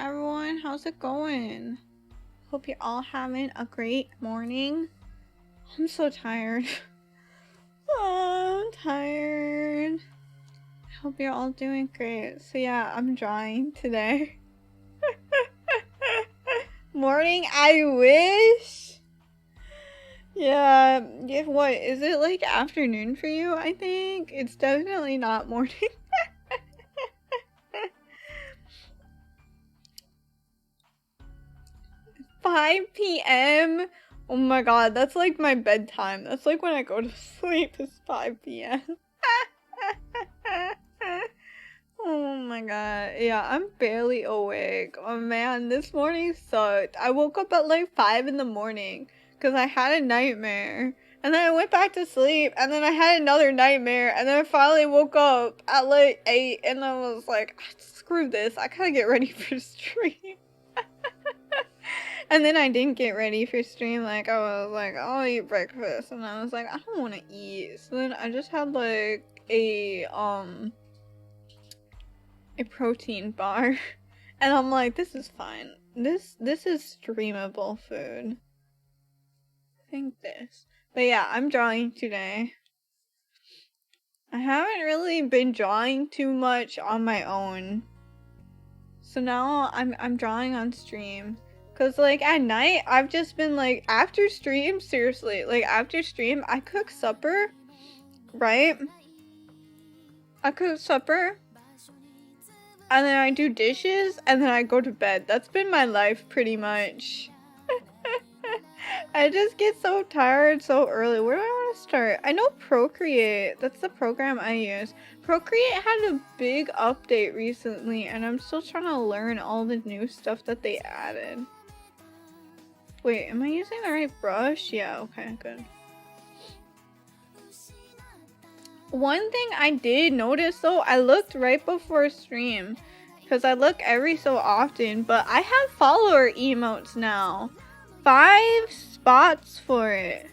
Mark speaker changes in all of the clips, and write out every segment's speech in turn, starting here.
Speaker 1: everyone. How's it going? Hope you're all having a great morning. I'm so tired. Oh, I'm tired. I hope you're all doing great. So yeah, I'm drawing today. Morning, I wish. Yeah, what is it like afternoon for you? I think it's definitely not morning. 5 p.m. Oh my god, that's like my bedtime. That's like when I go to sleep is 5 p.m. Oh my god. Yeah, I'm barely awake. Oh man, this morning sucked. I woke up at like 5 in the morning because I had a nightmare. And then I went back to sleep, and then I had another nightmare, and then I finally woke up at like 8, and I was like, screw this, I gotta get ready for stream. And then I didn't get ready for stream, like, I was like, I'll eat breakfast, and I was like, I don't want to eat, so then I just had, like, a protein bar, and I'm like, this is fine, this is streamable food. I think this. But yeah, I'm drawing today. I haven't really been drawing too much on my own, so now I'm drawing on stream. Cause like at night, I've just been like, after stream, seriously, like after stream, I cook supper, right? I cook supper, and then I do dishes, and then I go to bed. That's been my life pretty much. I just get so tired so early. Where do I want to start? I know Procreate, that's the program I use. Procreate had a big update recently, and I'm still trying to learn all the new stuff that they added. Wait, am I using the right brush? Yeah, okay, good. One thing I did notice though, I looked right before stream, because I look every so often, but I have follower emotes now. 5 spots for it.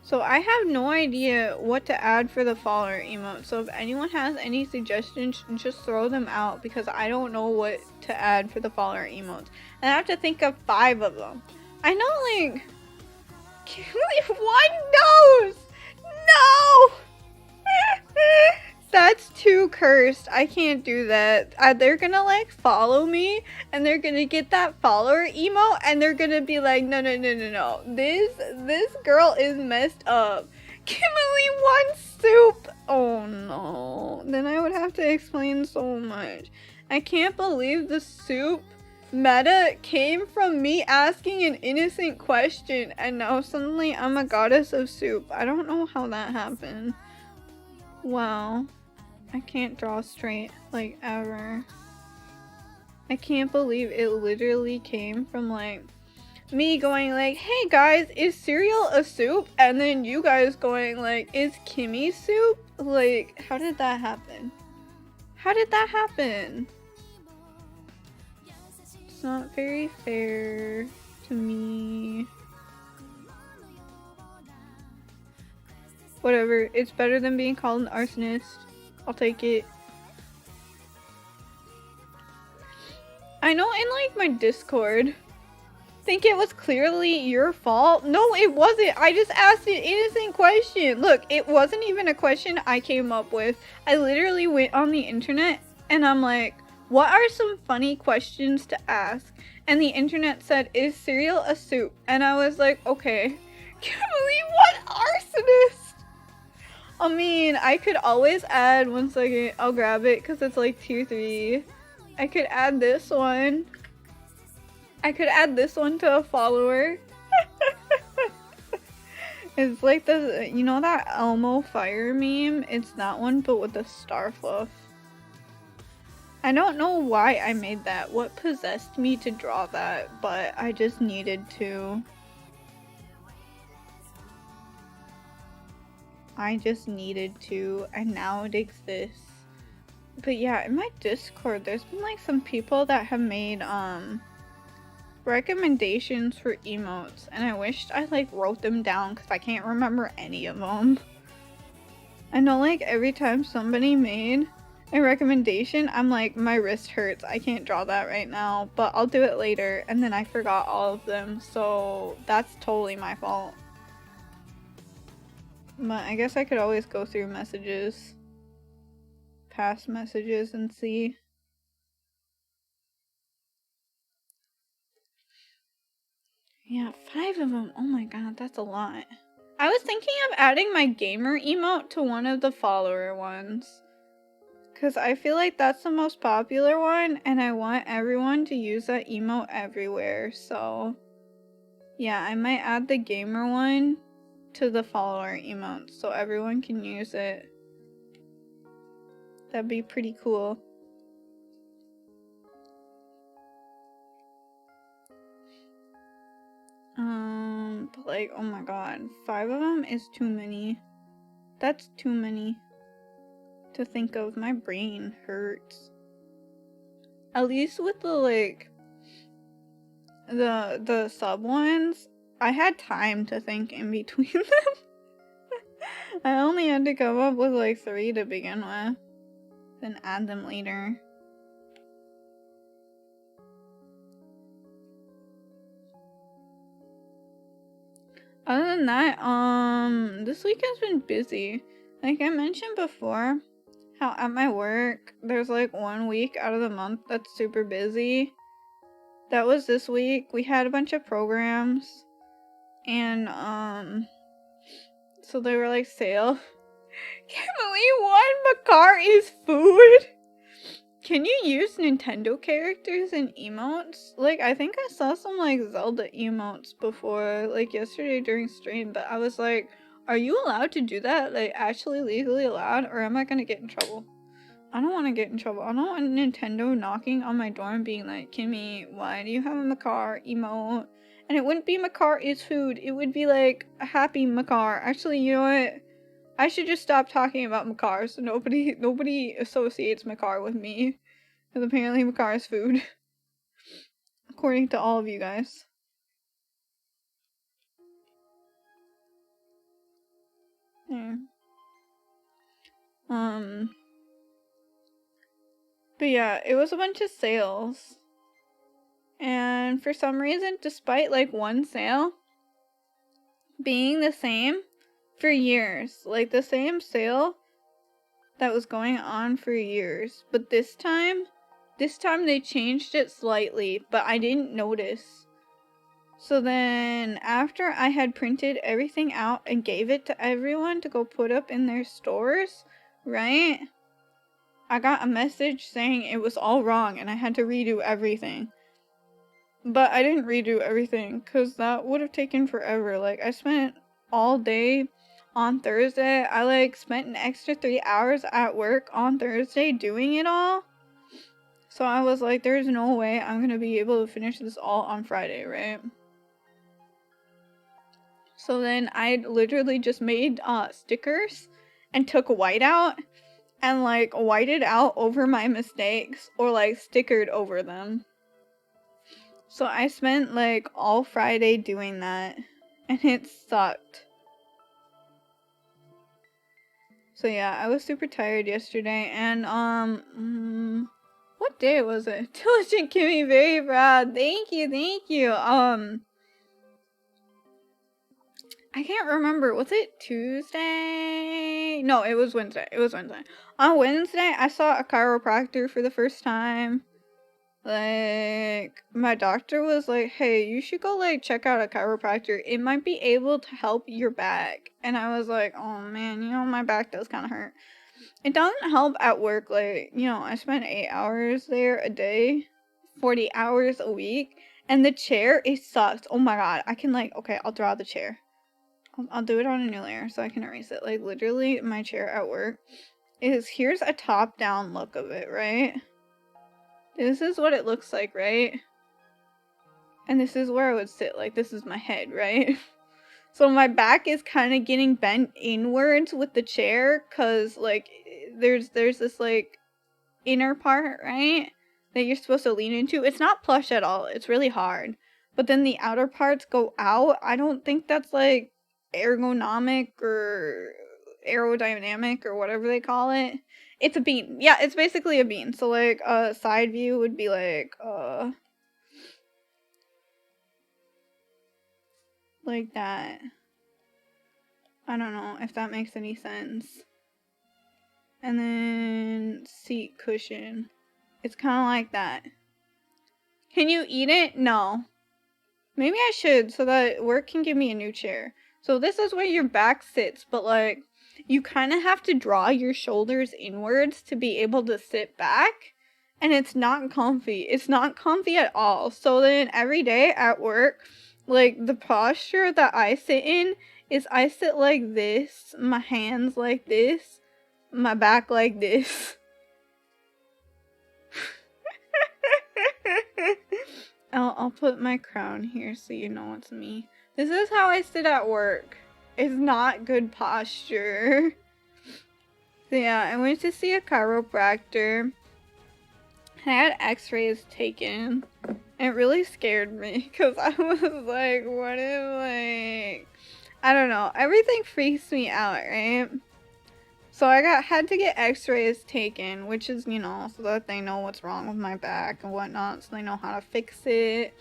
Speaker 1: So I have no idea what to add for the follower emote. So if anyone has any suggestions, just throw them out, because I don't know what to add for the follower emotes. And I have to think of 5 of them. I know, like, one nose! No! That's too cursed. I can't do that. They're gonna, like, follow me, and they're gonna get that follower emote, and they're gonna be like, no. This girl is messed up. Kimberly wants soup! Oh no. Then I would have to explain so much. I can't believe the soup meta came from me asking an innocent question, and now suddenly I'm a goddess of soup. I don't know how that happened. Wow. I can't draw straight, like, ever. I can't believe it literally came from, like, me going like, hey guys, is cereal a soup? And then you guys going like, is Kimmy soup? Like, how did that happen? How did that happen? It's not very fair to me. Whatever, it's better than being called an arsonist. I'll take it. I know in like my Discord, think it was clearly your fault. No, it wasn't. I just asked an innocent question. Look, it wasn't even a question I came up with. I literally went on the internet and I'm like, what are some funny questions to ask? And the internet said, is cereal a soup? And I was like, okay. Kimberly, what arsonist? I mean, I could always add, 1 second, I'll grab it because it's like tier 3. I could add this one. I could add this one to a follower. It's like the, you know that Elmo fire meme? It's that one, but with the star fluff. I don't know why I made that, what possessed me to draw that, but I just needed to. And now it exists. But yeah, in my Discord, there's been like some people that have made recommendations for emotes, and I wished I like wrote them down because I can't remember any of them. I know like every time somebody made a recommendation, I'm like, my wrist hurts. I can't draw that right now, but I'll do it later. And then I forgot all of them, so that's totally my fault. But I guess I could always go through messages, past messages, and see. Yeah, 5 of them. Oh my god, that's a lot. I was thinking of adding my gamer emote to one of the follower ones. Because I feel like that's the most popular one, and I want everyone to use that emote everywhere, so... Yeah, I might add the gamer one to the follower emote, so everyone can use it. That'd be pretty cool. But like, oh my god, 5 of them is too many. That's too many to think of. My brain hurts. At least with the, like, the sub ones, I had time to think in between them. I only had to come up with like 3 to begin with, then add them later. Other than that, this week has been busy. Like I mentioned before, how at my work, there's like 1 week out of the month that's super busy. That was this week. We had a bunch of programs, and so they were like sale. Kimberly, one Makar is food. Can you use Nintendo characters in emotes? Like, I think I saw some, like, Zelda emotes before, like, yesterday during stream, but I was like, are you allowed to do that? Like, actually legally allowed? Or am I gonna get in trouble? I don't want to get in trouble. I don't want Nintendo knocking on my door and being like, Kimmy, why do you have a Makar emote? And it wouldn't be Makar is food. It would be, like, a happy Makar. Actually, you know what? I should just stop talking about Makar so nobody associates Makar with me. Because apparently Makar is food. According to all of you guys. Yeah. But yeah, it was a bunch of sales. And for some reason, despite like one sale being the same for years, like the same sale that was going on for years, but this time they changed it slightly, but I didn't notice. So then after I had printed everything out and gave it to everyone to go put up in their stores, right? I got a message saying it was all wrong and I had to redo everything. But I didn't redo everything because that would have taken forever. Like, I spent all day on Thursday. I, like, spent an extra 3 hours at work on Thursday doing it all. So I was like, there's no way I'm gonna be able to finish this all on Friday, right? So then I literally just made stickers and took white out and, like, whited out over my mistakes or, like, stickered over them. So I spent, like, all Friday doing that, and it sucked. So yeah, I was super tired yesterday, and, what day was it? Diligent Kimmy, very proud. Thank you. I can't remember. Was it Tuesday? No, it was Wednesday. On Wednesday, I saw a chiropractor for the first time. Like, my doctor was like, hey, you should go, like, check out a chiropractor. It might be able to help your back. And I was like, oh, man, you know, my back does kind of hurt. It doesn't help at work. Like, you know, I spend 8 hours there a day, 40 hours a week. And the chair, it sucks. Oh, my God. I can, like, okay, I'll draw the chair. I'll do it on a new layer so I can erase it. Like, literally, my chair at work here's a top-down look of it, right? This is what it looks like, right? And this is where I would sit. Like, this is my head, right? So my back is kind of getting bent inwards with the chair, because, like, there's this, like, inner part, right? That you're supposed to lean into. It's not plush at all. It's really hard. But then the outer parts go out. I don't think that's, like, ergonomic or aerodynamic or whatever they call it. It's a bean. Yeah, it's basically a bean. So like a side view would be like that. I don't know if that makes any sense. And then seat cushion. It's kind of like that. Can you eat it? No. Maybe I should so that work can give me a new chair. So this is where your back sits, but like you kind of have to draw your shoulders inwards to be able to sit back. And it's not comfy. It's not comfy at all. So then every day at work, like the posture that I sit in is I sit like this, my hands like this, my back like this. I'll put my crown here so you know it's me. This is how I sit at work. It's not good posture. So yeah, I went to see a chiropractor. I had x-rays taken. It really scared me because I was like, what if like... I don't know. Everything freaks me out, right? So I had to get x-rays taken, which is, you know, so that they know what's wrong with my back and whatnot, so they know how to fix it.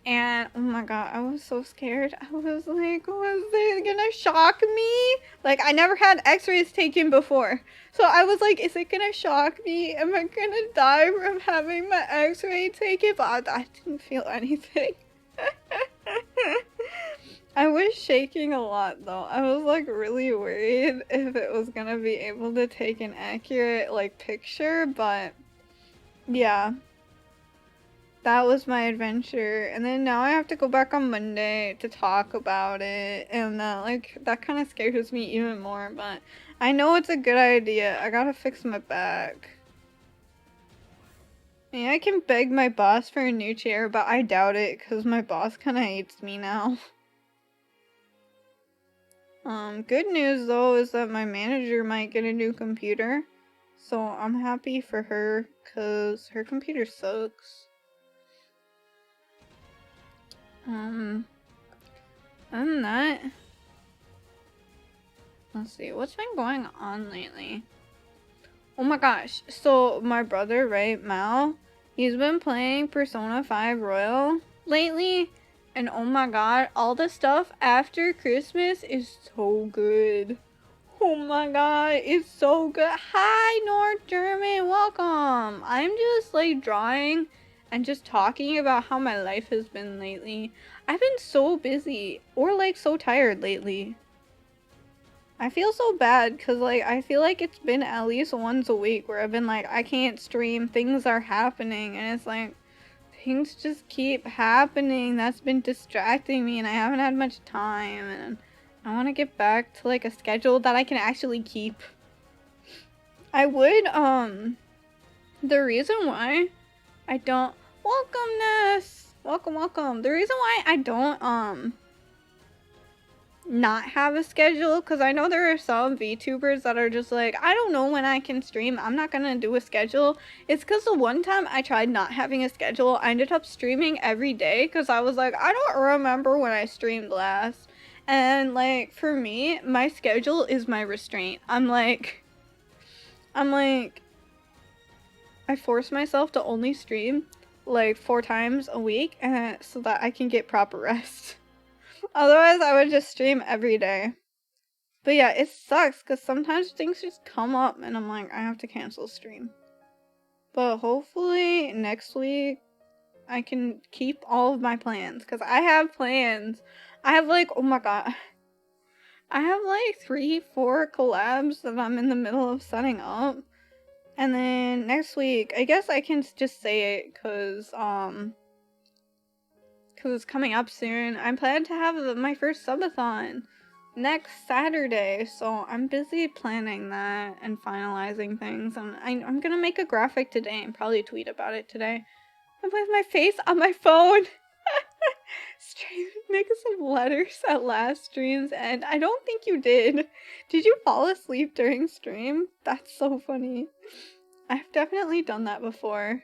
Speaker 1: And, oh my god, I was so scared. I was like, was they gonna shock me? Like, I never had x-rays taken before. So I was like, is it gonna shock me? Am I gonna die from having my x-ray taken? But I didn't feel anything. I was shaking a lot though. I was like really worried if it was gonna be able to take an accurate like picture, but yeah. That was my adventure. And then now I have to go back on Monday to talk about it, and that kind of scares me even more, but I know it's a good idea. I gotta fix my back. Yeah, I can beg my boss for a new chair, but I doubt it because my boss kind of hates me now. Good news though is that my manager might get a new computer. So I'm happy for her because her computer sucks. Other than that, let's see, what's been going on lately? Oh my gosh, so my brother, right, Mal, he's been playing Persona 5 Royal lately. And oh my god, all the stuff after Christmas is so good. Oh my god, it's so good. Hi, North German, welcome. I'm just like drawing and just talking about how my life has been lately. I've been so busy or like so tired lately. I feel so bad because like I feel like it's been at least once a week where I've been like, I can't stream, things are happening, and it's like things just keep happening. That's been distracting me and I haven't had much time, and I want to get back to like a schedule that I can actually keep. I would, the reason why I don't, welcome Ness, welcome. The reason why I don't, not have a schedule, because I know there are some VTubers that are just like, I don't know when I can stream, I'm not gonna do a schedule. It's because the one time I tried not having a schedule, I ended up streaming every day because I was like, I don't remember when I streamed last. And like for me, my schedule is my restraint. I'm like I force myself to only stream like 4 times a week so that I can get proper rest. Otherwise, I would just stream every day. But yeah, it sucks because sometimes things just come up and I'm like, I have to cancel stream. But hopefully next week I can keep all of my plans because I have plans. I have like, oh my god. I have like 3-4 collabs that I'm in the middle of setting up. And then next week, I guess I can just say it because it's coming up soon. I plan to have my first subathon next Saturday, so I'm busy planning that and finalizing things. And I'm gonna make a graphic today and probably tweet about it today. I'm with my face on my phone. Stream, make some letters at last stream's end. I don't think you did. Did you fall asleep during stream? That's so funny. I've definitely done that before.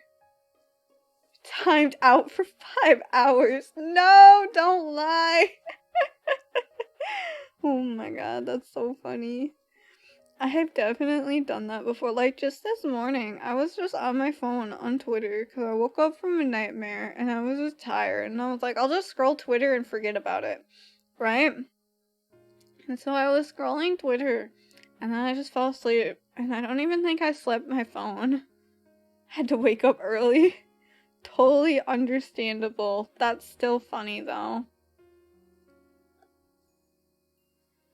Speaker 1: Timed out for 5 hours. No, don't lie. Oh my god, that's so funny. I have definitely done that before. Like, just this morning, I was just on my phone on Twitter because I woke up from a nightmare and I was just tired. And I was like, I'll just scroll Twitter and forget about it. Right? And so I was scrolling Twitter and then I just fell asleep. And I don't even think I slept my phone. Had to wake up early. Totally understandable. That's still funny though.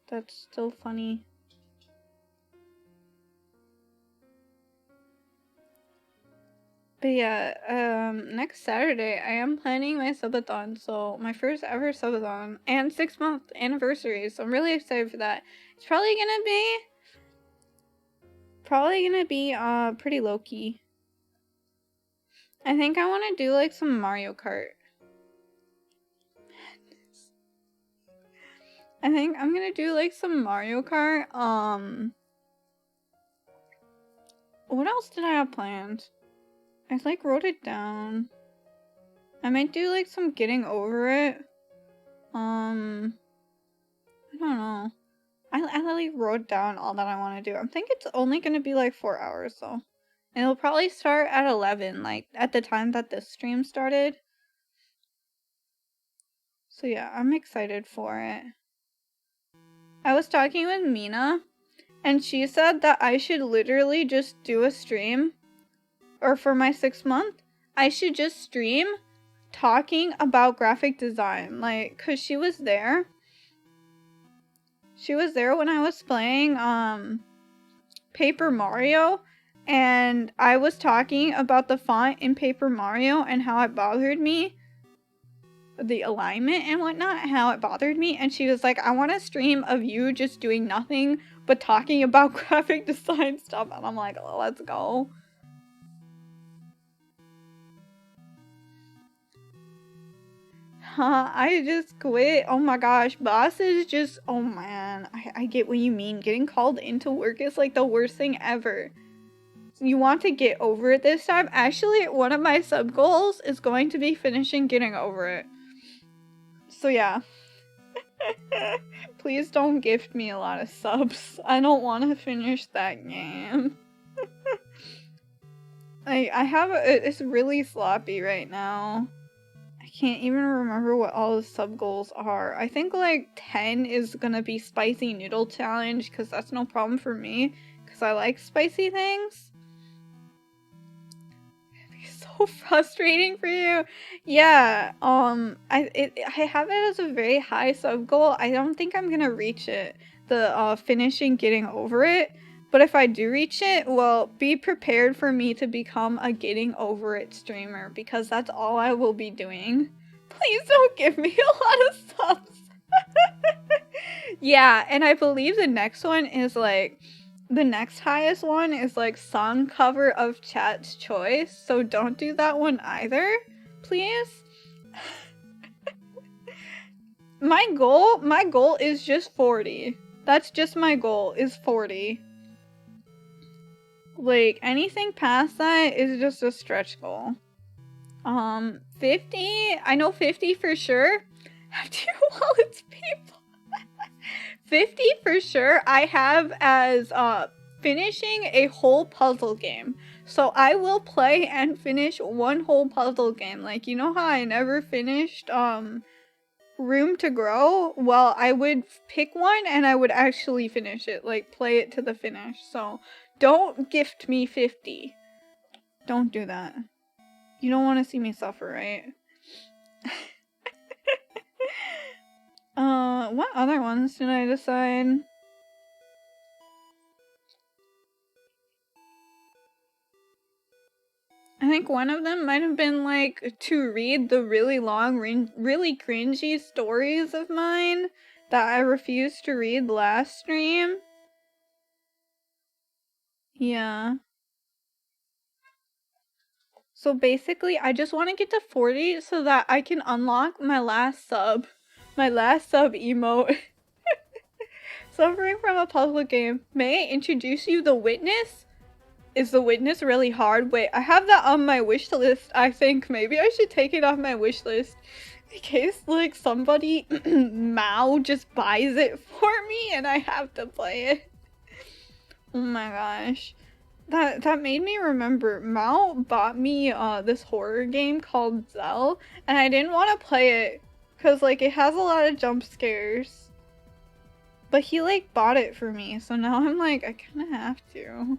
Speaker 1: That's still funny. But yeah, next Saturday I am planning my subathon, so my first ever subathon and 6-month anniversary, so I'm really excited for that. It's probably gonna be pretty low key. I think I want to do like some Mario Kart. I think I'm gonna do like some Mario Kart. What else did I have planned? I like wrote it down. I might do like some getting over it. I don't know. I like wrote down all that I want to do. I think it's only gonna be like 4 hours though. And it'll probably start at 11, like at the time that this stream started. So yeah, I'm excited for it. I was talking with Mina, and she said that I should literally just do a stream, or for my 6th month, I should just stream talking about graphic design, like, cause she was there. She was there when I was playing, Paper Mario, and I was talking about the font in Paper Mario and how it bothered me. The alignment and whatnot, how it bothered me, and she was like, I want a stream of you just doing nothing but talking about graphic design stuff, and I'm like, oh, let's go. I just quit. Oh my gosh, bosses just, oh man, I get what you mean. Getting called into work is like the worst thing ever. You want to get over it this time? Actually, one of my sub goals is going to be finishing getting over it. So yeah. Please don't gift me a lot of subs. I don't want to finish that game. I have it's really sloppy right now. I can't even remember what all the sub goals are. I think like 10 is gonna be spicy noodle challenge because that's no problem for me because I like spicy things. So frustrating for you. Yeah, I have it as a very high sub goal. I don't think I'm gonna reach it. The finishing getting over it. But if I do reach it, well, be prepared for me to become a getting over it streamer because that's all I will be doing. Please don't give me a lot of subs. Yeah, and I believe the next one is like the next highest one is like song cover of Chat's Choice, so don't do that one either, please. My goal is just 40. That's just my goal, is 40. Like, anything past that is just a stretch goal. 50? I know 50 for sure. Have 2 wallets, people. 50 for sure I have as finishing a whole puzzle game. So I will play and finish one whole puzzle game. Like, you know how I never finished Room to Grow? Well, I would pick one and I would actually finish it. Like, play it to the finish. So don't gift me 50. Don't do that. You don't want to see me suffer, right? What other ones did I decide? I think one of them might have been like to read the really long, really cringy stories of mine that I refused to read last stream. Yeah. So basically, I just want to get to 40 so that I can unlock my last sub. My last sub emote. Suffering from a puzzle game. May I introduce you The Witness? Is The Witness really hard? Wait, I have that on my wish list, I think. Maybe I should take it off my wish list. In case, like, somebody, Mao, just buys it for me and I have to play it. Oh my gosh. That made me remember Mao bought me this horror game called Zell, and I didn't want to play it because like it has a lot of jump scares. But he like bought it for me, so now I'm like I kind of have to.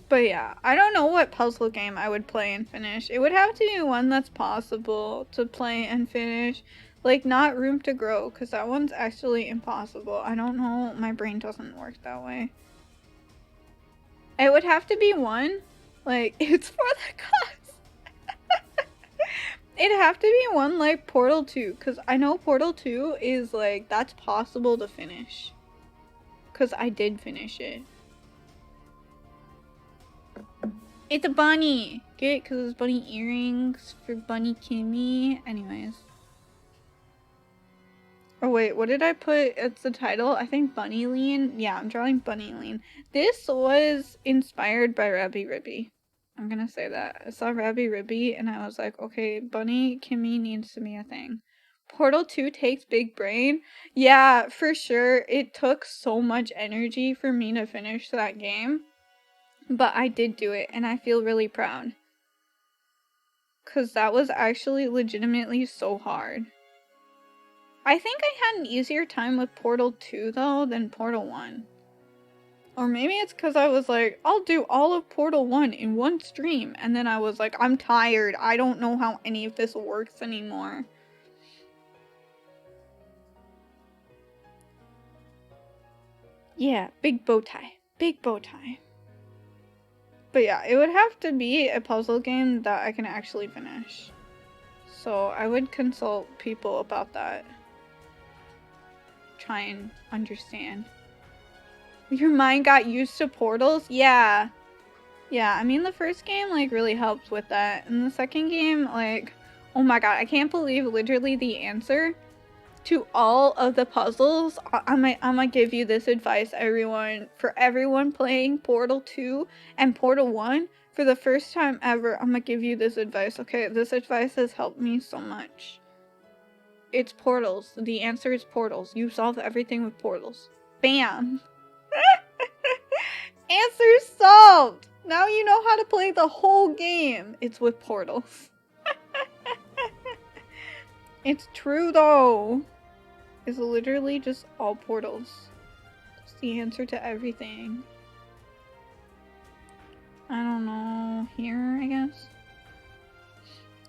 Speaker 1: But yeah, I don't know what puzzle game I would play and finish. It would have to be one that's possible to play and finish. Like, not Room to Grow, because that one's actually impossible. I don't know, my brain doesn't work that way. It would have to be one, like, it's for the cause. It'd have to be one like Portal 2, because I know Portal 2 is like, that's possible to finish. Because I did finish it. It's a bunny! Get it? Because it's bunny earrings for Bunny Kimmy. Anyways. Oh wait, what did I put as the title? I think Bunnilenne? Yeah, I'm drawing Bunnilenne. This was inspired by Rabby Ribby. I'm gonna say that. I saw Rabby Ribby and I was like, okay, Bunny Kimmy needs to be a thing. Portal 2 takes big brain. Yeah, for sure. It took so much energy for me to finish that game. But I did do it and I feel really proud. Because that was actually legitimately so hard. I think I had an easier time with Portal 2 though than Portal 1. Or maybe it's because I was like, I'll do all of Portal 1 in one stream. And then I was like, I'm tired. I don't know how any of this works anymore. Yeah, big bow tie. Big bow tie. But yeah, it would have to be a puzzle game that I can actually finish. So I would consult people about that. Try and understand. Your mind got used to portals? Yeah. Yeah, I mean the first game like really helped with that. And the second game, like, oh my god, I can't believe literally the answer to all of the puzzles. I'm gonna give you this advice, everyone. For everyone playing Portal 2 and Portal 1 for the first time ever, I'm gonna give you this advice, okay? This advice has helped me so much. It's portals. The answer is portals. You solve everything with portals. Bam! Answer solved! Now you know how to play the whole game. It's with portals. It's true though. It's literally just all portals. It's the answer to everything. I don't know. Here, I guess?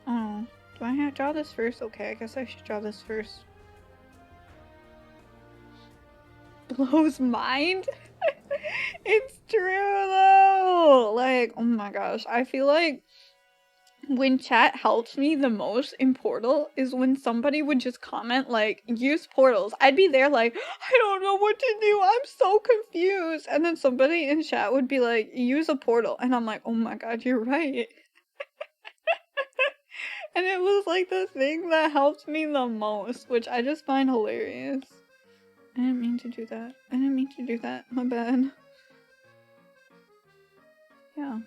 Speaker 1: Oh. Do I have to draw this first? Okay, I guess I should draw this first. Blows mind? It's true though! Like, oh my gosh. I feel like when chat helps me the most in Portal is when somebody would just comment like, use portals. I'd be there like, I don't know what to do. I'm so confused. And then somebody in chat would be like, use a portal. And I'm like, oh my god, you're right. And it was like the thing that helped me the most, which I just find hilarious. I didn't mean to do that. I didn't mean to do that. My bad. Yeah.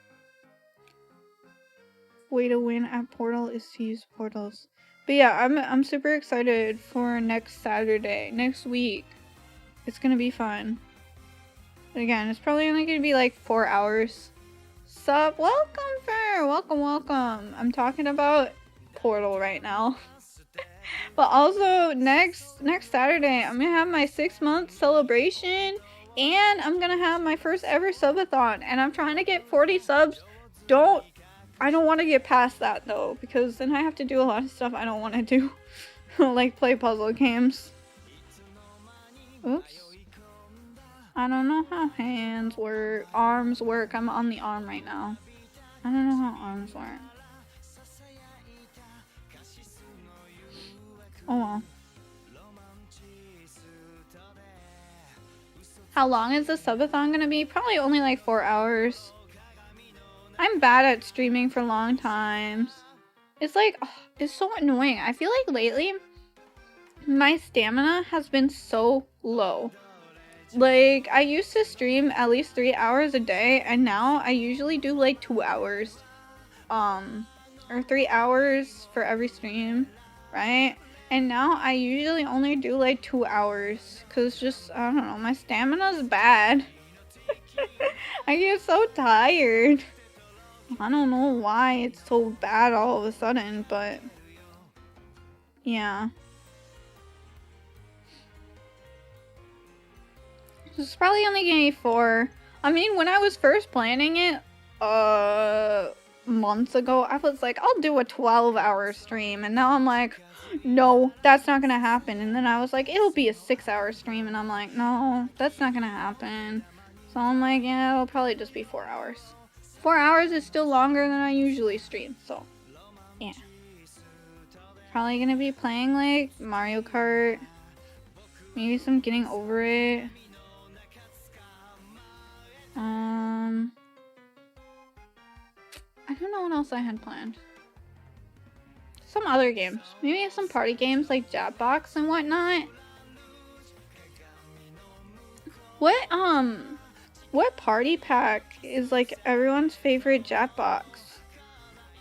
Speaker 1: Way to win at Portal is to use portals. But yeah, I'm super excited for next Saturday, next week. It's gonna be fun. But again, it's probably only gonna be like 4 hours. Sup? Welcome, Fer! Welcome, welcome. I'm talking about Portal right now. But also next Saturday I'm gonna have my 6-month celebration and I'm gonna have my first ever subathon and I'm trying to get 40 subs. I don't want to get past that though, because then I have to do a lot of stuff I don't want to do. Like play puzzle games. Oops. I don't know how hands work, arms work. I'm on the arm right now. I don't know how arms work. Oh well. How long is the subathon gonna be? Probably only like 4 hours. I'm bad at streaming for long times. It's like, oh, it's so annoying. I feel like lately, my stamina has been so low. Like, I used to stream at least 3 hours a day, and now I usually do like 2 hours. Or 3 hours for every stream, right? And now I usually only do like 2 hours. Cause just, I don't know, my stamina's bad. I get so tired. I don't know why it's so bad all of a sudden, but yeah. It's probably only gonna be 4. I mean, when I was first planning it, months ago, I was like, I'll do a 12-hour stream, and now I'm like, no, that's not gonna happen. And then I was like, it'll be a 6-hour stream, and I'm like, no, that's not gonna happen. So I'm like, yeah, it'll probably just be 4 hours. 4 hours is still longer than I usually stream, so yeah. Probably gonna be playing like Mario Kart, maybe some Getting Over It. I don't know what else I had planned. Some other games. Maybe some party games like Jackbox and whatnot. What party pack is like everyone's favorite Jackbox?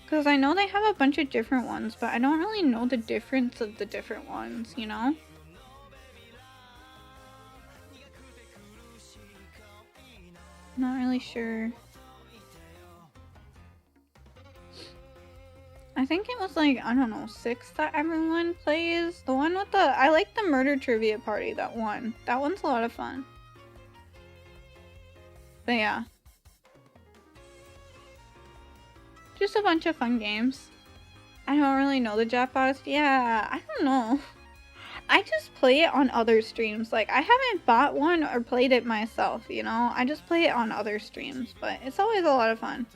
Speaker 1: Because I know they have a bunch of different ones, but I don't really know the difference of the different ones, you know? Not really sure. I think it was like, I don't know, 6 that everyone plays. The one with the, I like the murder trivia party, that one. That one's a lot of fun. But yeah. Just a bunch of fun games. I don't really know the Jackbox. Yeah, I don't know. I just play it on other streams. Like, I haven't bought one or played it myself, you know? I just play it on other streams, but it's always a lot of fun.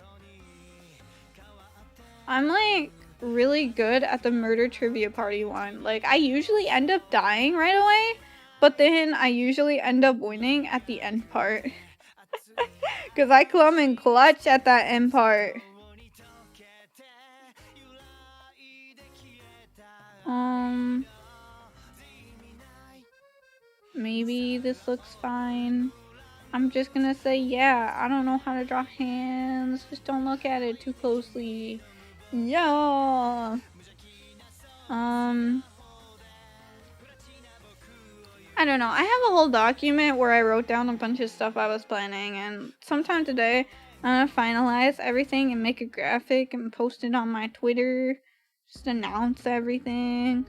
Speaker 1: I'm like really good at the murder trivia party one. Like, I usually end up dying right away, but then I usually end up winning at the end part. Because I come in clutch at that end part. Maybe this looks fine. I'm just gonna say, yeah, I don't know how to draw hands. Just don't look at it too closely. Yeah. I don't know. I have a whole document where I wrote down a bunch of stuff I was planning, and sometime today I'm gonna finalize everything and make a graphic and post it on my Twitter. Just announce everything.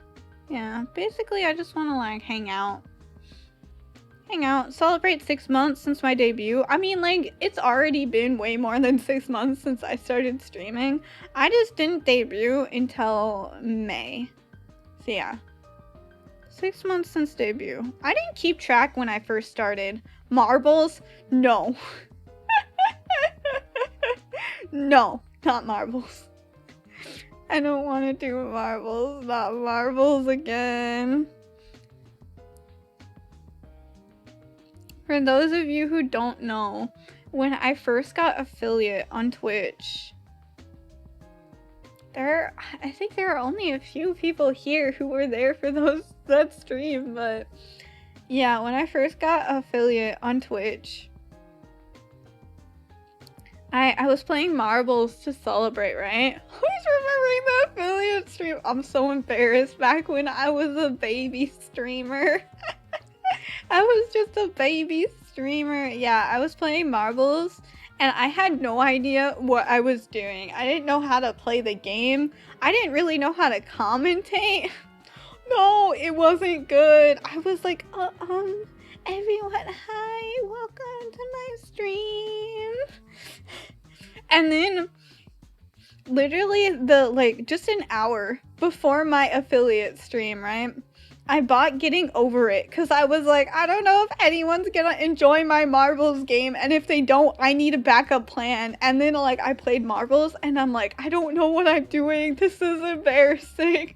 Speaker 1: Yeah, basically I just want to like hang out, celebrate 6 months since my debut. I mean, like, it's already been way more than 6 months since I started streaming. I just didn't debut until May. So yeah. 6 months since debut. I didn't keep track when I first started. Marbles? No. No, not marbles. I don't want to do marbles. Not marbles again. For those of you who don't know, when I first got affiliate on Twitch, I think there are only a few people here who were there for that stream, but yeah, when I first got affiliate on Twitch, I was playing marbles to celebrate, right? Who's remembering the affiliate stream? I'm so embarrassed. Back when I was a baby streamer. I was just a baby streamer. Yeah, I was playing marbles and I had no idea what I was doing. I didn't know how to play the game. I didn't really know how to commentate. No, it wasn't good. I was like, everyone, hi, welcome to my stream. And then literally just an hour before my affiliate stream, right? I bought Getting Over It because I was like, I don't know if anyone's gonna enjoy my marbles game, and if they don't, I need a backup plan. And then like I played marbles and I'm like, I don't know what I'm doing. This is embarrassing.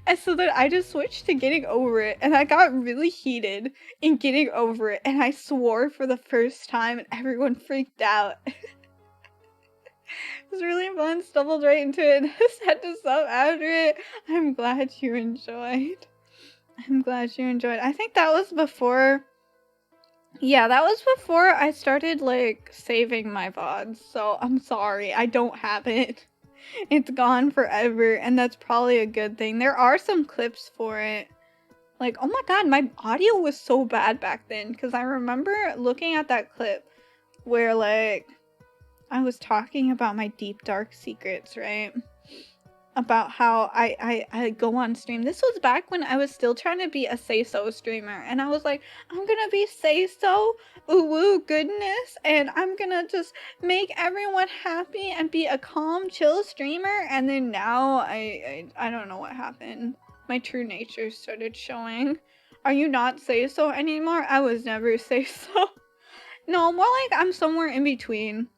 Speaker 1: And so then I just switched to Getting Over It, and I got really heated in Getting Over It, and I swore for the first time, and everyone freaked out. It was really fun, stumbled right into it, and just had to sub after it. I'm glad you enjoyed. I think that was before... Yeah, that was before I started, like, saving my VODs, so I'm sorry, I don't have it. It's gone forever, and that's probably a good thing. There are some clips for it. Like, oh my god, my audio was so bad back then, because I remember looking at that clip where, like, I was talking about my deep dark secrets, right? About how I go on stream. This was back when I was still trying to be a say-so streamer, and I was like, I'm gonna be say-so, ooh goodness, and I'm gonna just make everyone happy and be a calm, chill streamer. And then now I don't know what happened. My true nature started showing. Are you not say-so anymore? I was never say-so. No, more like I'm somewhere in between.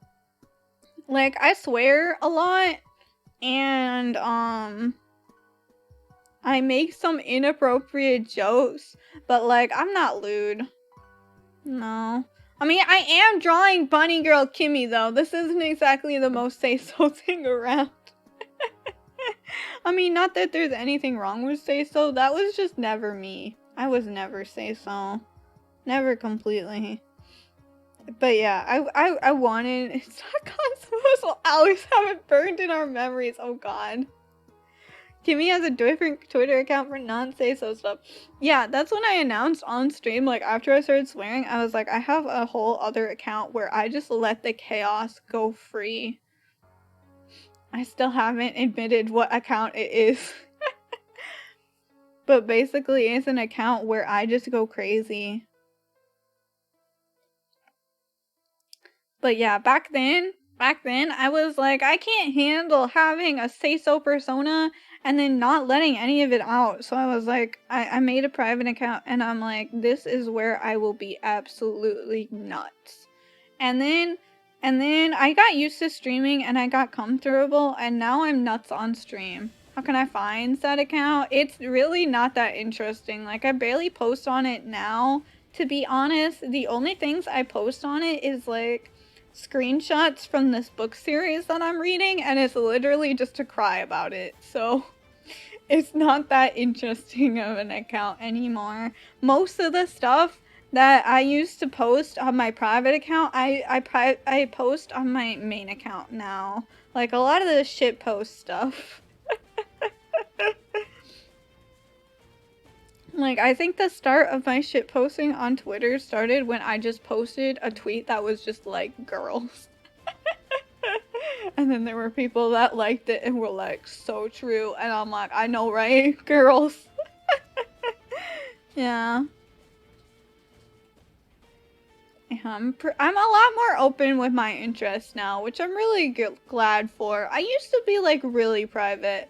Speaker 1: Like, I swear a lot, and I make some inappropriate jokes, but like, I'm not lewd. No. I mean, I am drawing bunny girl Kimmy though. This isn't exactly the most say-so thing around. I mean, not that there's anything wrong with say-so, that was just never me. I was never say-so. Never completely. But yeah, I wanted, it's not Cosmos will always have it burned in our memories. Oh god. Kimmy has a different Twitter account for non-say-so stuff. Yeah, that's when I announced on stream, like after I started swearing, I was like, I have a whole other account where I just let the chaos go free. I still haven't admitted what account it is. But basically it's an account where I just go crazy. But yeah, back then, I was like, I can't handle having a say-so persona and then not letting any of it out. So I was like, I made a private account, and I'm like, this is where I will be absolutely nuts. And then I got used to streaming and I got comfortable, and now I'm nuts on stream. How can I find that account? It's really not that interesting. Like, I barely post on it now, to be honest. The only things I post on it is like screenshots from this book series that I'm reading, and it's literally just to cry about it. So it's not that interesting of an account anymore. Most of the stuff that I used to post on my private account, I post on my main account now. Like a lot of the shit post stuff. Like, I think the start of my shit posting on Twitter started when I just posted a tweet that was just like, girls. And then there were people that liked it and were like, so true. And I'm like, I know, right? Girls. Yeah. I'm a lot more open with my interests now, which I'm really glad for. I used to be like really private.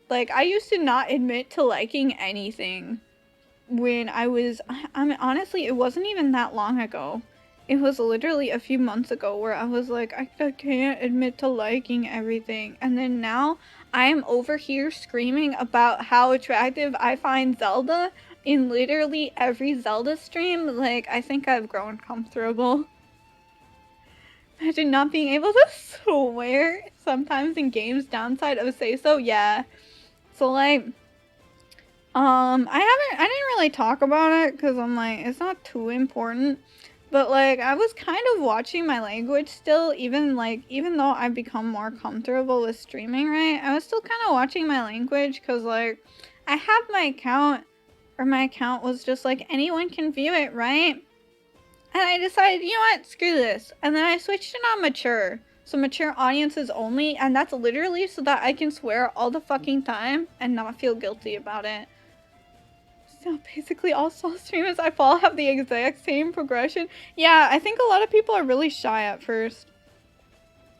Speaker 1: Like, I used to not admit to liking anything. When I mean, honestly, it wasn't even that long ago. It was literally a few months ago where I was like, I can't admit to liking everything. And then now I'm over here screaming about how attractive I find Zelda in literally every Zelda stream. Like, I think I've grown comfortable. Imagine not being able to swear sometimes in games, downside of say-so. Yeah. So like, I didn't really talk about it because I'm like, it's not too important. But like, I was kind of watching my language still, even though I've become more comfortable with streaming, right? I was still kind of watching my language because like, I have my account, or my account was just like, anyone can view it, right? And I decided, you know what, screw this. And then I switched it on mature. So mature audiences only, and that's literally so that I can swear all the fucking time and not feel guilty about it. So basically all Soul streamers I follow have the exact same progression. Yeah, I think a lot of people are really shy at first.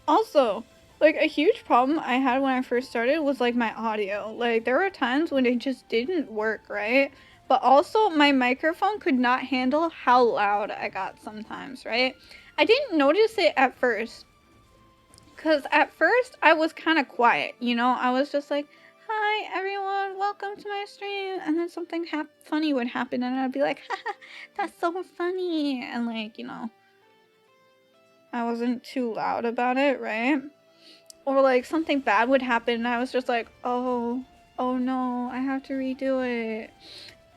Speaker 1: Also, like a huge problem I had when I first started was like my audio. Like there were times when it just didn't work, right? But also my microphone could not handle how loud I got sometimes, right? I didn't notice it at first. Because at first I was kind of quiet, you know? I was just like, hi everyone, welcome to my stream, and then something funny would happen and I'd be like, haha, that's so funny, and like, you know, I wasn't too loud about it, right? Or like something bad would happen and I was just like, oh no, I have to redo it.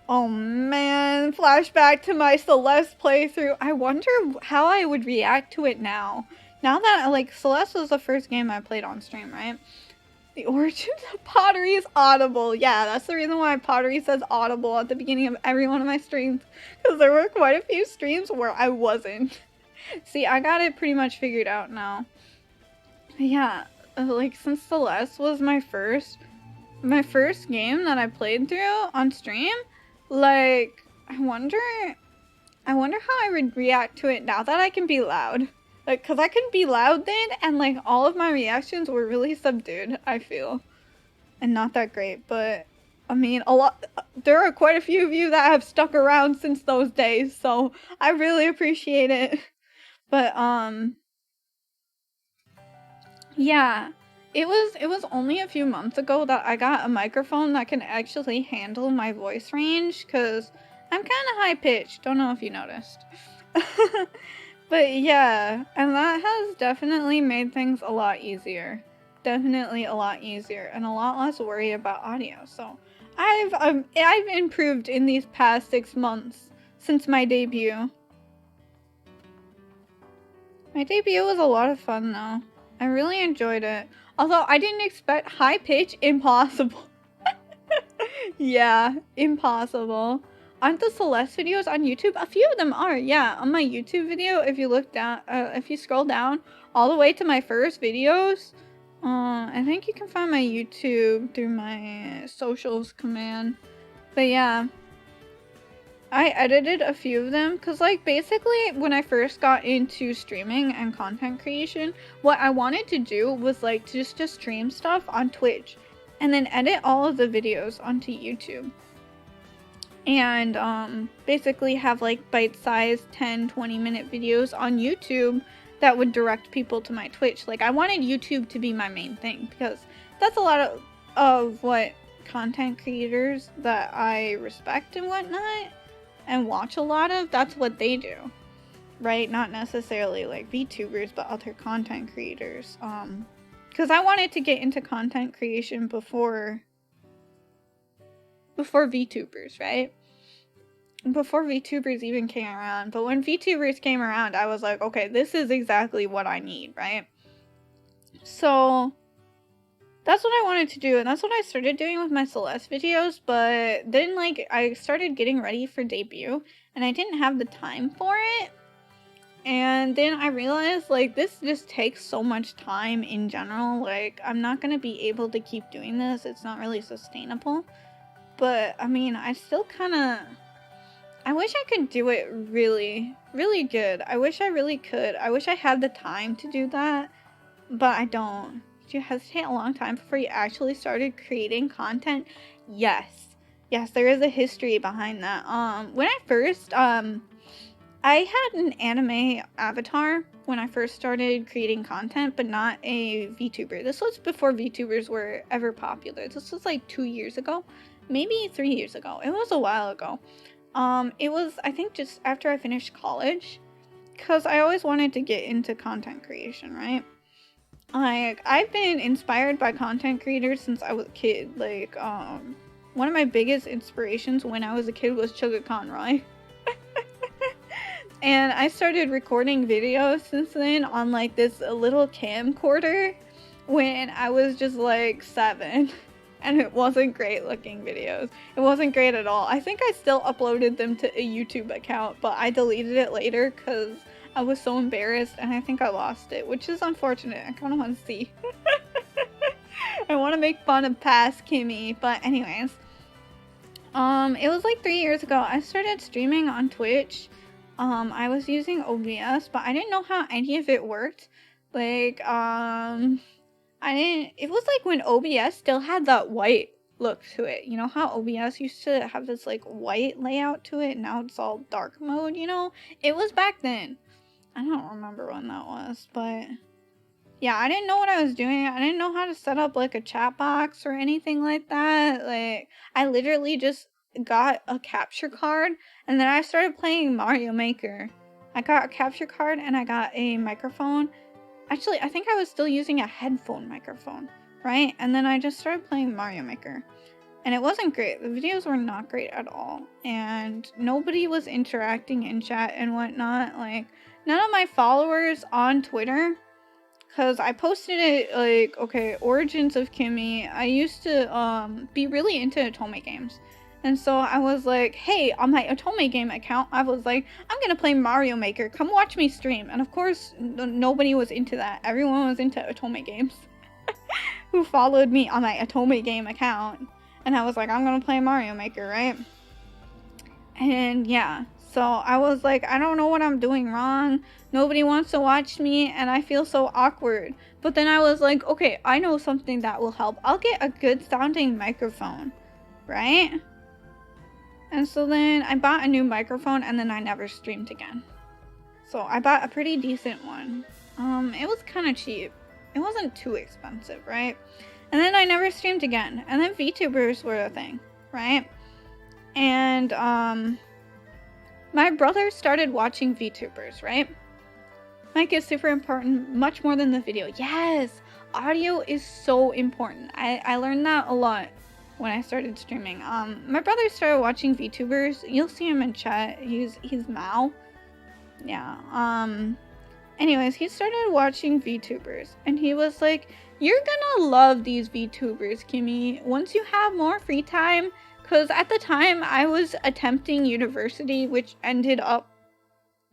Speaker 1: Oh man, flashback to my Celeste playthrough. I wonder how I would react to it now. Now that, like, Celeste was the first game I played on stream, right? The origins of pottery is audible. Yeah, that's the reason why pottery says audible at the beginning of every one of my streams. Because there were quite a few streams where I wasn't. See, I got it pretty much figured out now. Yeah, like, since Celeste was my first game that I played through on stream, like, I wonder how I would react to it now that I can be loud. Like, cause I couldn't be loud then, and like, all of my reactions were really subdued, I feel. And not that great, but, I mean, there are quite a few of you that have stuck around since those days, so I really appreciate it. But, yeah. It was only a few months ago that I got a microphone that can actually handle my voice range, cause I'm kind of high-pitched, don't know if you noticed. But yeah, and that has definitely made things a lot easier. Definitely a lot easier, and a lot less worry about audio. So I've improved in these past 6 months since my debut. My debut was a lot of fun though. I really enjoyed it. Although I didn't expect high pitch, impossible. Yeah, impossible. Aren't the Celeste videos on YouTube? A few of them are, yeah. On my YouTube video, if you look down, if you scroll down all the way to my first videos, I think you can find my YouTube through my socials command. But yeah, I edited a few of them because, like, basically when I first got into streaming and content creation, what I wanted to do was like just to stream stuff on Twitch and then edit all of the videos onto YouTube. And basically have like bite-sized 10-20 minute videos on YouTube that would direct people to my Twitch. Like, I wanted YouTube to be my main thing because that's a lot of what content creators that I respect and whatnot and watch a lot of, that's what they do, right? Not necessarily like VTubers, but other content creators. Because I wanted to get into content creation before VTubers, right? Before VTubers even came around. But when VTubers came around, I was like, okay, this is exactly what I need, right? So that's what I wanted to do, and that's what I started doing with my Celeste videos. But then, like, I started getting ready for debut, and I didn't have the time for it. And then I realized, like, this just takes so much time in general. Like, I'm not gonna be able to keep doing this. It's not really sustainable. But, I mean, I still kinda... I wish I could do it really, really good. I wish I really could. I wish I had the time to do that, but I don't. Did you hesitate a long time before you actually started creating content? Yes. Yes, there is a history behind that. When I first, I had an anime avatar when I first started creating content, but not a VTuber. This was before VTubers were ever popular. This was like 2 years ago, maybe 3 years ago. It was a while ago. It was, I think, just after I finished college, because I always wanted to get into content creation, right? Like, I've been inspired by content creators since I was a kid. Like, one of my biggest inspirations when I was a kid was Sugar Conroy. And I started recording videos since then on, like, this little camcorder when I was just, like, 7. And it wasn't great looking videos. It wasn't great at all. I think I still uploaded them to a YouTube account, but I deleted it later because I was so embarrassed and I think I lost it, which is unfortunate. I kind of want to see. I want to make fun of past Kimmy, but anyways. It was like 3 years ago. I started streaming on Twitch. I was using OBS, but I didn't know how any of it worked. Like, it was like when OBS still had that white look to it. You know how OBS used to have this like white layout to it, and now it's all dark mode, you know? It was back then. I don't remember when that was, but yeah, I didn't know what I was doing. I didn't know how to set up like a chat box or anything like that. Like, I literally just got a capture card, and then I started playing Mario Maker. I got a capture card and I got a microphone. Actually, I think I was still using a headphone microphone, right? And then I just started playing Mario Maker. And it wasn't great. The videos were not great at all. And nobody was interacting in chat and whatnot. Like, none of my followers on Twitter because I posted it like, okay, Origins of Kimmy. I used to be really into Otome games. And so I was like, hey, on my Otome game account, I was like, I'm gonna play Mario Maker. Come watch me stream. And of course, nobody was into that. Everyone was into Otome games who followed me on my Otome game account. And I was like, I'm gonna play Mario Maker, right? And yeah, so I was like, I don't know what I'm doing wrong. Nobody wants to watch me and I feel so awkward. But then I was like, okay, I know something that will help. I'll get a good sounding microphone, right? And so then I bought a new microphone and then I never streamed again. So I bought a pretty decent one. It was kind of cheap. It wasn't too expensive, right? And then I never streamed again. And then VTubers were a thing, right? And my brother started watching VTubers, right? Mic is super important, much more than the video. Yes, audio is so important. I learned that a lot when I started streaming. My brother started watching VTubers. You'll see him in chat. He's Mao. Yeah. Anyways, he started watching VTubers and he was like, you're gonna love these VTubers, Kimmy, once you have more free time. Because at the time I was attempting university, which ended up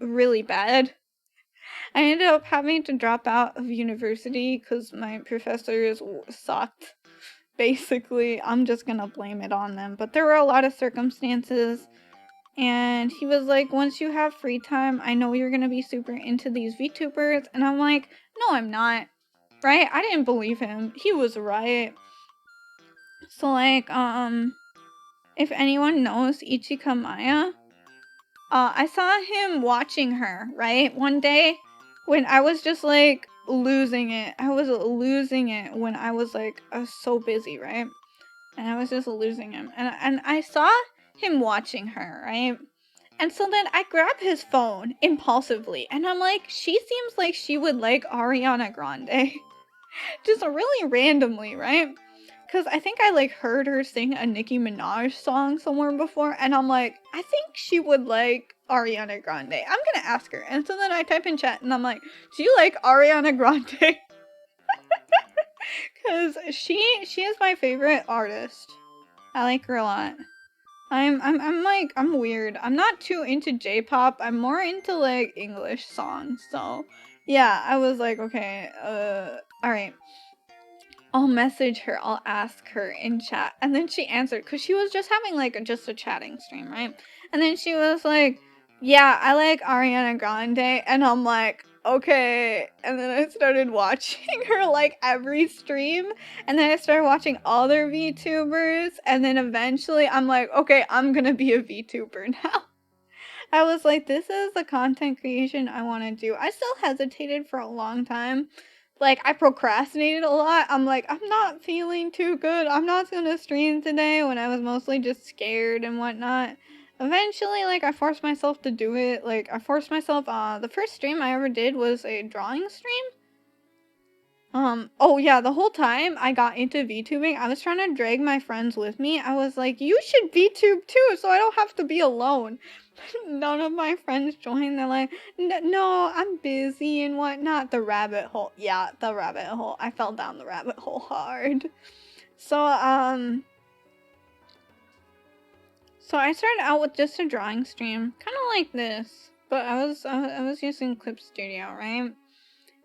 Speaker 1: really bad. I ended up having to drop out of university because my professors sucked. Basically, I'm just gonna blame it on them. But there were a lot of circumstances. And he was like, once you have free time, I know you're gonna be super into these VTubers. And I'm like, no, I'm not. Right? I didn't believe him. He was right. So like, if anyone knows Ichika Maya, I saw him watching her, right? One day when I was just like losing it. I was losing it when I was like, I was so busy, right? And I was just losing him. And I saw him watching her, right? And so then I grab his phone impulsively and I'm like, she seems like she would like Ariana Grande. Just really randomly, right? Because I think I like heard her sing a Nicki Minaj song somewhere before and I'm like, I think she would like Ariana Grande. I'm gonna ask her. And so then I type in chat and I'm like, do you like Ariana Grande? Because she is my favorite artist. I like her a lot. I'm weird. I'm not too into J-pop. I'm more into like English songs. So yeah, I was like, okay, alright. I'll message her, I'll ask her in chat. And then she answered, because she was just having like just a chatting stream, right? And then she was like, yeah, I like Ariana Grande. And I'm like, okay. And then I started watching her like every stream. And then I started watching other VTubers. And then eventually I'm like, okay, I'm gonna be a VTuber now. I was like, this is the content creation I want to do. I still hesitated for a long time. Like, I procrastinated a lot. I'm like, I'm not feeling too good. I'm not gonna stream today when I was mostly just scared and whatnot. Eventually, like, I forced myself to do it. Like, I forced myself, the first stream I ever did was a drawing stream. Oh yeah, the whole time I got into VTubing, I was trying to drag my friends with me. I was like, you should VTube too, so I don't have to be alone. None of my friends joined. They're like, no, I'm busy and whatnot. The rabbit hole. Yeah, the rabbit hole. I fell down the rabbit hole hard. So I started out with just a drawing stream, kind of like this, but I was using Clip Studio, right?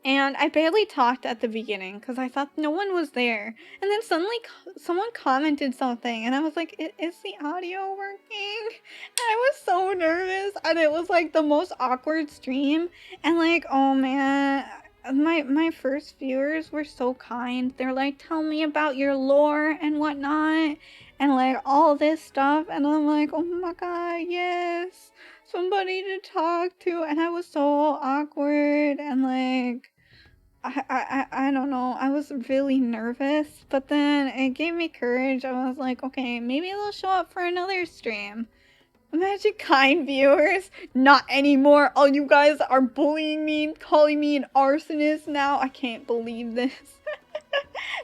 Speaker 1: And I barely talked at the beginning because I thought no one was there. And then suddenly someone commented something and I was like, is the audio working? And I was so nervous and it was like the most awkward stream. And like, oh man, my first viewers were so kind. They're like, tell me about your lore and whatnot. And like all this stuff. And I'm like, oh my god, yes. Somebody to talk to. And I was so awkward and like, I don't know. I was really nervous, but then it gave me courage. I was like, okay, maybe they'll show up for another stream. Imagine kind viewers. Not anymore. All you guys are bullying me, calling me an arsonist now. I can't believe this.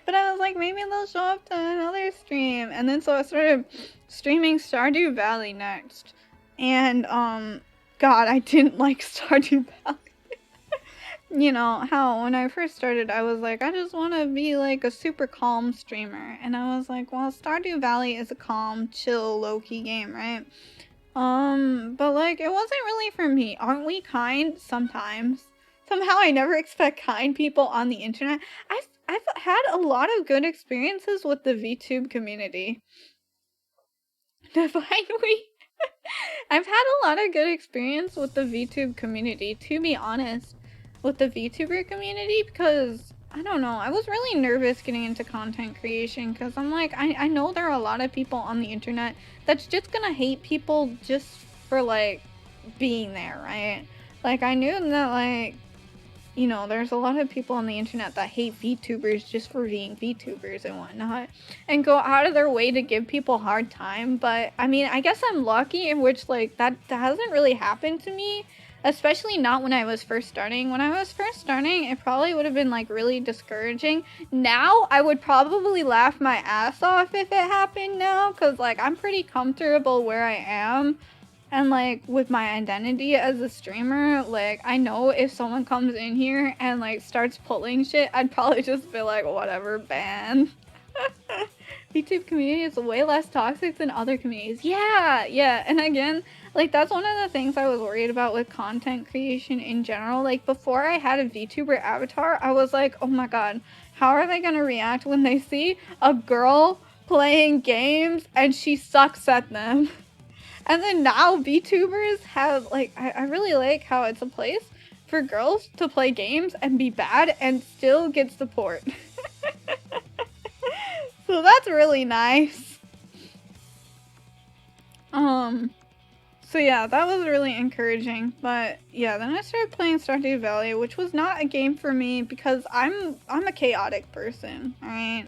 Speaker 1: But I was like, maybe they'll show up to another stream. And then so I started streaming Stardew Valley next. And, God, I didn't like Stardew Valley. you know, how when I first started, I was like, I just want to be like a super calm streamer. And I was like, well, Stardew Valley is a calm, chill, low-key game, right? But like, it wasn't really for me. Aren't we kind? Sometimes. Somehow I never expect kind people on the internet. I've had a lot of good experiences with the VTube community. Define we. I've had a lot of good experience with the VTube community, to be honest, with the VTuber community, because I don't know, I was really nervous getting into content creation because I'm like, I know there are a lot of people on the internet that's just gonna hate people just for like being there, right? Like I knew that like, you know, there's a lot of people on the internet that hate VTubers just for being VTubers and whatnot, and go out of their way to give people a hard time. But I mean, I guess I'm lucky in which like that hasn't really happened to me, especially not when I was first starting. When I was first starting, it probably would have been like really discouraging. Now, I would probably laugh my ass off if it happened now, because like I'm pretty comfortable where I am. And like with my identity as a streamer, like I know if someone comes in here and like starts pulling shit, I'd probably just be like, whatever, ban. YouTube community is way less toxic than other communities. Yeah. And again, like that's one of the things I was worried about with content creation in general. Like before I had a VTuber avatar, I was like, oh my god, how are they gonna react when they see a girl playing games and she sucks at them? And then now VTubers have, like, I really like how it's a place for girls to play games and be bad and still get support. So that's really nice. So yeah, that was really encouraging. But yeah, then I started playing Stardew Valley, which was not a game for me because I'm a chaotic person, alright?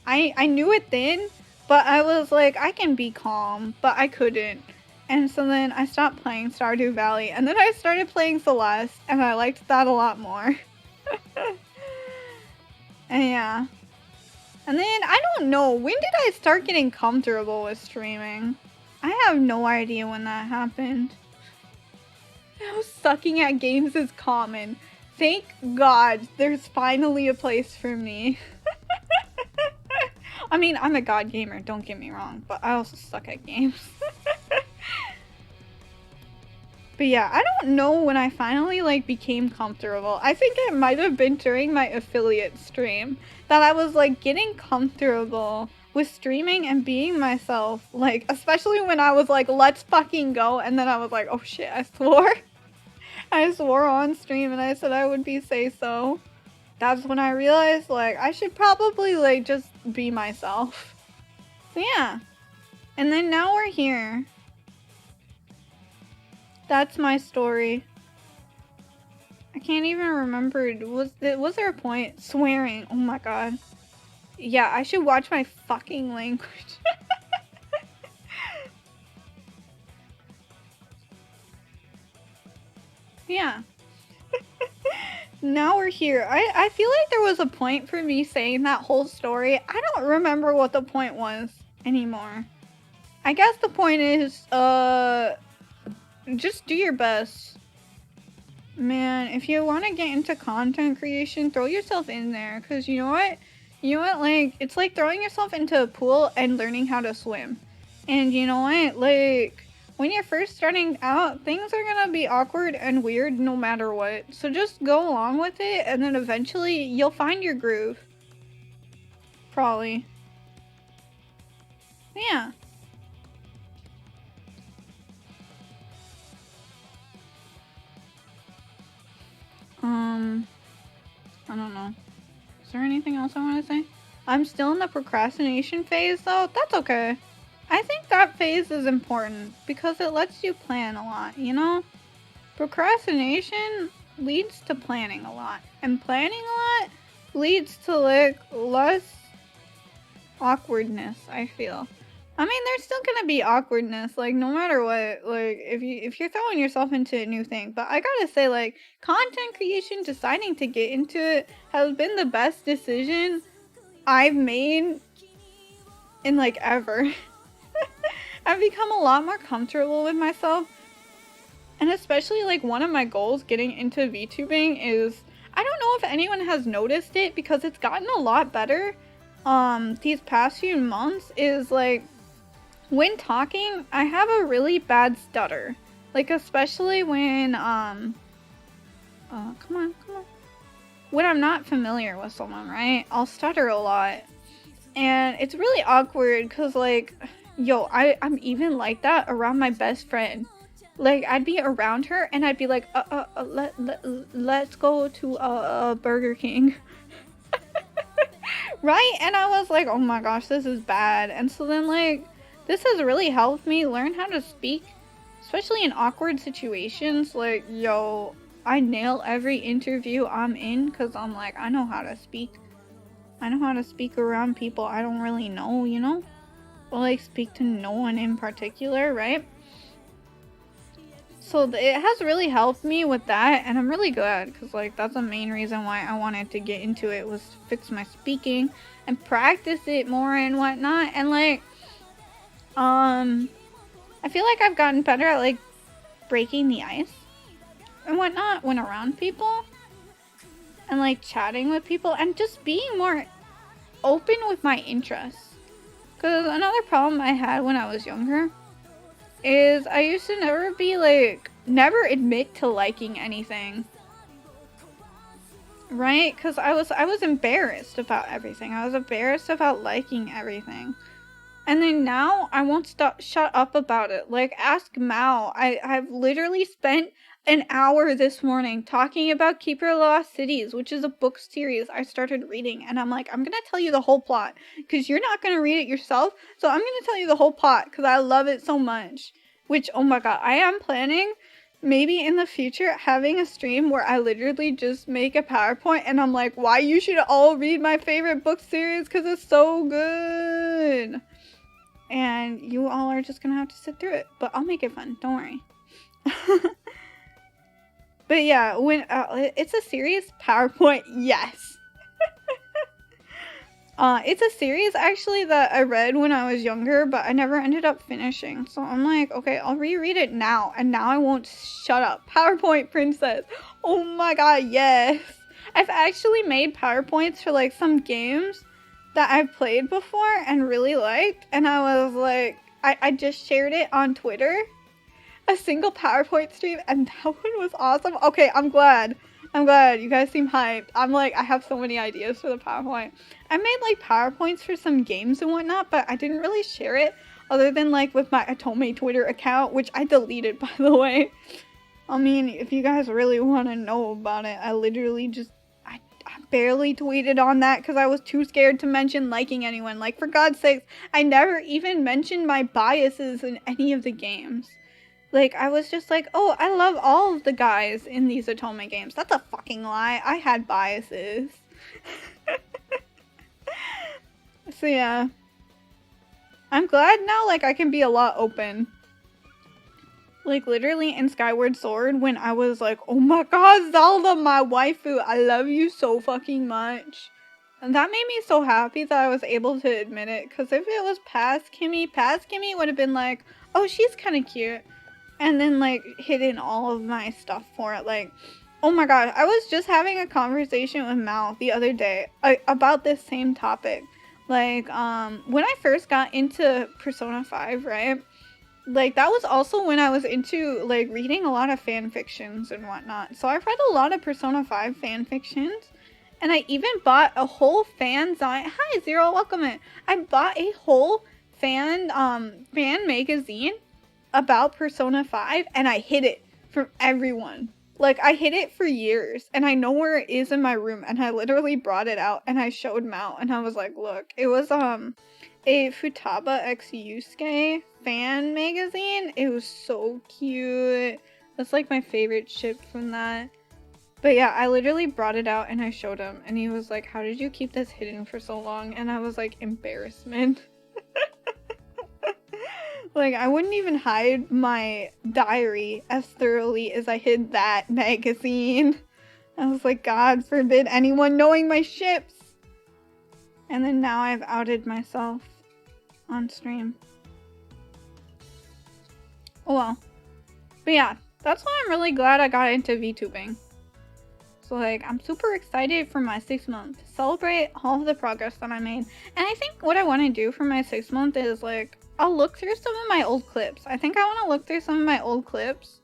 Speaker 1: I knew it then, but I was like, I can be calm, but I couldn't. And so then I stopped playing Stardew Valley, and then I started playing Celeste, and I liked that a lot more. And yeah. And then, I don't know, when did I start getting comfortable with streaming? I have no idea when that happened. Now sucking at games is common. Thank God there's finally a place for me. I mean, I'm a god gamer, don't get me wrong, but I also suck at games. But yeah, I don't know when I finally like became comfortable. I think it might have been during my affiliate stream that I was like getting comfortable with streaming and being myself. Like, especially when I was like, let's fucking go. And then I was like, oh shit, I swore. I swore on stream and I said I would be say so. That's when I realized like I should probably like just be myself. So yeah. And then now we're here. That's my story. I can't even remember. Was there a point? Swearing. Oh my god. Yeah, I should watch my fucking language. Yeah. Now we're here. I feel like there was a point for me saying that whole story. I don't remember what the point was anymore. I guess the point is, just do your best. Man, if you want to get into content creation, throw yourself in there. Because you know what? Like, it's like throwing yourself into a pool and learning how to swim. And you know what? Like, when you're first starting out, things are gonna be awkward and weird no matter what. So just go along with it, and then eventually you'll find your groove. Probably. Yeah. I don't know. Is there anything else I want to say? I'm still in the procrastination phase though. That's okay. I think that phase is important because it lets you plan a lot, you know? Procrastination leads to planning a lot. And planning a lot leads to like less awkwardness, I feel. I mean, there's still gonna be awkwardness, like, no matter what, like, if you're throwing yourself into a new thing, but I gotta say, like, content creation, deciding to get into it, has been the best decision I've made in, like, ever. I've become a lot more comfortable with myself, and especially, like, one of my goals getting into VTubing is, I don't know if anyone has noticed it because it's gotten a lot better these past few months, is like when talking I have a really bad stutter, like especially when come on when I'm not familiar with someone, right? I'll stutter a lot, and it's really awkward because like I'm even like that around my best friend. Like, I'd be around her, and I'd be like, let's go to Burger King. Right? And I was like, oh my gosh, this is bad. And so then, like, this has really helped me learn how to speak, especially in awkward situations. Like, I nail every interview I'm in, because I'm like, I know how to speak. I know how to speak around people I don't really know, you know? Or, like, speak to no one in particular, right? So it has really helped me with that, and I'm really glad, because like that's the main reason why I wanted to get into it, was to fix my speaking and practice it more and whatnot. And like I feel like I've gotten better at like breaking the ice and whatnot when around people, and like chatting with people, and just being more open with my interests. Because another problem I had when I was younger is I used to never admit to liking anything. Right? Because I was embarrassed about everything. I was embarrassed about liking everything. And then now I won't shut up about it. Like, ask Mao. I've literally spent an hour this morning talking about Keeper of Lost Cities, which is a book series I started reading. And I'm like, I'm going to tell you the whole plot, because you're not going to read it yourself. So I'm going to tell you the whole plot, because I love it so much. Which, oh my god, I am planning, maybe in the future, having a stream where I literally just make a PowerPoint and I'm like, why you should all read my favorite book series, because it's so good. And you all are just going to have to sit through it. But I'll make it fun, don't worry. But yeah, when it's a serious PowerPoint, yes. It's a series actually that I read when I was younger, but I never ended up finishing. So I'm like, okay, I'll reread it now, and now I won't shut up. PowerPoint Princess. Oh my god, yes. I've actually made PowerPoints for like some games that I've played before and really liked, and I was like, I just shared it on Twitter. A single PowerPoint stream, and that one was awesome. Okay, I'm glad. You guys seem hyped. I'm like, I have so many ideas for the PowerPoint. I made like PowerPoints for some games and whatnot, but I didn't really share it other than like with my Atome Twitter account, which I deleted, by the way. I mean, if you guys really want to know about it, I literally just, I barely tweeted on that because I was too scared to mention liking anyone. Like, for God's sakes, I never even mentioned my biases in any of the games. Like, I was just like, oh, I love all of the guys in these Atome games. That's a fucking lie. I had biases. So yeah. I'm glad now, like, I can be a lot open. Like, literally in Skyward Sword, when I was like, oh my god, Zelda, my waifu, I love you so fucking much. And that made me so happy that I was able to admit it. Because if it was past Kimmy would have been like, oh, she's kind of cute. And then, like, hidden all of my stuff for it. Like, oh my god, I was just having a conversation with Mal the other day about this same topic. Like, when I first got into Persona 5, right? Like, that was also when I was into, like, reading a lot of fan fictions and whatnot. So I've read a lot of Persona 5 fan fictions. And I even bought a whole Hi, Zero, welcome in. I bought a whole fan magazine about Persona 5, and I hid it from everyone. Like, I hid it for years, and I know where it is in my room, and I literally brought it out, and I showed Mao, and I was like, look, it was, a Futaba x Yusuke fan magazine. It was so cute. That's, like, my favorite ship from that. But yeah, I literally brought it out, and I showed him, and he was like, how did you keep this hidden for so long? And I was like, embarrassment. Like, I wouldn't even hide my diary as thoroughly as I hid that magazine. I was like, God forbid anyone knowing my ships. And then now I've outed myself on stream. Oh well. But yeah, that's why I'm really glad I got into VTubing. So like, I'm super excited for my 6 month to celebrate all of the progress that I made. And I think what I want to do for my 6 month is like, I'll look through some of my old clips. I think I want to look through some of my old clips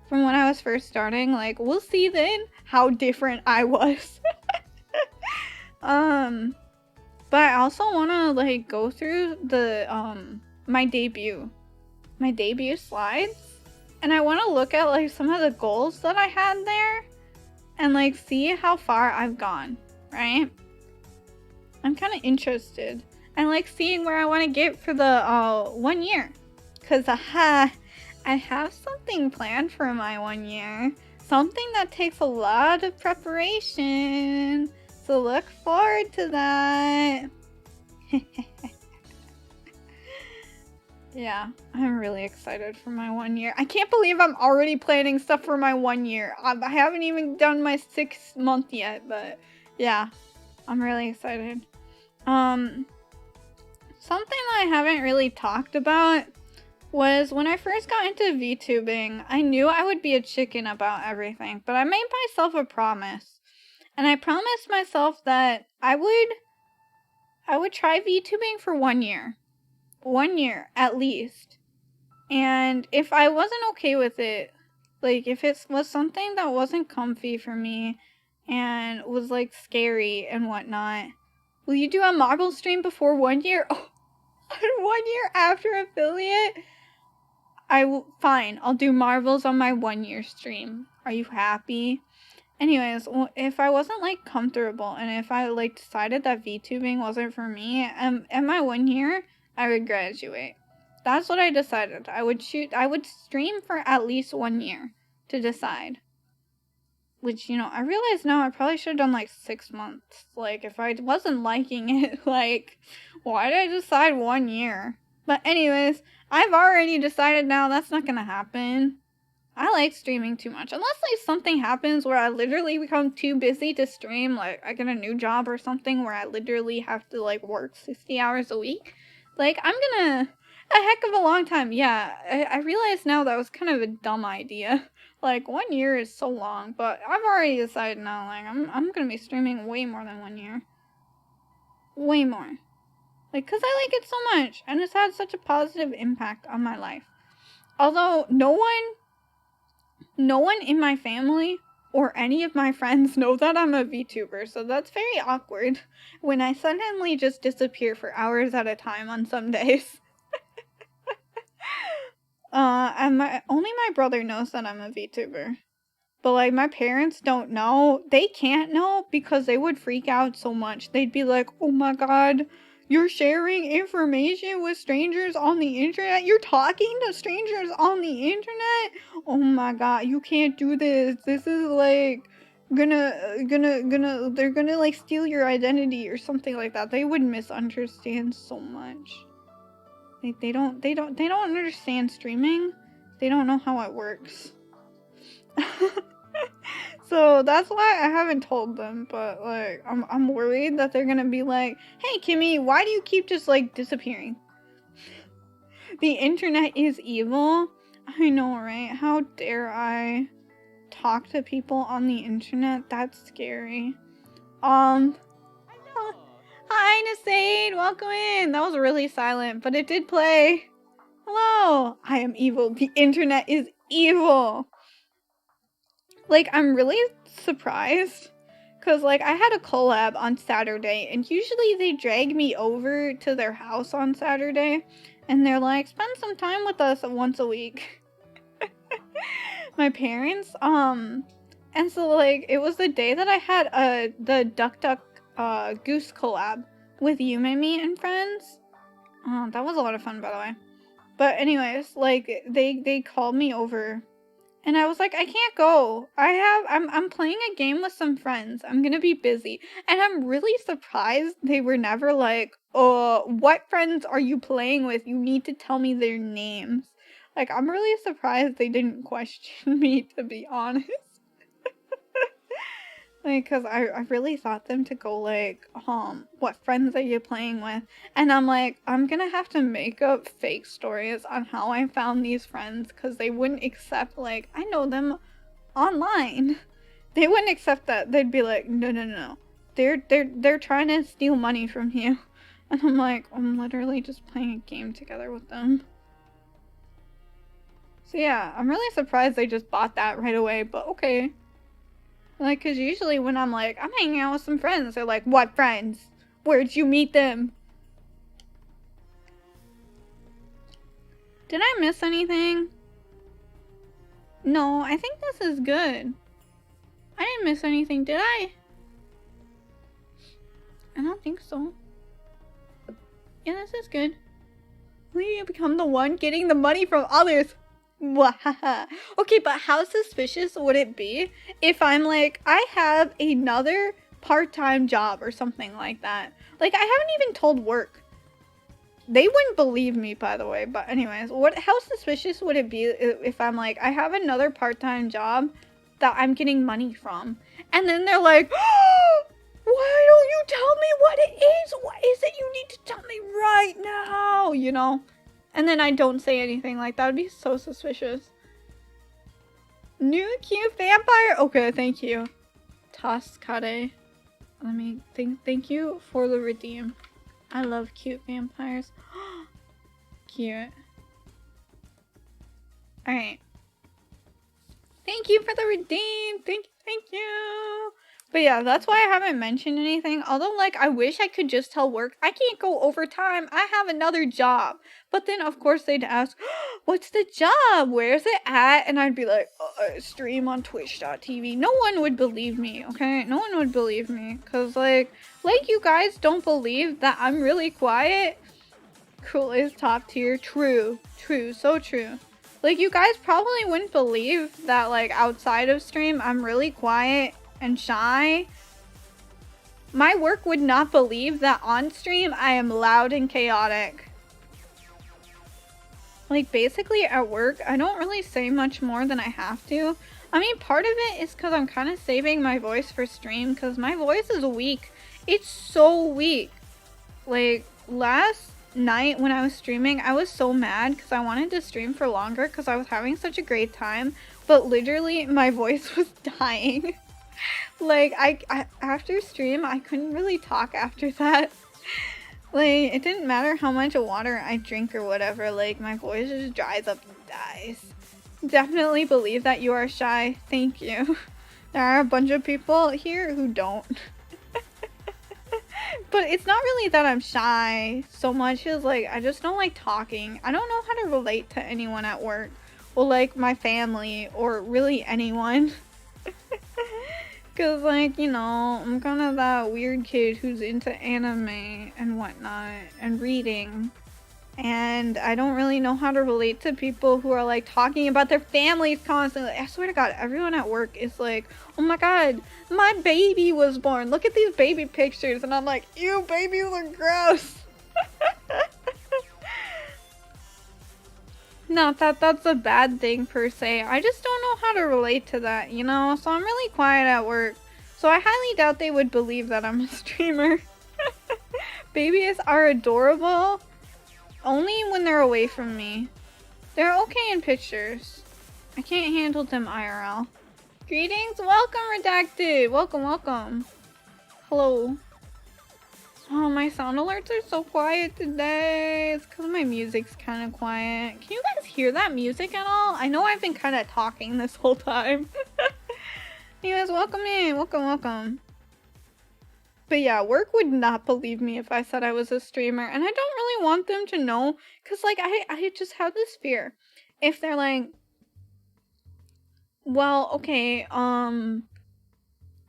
Speaker 1: from when I was first starting. Like, we'll see then how different I was. But I also want to like go through the my debut slides, and I want to look at like some of the goals that I had there and like see how far I've gone, right? I'm kind of interested and like seeing where I want to get for the 1 year, cuz I have something planned for my 1 year. Something that takes a lot of preparation. So look forward to that. Yeah, I'm really excited for my 1 year. I can't believe I'm already planning stuff for my 1 year. I haven't even done my 6 month yet, but yeah, I'm really excited. Something that I haven't really talked about was when I first got into VTubing, I knew I would be a chicken about everything, but I made myself a promise. And I promised myself that I would try VTubing for 1 year. 1 year, at least. And if I wasn't okay with it, like if it was something that wasn't comfy for me and was like scary and whatnot, will you do a Marvel stream before 1 year? Oh, 1 year after affiliate? Fine, I'll do Marvels on my 1 year stream. Are you happy? Anyways, if I wasn't like comfortable and if I like decided that VTubing wasn't for me, at my 1 year, I would graduate. That's what I decided. I would stream for at least 1 year to decide. Which, you know, I realize now I probably should have done like 6 months. Like, if I wasn't liking it, like, why did I decide 1 year? But anyways, I've already decided now that's not gonna happen. I like streaming too much. Unless like something happens where I literally become too busy to stream, like I get a new job or something where I literally have to like work 60 hours a week. Like, I'm gonna a heck of a long time. Yeah, I realize now that was kind of a dumb idea. Like, 1 year is so long, but I've already decided now, like, I'm gonna be streaming way more than 1 year. Way more. Like, cause I like it so much, and it's had such a positive impact on my life. Although, no one in my family or any of my friends know that I'm a VTuber, so that's very awkward when I suddenly just disappear for hours at a time on some days. And only my brother knows that I'm a VTuber. But like, my parents don't know. They can't know because they would freak out so much. They'd be like, oh my god, you're sharing information with strangers on the internet? You're talking to strangers on the internet? Oh my god, you can't do this. This is like they're gonna like steal your identity or something like that. They would misunderstand so much. Like, they don't understand streaming. They don't know how it works. So that's why I haven't told them, but like I'm worried that they're gonna be like, hey Kimmy, why do you keep just like disappearing? The internet is evil. I know, right? How dare I talk to people on the internet? That's scary. I know. Hi Nasade, welcome in. That was really silent, but it did play. Hello. I am evil. The internet is evil. Like, I'm really surprised, because, like, I had a collab on Saturday, and usually they drag me over to their house on Saturday, and they're like, spend some time with us once a week. My parents, and so, like, it was the day that I had, the Duck Duck, Goose collab with Yumimi and friends. That was a lot of fun, by the way. But anyways, like, they called me over. And I was like, I can't go. I'm playing a game with some friends. I'm gonna be busy. And I'm really surprised they were never like, what friends are you playing with? You need to tell me their names. Like, I'm really surprised they didn't question me, to be honest. Like, cause I really thought them to go like, what friends are you playing with? And I'm like, I'm gonna have to make up fake stories on how I found these friends, cause they wouldn't accept, like, I know them online. They wouldn't accept that. They'd be like, no, no, no. They're trying to steal money from you. And I'm like, I'm literally just playing a game together with them. So yeah, I'm really surprised they just bought that right away, but okay. Like, cause usually when I'm like, I'm hanging out with some friends, they're like, what friends? Where'd you meet them? Did I miss anything? No, I think this is good. I didn't miss anything, did I? I don't think so. Yeah, this is good. Will you become the one getting the money from others? Okay, but how suspicious would it be if I'm like, I have another part-time job or something like that? Like, I haven't even told work. They wouldn't believe me, by the way, but anyways, how suspicious would it be if I'm like, I have another part-time job that I'm getting money from, and then they're like, oh, why don't you tell me what it is? What is it? You need to tell me right now, you know? And then I don't say anything. Like, that would be so suspicious. New cute vampire? Okay, thank you. Tascade. Let me thank you for the redeem. I love cute vampires. Cute. Alright. Thank you for the redeem. Thank you. But yeah, that's why I haven't mentioned anything. Although, like, I wish I could just tell work, I can't go overtime. I have another job. But then, of course, they'd ask, what's the job? Where's it at? And I'd be like, stream on twitch.tv. No one would believe me, okay? No one would believe me. Because, like you guys don't believe that I'm really quiet. Cool is top tier. True. True. So true. Like, you guys probably wouldn't believe that, like, outside of stream, I'm really quiet and shy. My work would not believe that on stream I am loud and chaotic. Like, basically at work, I don't really say much more than I have to. I mean, part of it is because I'm kind of saving my voice for stream, because my voice is weak. It's so weak. Like, last night when I was streaming, I was so mad because I wanted to stream for longer because I was having such a great time, but literally my voice was dying. Like, I after stream, I couldn't really talk after that. Like, it didn't matter how much water I drink or whatever, like, my voice just dries up and dies. Definitely believe that you are shy. Thank you. There are a bunch of people here who don't. But it's not really that I'm shy so much as, like, I just don't like talking. I don't know how to relate to anyone at work, or, like, my family, or really anyone. Cause, like, you know, I'm kind of that weird kid who's into anime and whatnot, and reading. And I don't really know how to relate to people who are, like, talking about their families constantly. I swear to God, everyone at work is like, oh my God, my baby was born. Look at these baby pictures. And I'm like, ew, babies look gross. Not that that's a bad thing per se. I just don't know how to relate to that, you know? So I'm really quiet at work. So I highly doubt they would believe that I'm a streamer. Babies are adorable. Only when they're away from me. They're okay in pictures. I can't handle them IRL. Greetings, welcome Redacted. Welcome, welcome. Hello. Oh, my sound alerts are so quiet today. It's because my music's kind of quiet. Can you guys hear that music at all? I know I've been kind of talking this whole time. Anyways, welcome in. Welcome, welcome. But yeah, work would not believe me if I said I was a streamer. And I don't really want them to know. Because, like, I just have this fear. If they're like, well, okay,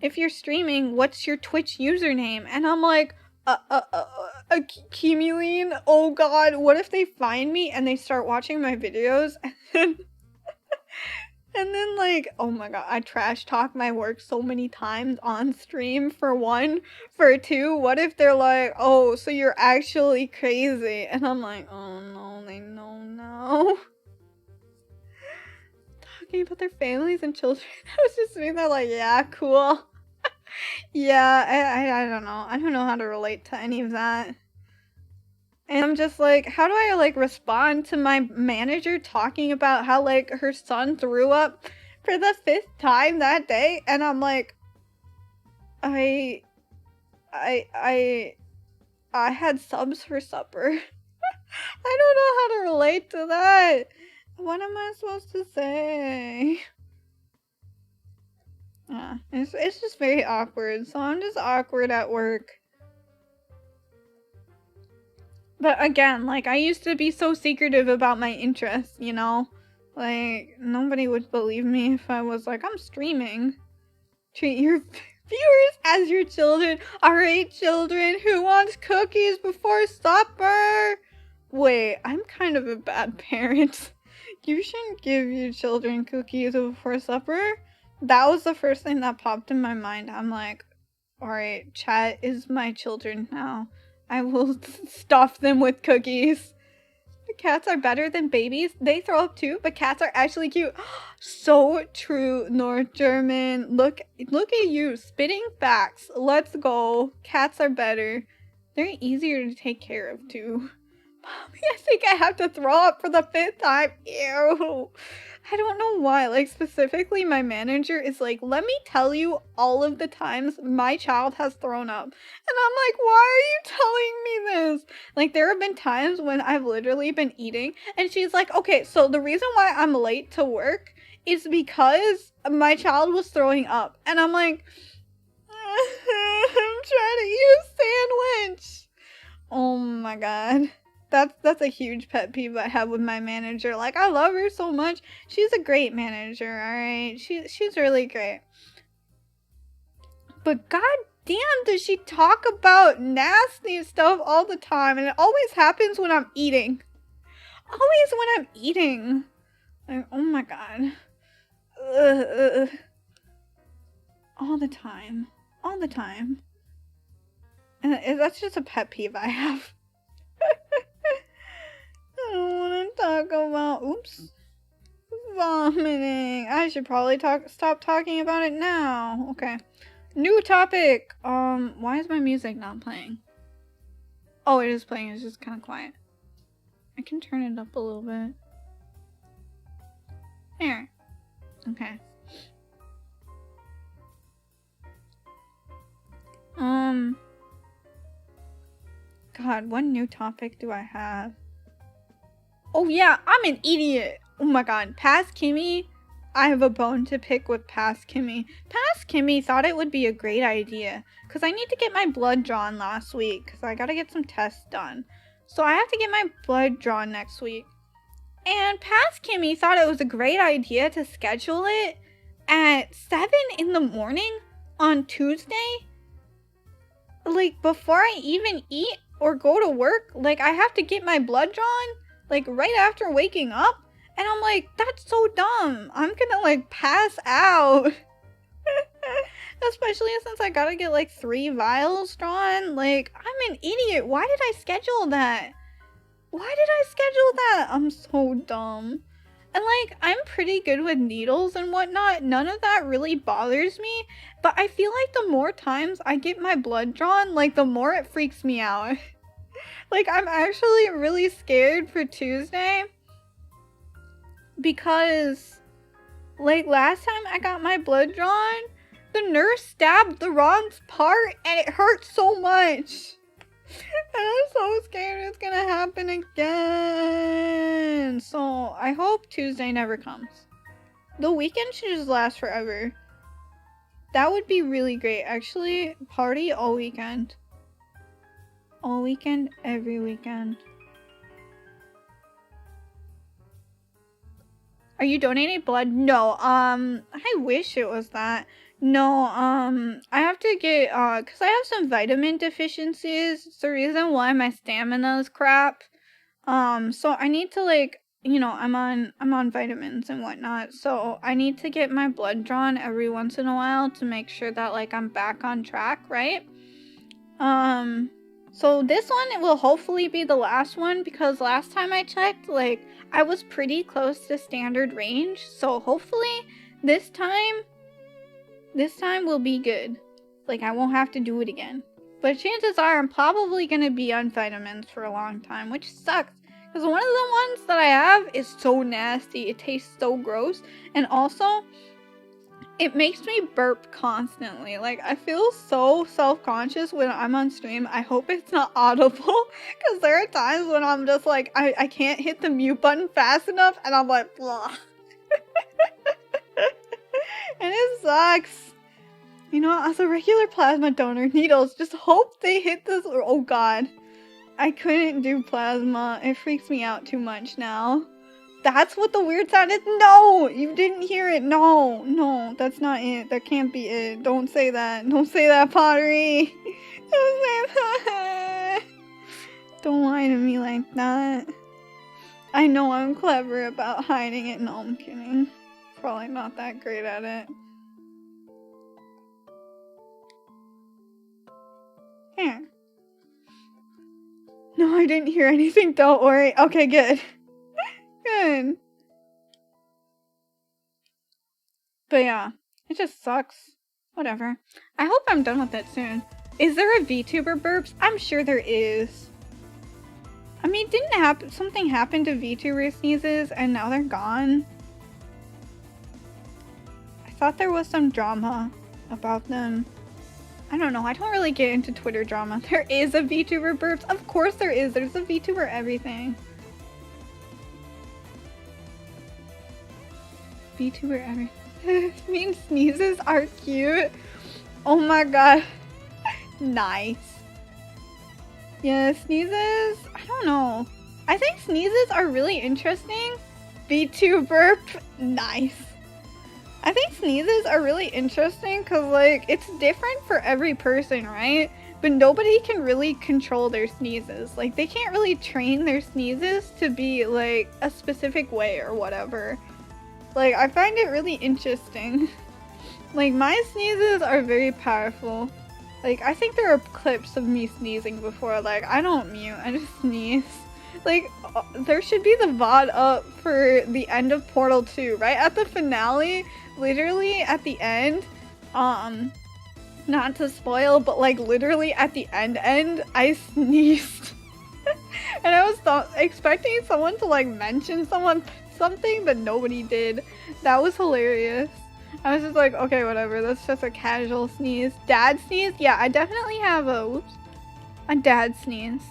Speaker 1: if you're streaming, what's your Twitch username? And I'm like, Kimuline? Oh God, what if they find me and they start watching my videos and then like, oh my God, I trash talk my work so many times on stream, for one. For two, what if they're like, oh, so you're actually crazy? And I'm like, oh no, they know now. Talking about their families and children. I was just sitting there like, yeah, cool. Yeah, I don't know. I don't know how to relate to any of that. And I'm just like, how do I, like, respond to my manager talking about how, like, her son threw up for the 5th time that day, and I'm like, I had subs for supper. I don't know how to relate to that. What am I supposed to say? Yeah, it's just very awkward. So I'm just awkward at work. But again, like, I used to be so secretive about my interests, you know? Like, nobody would believe me if I was like, I'm streaming. Treat your viewers as your children. Alright, children, who wants cookies before supper? Wait, I'm kind of a bad parent. You shouldn't give your children cookies before supper. That was the first thing that popped in my mind. I'm like, alright, chat is my children now. I will stuff them with cookies. Cats are better than babies. They throw up too, but cats are actually cute. So true, North German. Look at you, spitting facts. Let's go. Cats are better. They're easier to take care of too. Mommy, I think I have to throw up for the 5th time. Ew. I don't know why. Like, specifically, my manager is like, let me tell you all of the times my child has thrown up. And I'm like, why are you telling me this? Like, there have been times when I've literally been eating, and she's like, okay, so the reason why I'm late to work is because my child was throwing up. And I'm like, I'm trying to eat a sandwich. Oh my god. That's a huge pet peeve I have with my manager. Like, I love her so much. She's a great manager, alright? She's really great. But god damn, does she talk about nasty stuff all the time. And it always happens when I'm eating. Always when I'm eating. Like, oh my god. All the time. All the time. And that's just a pet peeve I have. I don't want to talk about, oops, vomiting. I should probably stop talking about it now. Okay. New topic. Why is my music not playing? Oh, it is playing. It's just kind of quiet. I can turn it up a little bit. There. Okay. God, what new topic do I have? Oh yeah, I'm an idiot. Oh my god, Past Kimmy. I have a bone to pick with Past Kimmy. Past Kimmy thought it would be a great idea. Because I need to get my blood drawn last week. Because I gotta get some tests done. So I have to get my blood drawn next week. And Past Kimmy thought it was a great idea to schedule it at 7 in the morning on Tuesday. Like, before I even eat or go to work. Like, I have to get my blood drawn. Like, right after waking up. And I'm like, that's so dumb. I'm gonna, like, pass out. Especially since I gotta get, like, 3 vials drawn. Like, I'm an idiot. Why did I schedule that? Why did I schedule that? I'm so dumb. And, like, I'm pretty good with needles and whatnot. None of that really bothers me. But I feel like the more times I get my blood drawn, like, the more it freaks me out. Like, I'm actually really scared for Tuesday. Because, like, last time I got my blood drawn, the nurse stabbed the wrong part and it hurt so much. And I'm so scared it's gonna happen again. So, I hope Tuesday never comes. The weekend should just last forever. That would be really great. Actually, party all weekend. All weekend, every weekend. Are you donating blood? No, I wish it was that. No, I have to get, cause I have some vitamin deficiencies. It's the reason why my stamina is crap. So I need to, like, you know, I'm on vitamins and whatnot. So I need to get my blood drawn every once in a while to make sure that, like, I'm back on track, right? So this one, it will hopefully be the last one, because last time I checked, like, I was pretty close to standard range. So hopefully this time will be good. Like, I won't have to do it again. But chances are I'm probably going to be on vitamins for a long time, which sucks. Because one of the ones that I have is so nasty. It tastes so gross. And also, it makes me burp constantly. Like, I feel so self-conscious when I'm on stream. I hope it's not audible, because there are times when I'm just like, I can't hit the mute button fast enough, and I'm like, blah. And it sucks. You know, as a regular plasma donor, needles, just hope they hit this. Oh god. I couldn't do plasma. It freaks me out too much now. That's what the weird sound is? No! You didn't hear it. No. No, that's not it. That can't be it. Don't say that. Don't say that, Pottery. Don't say that. Don't lie to me like that. I know I'm clever about hiding it. No, I'm kidding. Probably not that great at it. Here. No, I didn't hear anything. Don't worry. Okay, good. Good. But yeah, it just sucks. Whatever. I hope I'm done with it soon. Is there a VTuber burps? I'm sure there is. I mean, didn't something happen to VTuber sneezes and now they're gone? I thought there was some drama about them. I don't know. I don't really get into Twitter drama. There is a VTuber burps. Of course there is. There's a VTuber everything. VTuber everything. I mean, sneezes are cute. Oh my god. Nice. Yeah, sneezes. I don't know. I think sneezes are really interesting. VTuber. Nice. I think sneezes are really interesting because, like, it's different for every person, right? But nobody can really control their sneezes. Like, they can't really train their sneezes to be, like, a specific way or whatever. Like, I find it really interesting. Like, my sneezes are very powerful. Like, I think there are clips of me sneezing before. Like, I don't mute, I just sneeze. Like, there should be the VOD up for the end of Portal 2, right? At the finale, literally at the end, not to spoil, but like literally at the end, I sneezed. And I was expecting someone to like mention something, but nobody did. That was hilarious. I was just like, okay, whatever, that's just a casual sneeze. Dad sneeze? Yeah, I definitely have a dad sneeze.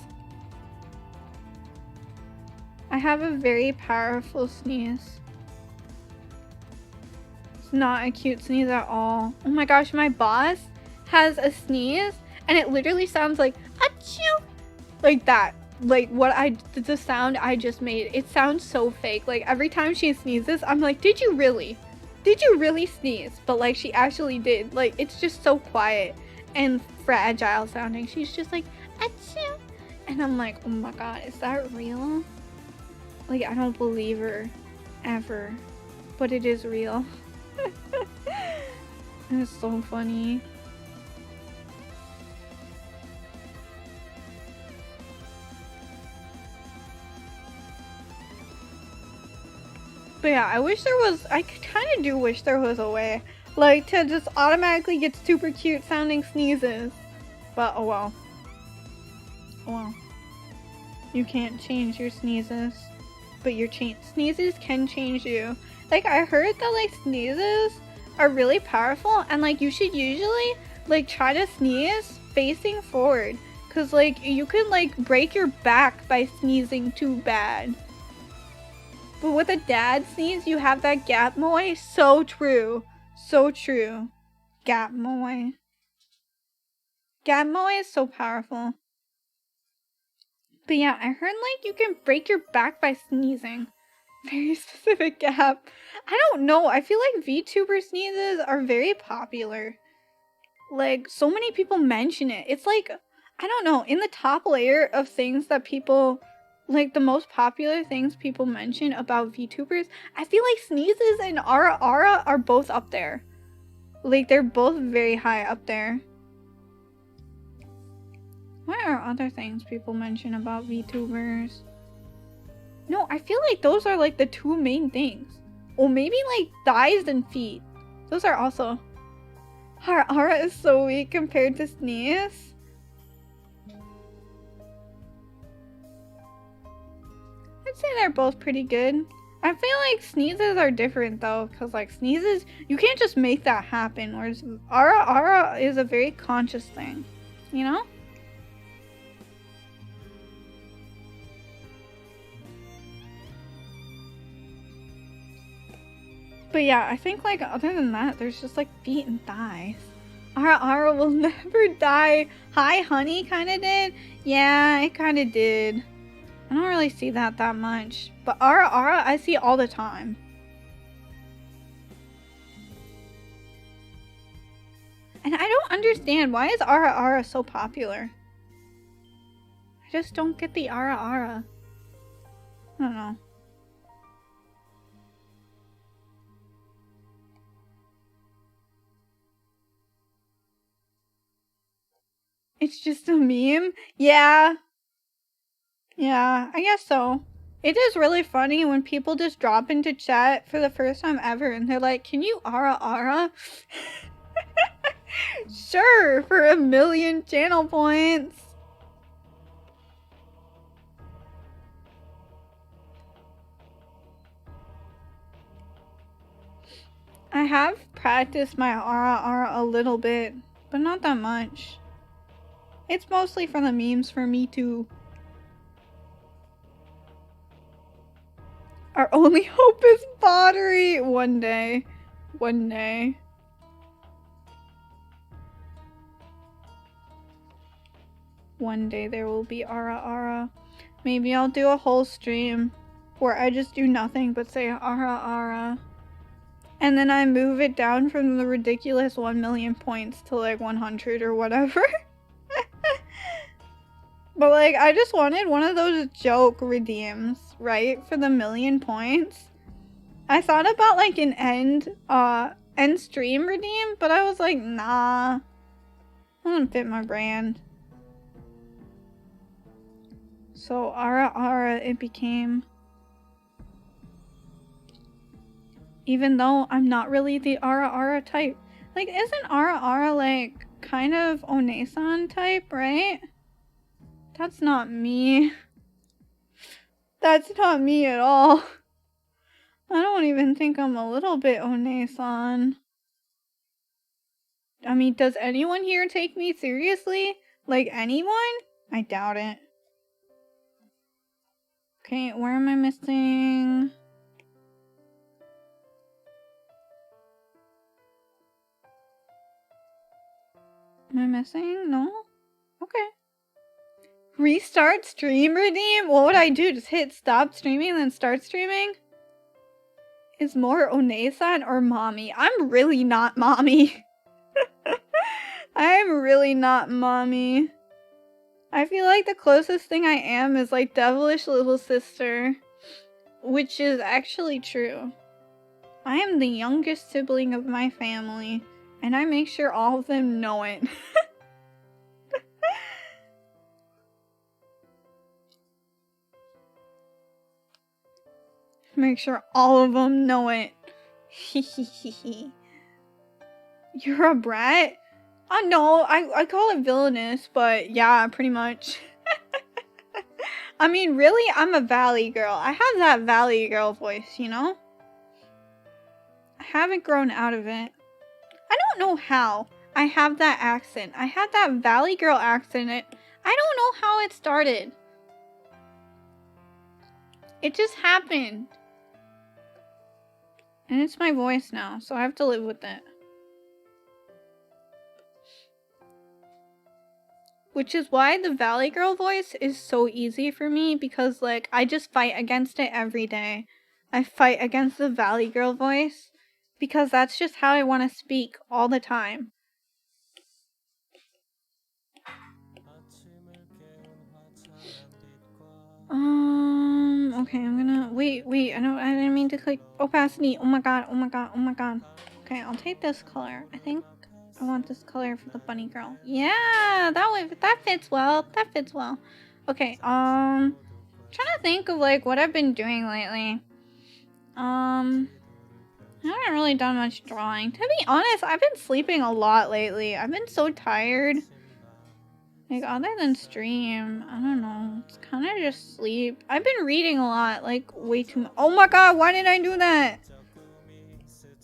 Speaker 1: I have a very powerful sneeze. It's not a cute sneeze at all. Oh my gosh, my boss has a sneeze and it literally sounds like achoo! Like that. Like the sound I just made. It sounds so fake. Like every time she sneezes, I'm like, did you really? Did you really sneeze? But like she actually did. Like it's just so quiet and fragile sounding. She's just like achoo! And I'm like, oh my god, is that real? Like, I don't believe her. Ever. But it is real. It's so funny. But yeah, I kind of do wish there was a way. Like, to just automatically get super cute sounding sneezes. But, oh well. Oh well. You can't change your sneezes. But your sneezes can change you. Like, I heard that, like, sneezes are really powerful, and, like, you should usually, like, try to sneeze facing forward. Because, like, you can, like, break your back by sneezing too bad. But with a dad sneeze, you have that gap moe. So true. So true. Gap moe. Gap moe is so powerful. But yeah, I heard like you can break your back by sneezing. Very specific gap. I don't know. I feel like VTuber sneezes are very popular. Like, so many people mention it. It's like, I don't know, in the top layer of things that people, like the most popular things people mention about VTubers, I feel like sneezes and Ara are both up there. Like, they're both very high up there. What are other things people mention about VTubers? No, I feel like those are like the two main things. Or maybe like thighs and feet. Those are also... Her aura is so weak compared to Sneeze. I'd say they're both pretty good. I feel like sneezes are different though, because like sneezes, you can't just make that happen, whereas aura is a very conscious thing, you know? But yeah, I think like other than that, there's just like feet and thighs. Ara will never die. Hi honey kinda did. Yeah, it kinda did. I don't really see that much. But Ara I see all the time. And I don't understand, why is Ara so popular? I just don't get the Ara. I don't know. It's just a meme? Yeah. Yeah, I guess so. It is really funny when people just drop into chat for the first time ever and they're like, can you Ara? Sure, for 1,000,000 channel points. I have practiced my Ara a little bit, but not that much. It's mostly for the memes for me too. Our only hope is pottery. One day. One day. One day there will be Ara. Maybe I'll do a whole stream where I just do nothing but say Ara. And then I move it down from the ridiculous 1,000,000 points to like 100 or whatever. But like, I just wanted one of those joke redeems, right? For the 1,000,000 points. I thought about like an end stream redeem, but I was like, nah. Doesn't fit my brand. So Ara it became. Even though I'm not really the Ara type. Like, isn't Ara like kind of Onesan type, right? That's not me. That's not me at all. I don't even think I'm a little bit Onesan. I mean, does anyone here take me seriously? Like, anyone? I doubt it. Okay, where am I missing? Am I missing? No? Okay. Restart stream redeem? What would I do? Just hit stop streaming and then start streaming? Is more Onesan or mommy? I'm really not mommy. I'm really not mommy. I feel like the closest thing I am is like devilish little sister. Which is actually true. I am the youngest sibling of my family. And I make sure all of them know it. Make sure all of them know it. You're a brat? No, I call it villainous, but yeah, pretty much. I mean, really, I'm a valley girl. I have that valley girl voice, you know? I haven't grown out of it. I don't know how I have that accent. I had that valley girl accent. I don't know how it started. It just happened. And it's my voice now, so I have to live with it. Which is why the Valley Girl voice is so easy for me, because like I just fight against it every day. I fight against the Valley Girl voice because that's just how I want to speak all the time. Okay, I'm gonna wait, I didn't mean to click opacity. Oh my god. Okay, I'll take this color. I think I want this color for the bunny girl. Yeah, that fits well. Okay, trying to think of like what I've been doing lately. I haven't really done much drawing. To be honest, I've been sleeping a lot lately. I've been so tired. Like, other than stream, I don't know. It's kind of just sleep. I've been reading a lot, like, way too much. Oh my god, why did I do that?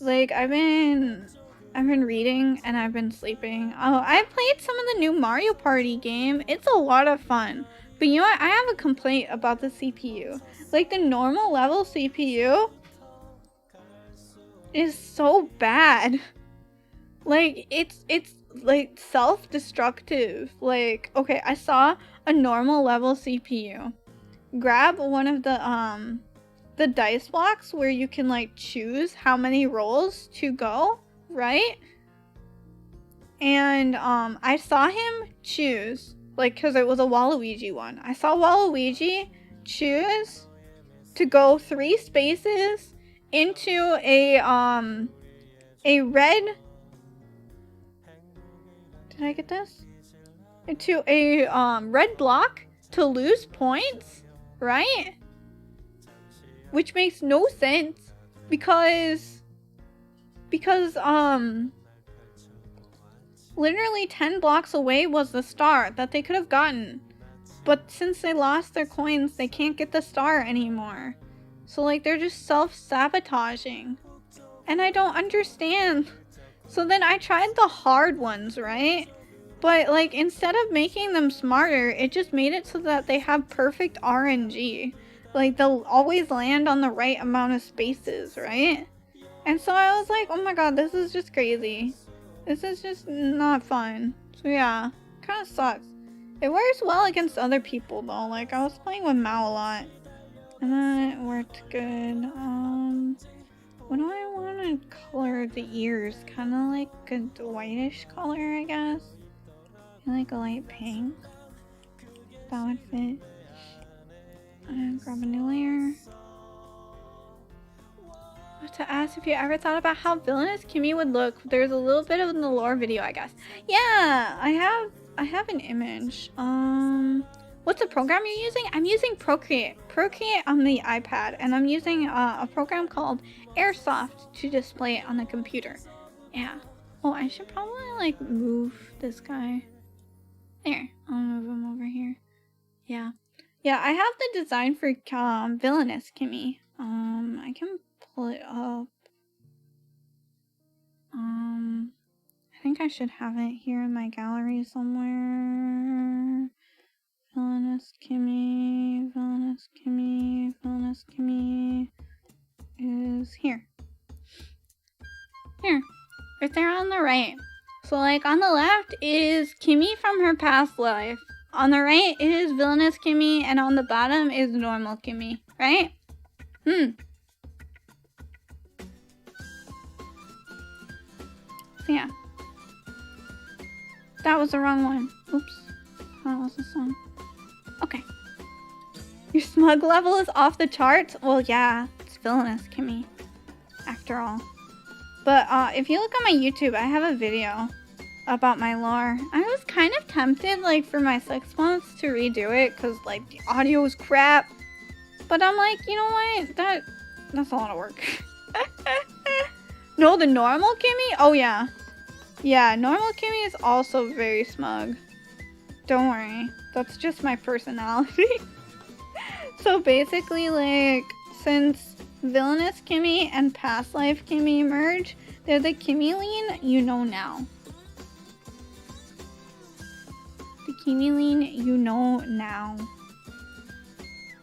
Speaker 1: Like, I've been reading and I've been sleeping. Oh, I played some of the new Mario Party game. It's a lot of fun. But you know what? I have a complaint about the CPU. Like, the normal level CPU is so bad. Like, it's like self-destructive. Like, okay, I saw a normal level CPU grab one of the dice blocks where you can like choose how many rolls to go, right? And I saw him choose, like, because it was a Waluigi one. I saw Waluigi choose to go 3 spaces into a red, did I get this? Into a red block to lose points, right? Which makes no sense because literally 10 blocks away was the star that they could have gotten. But since they lost their coins, they can't get the star anymore. So like they're just self-sabotaging. And I don't understand. So then I tried the hard ones, right? But like instead of making them smarter, it just made it so that they have perfect RNG. Like they'll always land on the right amount of spaces, right? And so I was like, oh my god, this is just crazy. This is just not fun. So yeah, kind of sucks. It works well against other people though. Like I was playing with Mao a lot. And then it worked good. What do I want to color the ears? Kind of like a whitish color, I guess. Like a light pink. That would fit. And grab a new layer. To ask if you ever thought about how villainous Kimmy would look. There's a little bit of in the lore video, I guess. Yeah, I have an image. What's the program you're using? I'm using Procreate on the iPad, and I'm using a program called Airsoft to display it on the computer. Yeah. Oh, I should probably like move this guy. There, I'll move him over here. Yeah. Yeah, I have the design for villainous Kimmy. I can pull it up. I think I should have it here in my gallery somewhere. Villainous Kimmy, villainous Kimmy, villainous Kimmy is here. Here. Right there on the right. So like on the left is Kimmy from her past life. On the right is villainous Kimmy, and on the bottom is normal Kimmy, right? So yeah. That was the wrong one. Oops. That was this one. Okay. Your smug level is off the charts? Well, yeah. It's villainous Kimmy. After all. But if you look on my YouTube, I have a video about my lore. I was kind of tempted, like, for my 6 months to redo it, because, like, the audio is crap. But I'm like, you know what? That's a lot of work. No, the normal Kimmy? Oh, yeah. Yeah, normal Kimmy is also very smug. Don't worry. That's just my personality. So basically, like, since villainous Kimmy and past life Kimmy merge, they're the Kimmyline you know now. The Kimmyline you know now.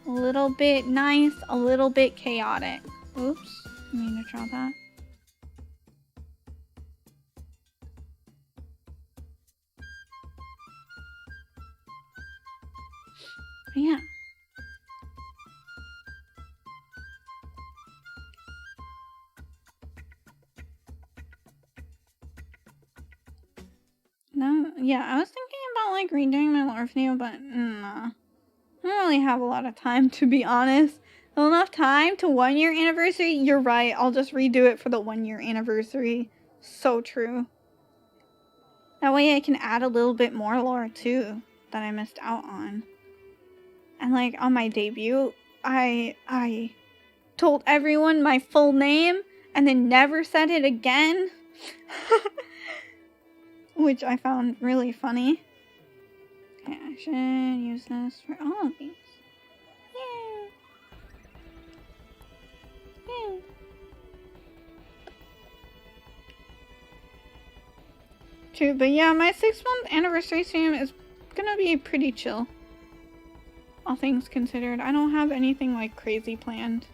Speaker 1: A little bit nice, a little bit chaotic. Oops, I mean to draw that. But yeah. No, yeah, I was thinking about like redoing my lore video, but nah. I don't really have a lot of time, to be honest. Not enough time to 1 year anniversary? You're right, I'll just redo it for the 1 year anniversary. So true. That way I can add a little bit more lore too that I missed out on. And like on my debut, I told everyone my full name and then never said it again. Which I found really funny. Okay, I should use this for all of these. Yeah. Yeah. True, but yeah, my 6-month anniversary stream is gonna be pretty chill. All things considered. I don't have anything like crazy planned.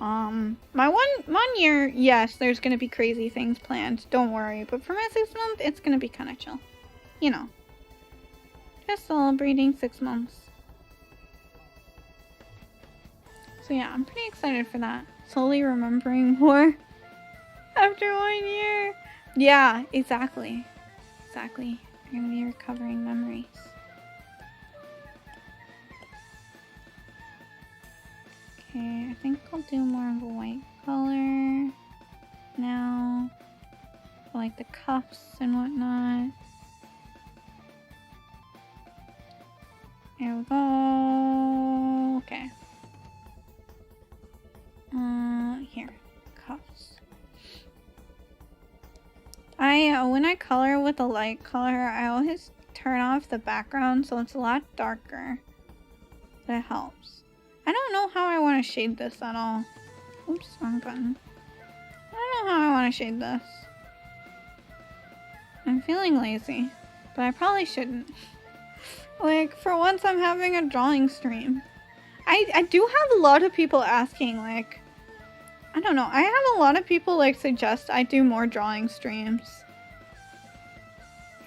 Speaker 1: My one year, yes, there's gonna be crazy things planned. Don't worry. But for my 6-month, it's gonna be kind of chill. You know. Just celebrating 6 months. So yeah, I'm pretty excited for that. Slowly remembering more after 1 year. Yeah, exactly. Exactly. You're gonna be recovering memories. Okay, I think I'll do more of a white color now. For like the cuffs and whatnot. There we go. Okay. Here. Cuffs. When I color with a light color, I always turn off the background so it's a lot darker. That helps. I don't know how I want to shade this at all. Oops, wrong button. I don't know how I want to shade this. I'm feeling lazy, but I probably shouldn't. Like, for once I'm having a drawing stream. I do have a lot of people asking, like, I don't know, I have a lot of people, like, suggest I do more drawing streams.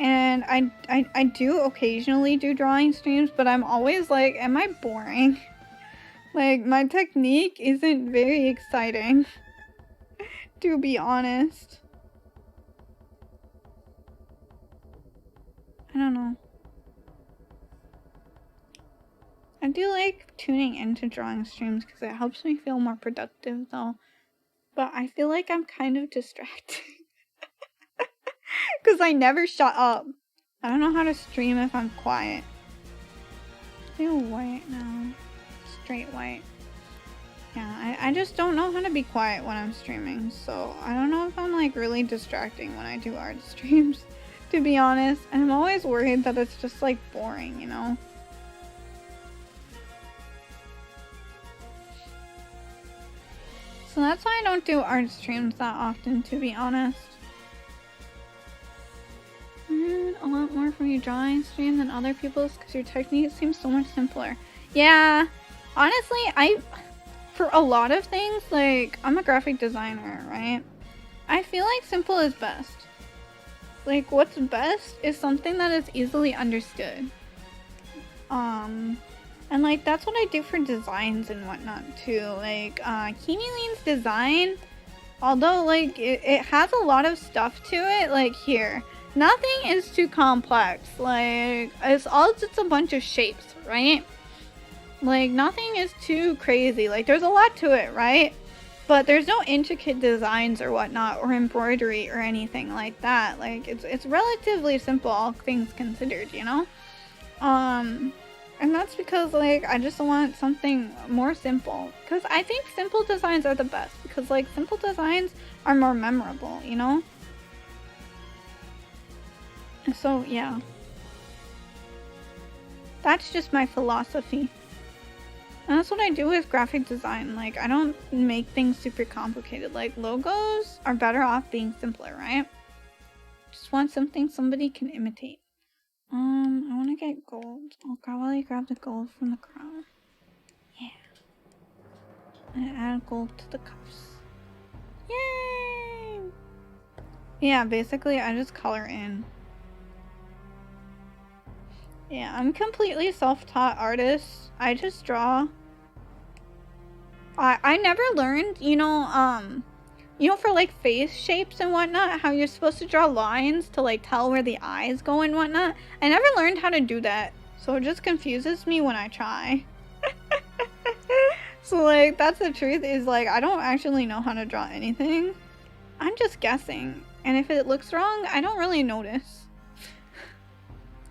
Speaker 1: And I do occasionally do drawing streams, but I'm always like, am I boring? Like, my technique isn't very exciting, to be honest. I don't know. I do like tuning into drawing streams because it helps me feel more productive though. But I feel like I'm kind of distracted. Because I never shut up. I don't know how to stream if I'm quiet. Do white now. Straight white. Yeah, I just don't know how to be quiet when I'm streaming. So I don't know if I'm like really distracting when I do art streams. To be honest. And I'm always worried that it's just like boring, you know? So that's why I don't do art streams that often, to be honest. I heard a lot more from your drawing stream than other people's because your technique seems so much simpler. Yeah, honestly, for a lot of things, like, I'm a graphic designer, right? I feel like simple is best. Like, what's best is something that is easily understood. And like, that's what I do for designs and whatnot too. Like, Kimiline's design, although like, it has a lot of stuff to it, like here. Nothing is too complex. Like, it's all just a bunch of shapes, right? Like, nothing is too crazy. Like, there's a lot to it, right? But there's no intricate designs or whatnot, or embroidery or anything like that. Like, it's relatively simple, all things considered, you know? And that's because, like, I just want something more simple. Because I think simple designs are the best. Because, like, simple designs are more memorable, you know? So, yeah. That's just my philosophy. And that's what I do with graphic design. Like, I don't make things super complicated. Like, logos are better off being simpler, right? Just want something somebody can imitate. I want to get gold. I'll probably grab the gold from the crown. Yeah. And add gold to the cuffs. Yay! Yeah, basically, I just color in. Yeah, I'm completely self-taught artist. I just draw. I never learned, you know, for like face shapes and whatnot, how you're supposed to draw lines to like tell where the eyes go and whatnot. I never learned how to do that, so it just confuses me when I try. So like, that's the truth, is like, I don't actually know how to draw anything. I'm just guessing, and if it looks wrong, I don't really notice.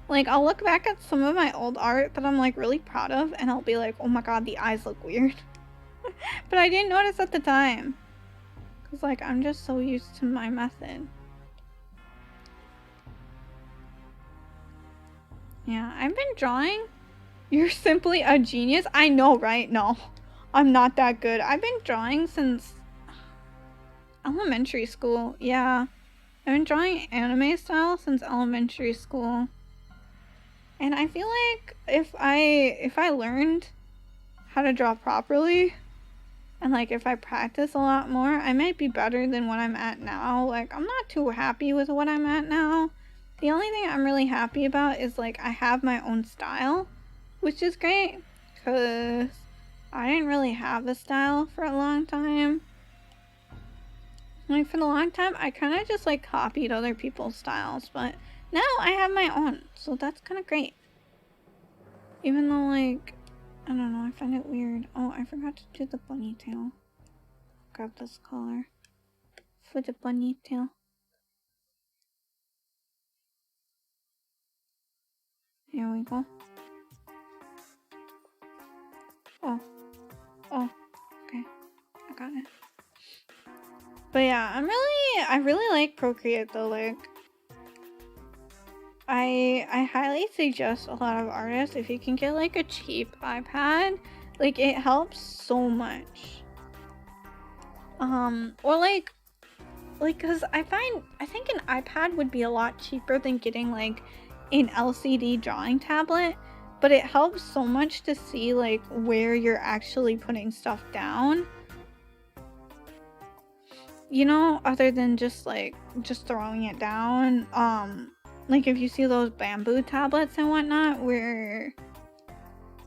Speaker 1: Like, I'll look back at some of my old art that I'm like really proud of, and I'll be like, oh my god, the eyes look weird. But I didn't notice at the time. Because, like, I'm just so used to my method. Yeah, I've been drawing. You're simply a genius. I know, right? No, I'm not that good. I've been drawing since elementary school. Yeah, I've been drawing anime style since elementary school. And I feel like if I learned how to draw properly, and like if I practice a lot more, I might be better than what I'm at now. Like, I'm not too happy with what I'm at now. The only thing I'm really happy about is like I have my own style, which is great, because I didn't really have a style for a long time. Like, for the long time, I kind of just like copied other people's styles, but now I have my own, so that's kind of great. Even though, like, I don't know, I find it weird. Oh, I forgot to do the bunny tail. Grab this collar for the bunny tail. Here we go. Oh, okay, I got it. But yeah, I really like Procreate though. Like, I highly suggest a lot of artists, if you can get like a cheap iPad, like it helps so much. Or like cause I think an iPad would be a lot cheaper than getting like an LCD drawing tablet, but it helps so much to see like where you're actually putting stuff down. You know, other than just throwing it down. Like if you see those bamboo tablets and whatnot where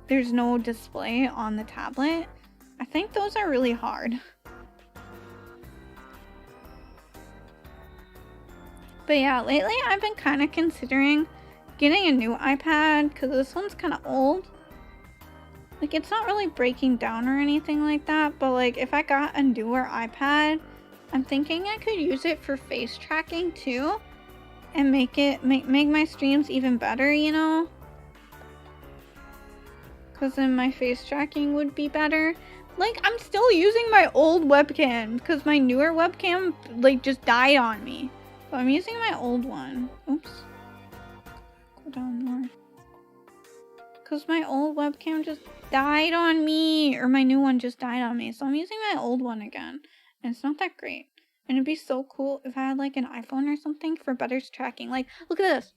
Speaker 1: there's no display on the tablet, I think those are really hard. But yeah, lately I've been kind of considering getting a new iPad because this one's kind of old. Like, it's not really breaking down or anything like that, but like if I got a newer iPad, I'm thinking I could use it for face tracking too and make my streams even better, you know? Because then my face tracking would be better. Like, I'm still using my old webcam because my newer webcam like just died on me. So I'm using my old one. Oops. Go down more. Because my old webcam just died on me. Or my new one just died on me. So I'm using my old one again. And it's not that great. And it'd be so cool if I had like an iPhone or something for better tracking. Like, look at this.